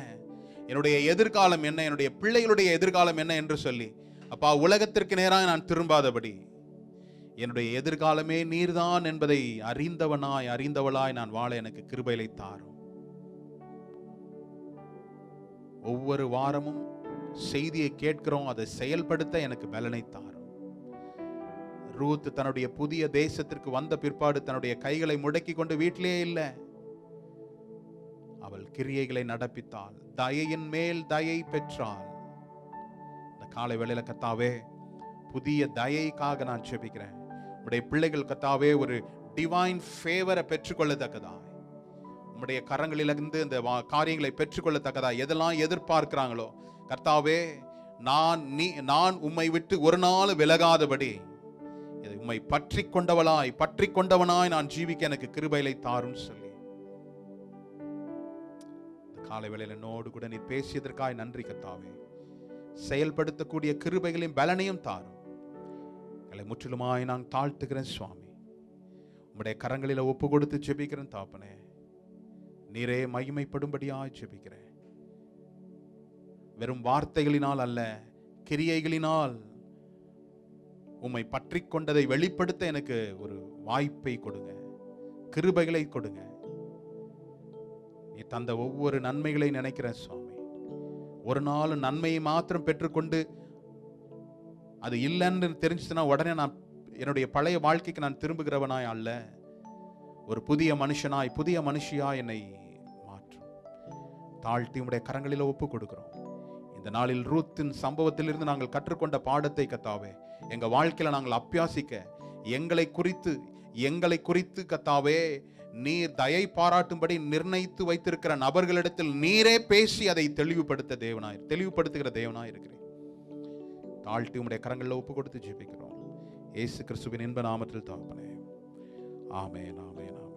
என்னுடைய எதிர்காலம் என்ன, என்னுடைய பிள்ளைகளுடைய எதிர்காலம் என்ன என்று சொல்லி அப்பா உலகத்திற்கு நேராக நான் திரும்பாதபடி, என்னுடைய எதிர்காலமே நீர்தான் என்பதை அறிந்தவளாய் நான் வாழ எனக்கு கிருபையை தாரும். ஒவ்வொரு வாரமும் செய்தியை கேட்கிறோம், அதை செயல்படுத்த எனக்கு பலனை தாரும். ரூத் தன்னுடைய புதிய தேசத்திற்கு வந்த பிற்பாடு தன்னுடைய கைகளை முடக்கி கொண்டு வீட்டிலே இல்லை, அவள் கிரியைகளை நடப்பித்தாள், தயையின் மேல் தயை பெற்றாள். இந்த காலை வேளையில கர்த்தாவே, புதிய தயைக்காக நான் ஜெபிக்கிறேன். உம்முடைய பிள்ளைகள் கர்த்தாவே ஒரு டிவைன் ஃபேவரை பெற்றுக்கொள்ளத்தக்கதாய், உம்முடைய கரங்களிலிருந்து இந்த காரியங்களை பெற்றுக்கொள்ளத்தக்கதா எதெல்லாம் எதிர்பார்க்கிறாங்களோ கர்த்தாவே, நான் உம்மை விட்டு ஒரு நாள் விலகாதபடி உம்மை பற்றி கொண்டவனாய் நான் ஜீவிக்க எனக்கு கிருபையை தாரும் சொல்லி காலை வேளையில என்னோடு கூட நீர் பேசியதற்காய் நன்றி கர்த்தாவே. செயல்படுத்தக்கூடிய கிருபைகளையும் பலனையும் தாரும். எங்களை முற்றிலுமாய் நான் தாழ்த்துகிறேன் சுவாமி. உம்முடைய கரங்களில ஒப்பு கொடுத்து ஜெபிக்கிறேன் தாப்பனே. நீரே மகிமைப்படும்படியாய் ஜெபிக்கிறேன். வெறும் வார்த்தைகளினால் அல்ல, கிரியைகளினால் உம்மை பற்றி கொண்டதை வெளிப்படுத்த எனக்கு ஒரு வாய்ப்பை கொடுங்க, கிருபைகளை கொடுங்க. நீ தந்த ஒவ்வொரு நன்மைகளை நினைக்கிறேன் சுவாமி. ஒரு நாள் நன்மையை மாத்திரம் பெற்றுக்கொண்டு அது இல்லைன்னு தெரிஞ்சுச்சுன்னா உடனே நான் என்னுடைய பழைய வாழ்க்கைக்கு நான் திரும்புகிறவனாய் அல்ல, ஒரு புதிய மனுஷனாய் புதிய மனுஷியாய் என்னை மாற்றும். தாழ்த்தி உம்முடைய கரங்களில் ஒப்பு கொடுக்கிறோம். இந்த நாளில் ரூத்தின் சம்பவத்திலிருந்து நாங்கள் கற்றுக்கொண்ட பாடத்தை கத்தாவே எங்க வாழ்க்கையில நாங்கள் அபியாசிக்க, எங்களை குறித்து கத்தாவே நீர் தயை பாராட்டும்படி நிர்ணயித்து வைத்திருக்கிற நபர்களிடத்தில் நீரே பேசி அதை தெளிவுபடுத்துகிற தேவனாய் இருக்கிறேன். தாழ்த்தி உம்முடைய கரங்களில் ஒப்பு கொடுத்து ஜெபிக்கிறோம். இயேசு கிறிஸ்துவின் இன்ப நாமத்தில் தகப்பனே, ஆமென், ஆமென், ஆமென்.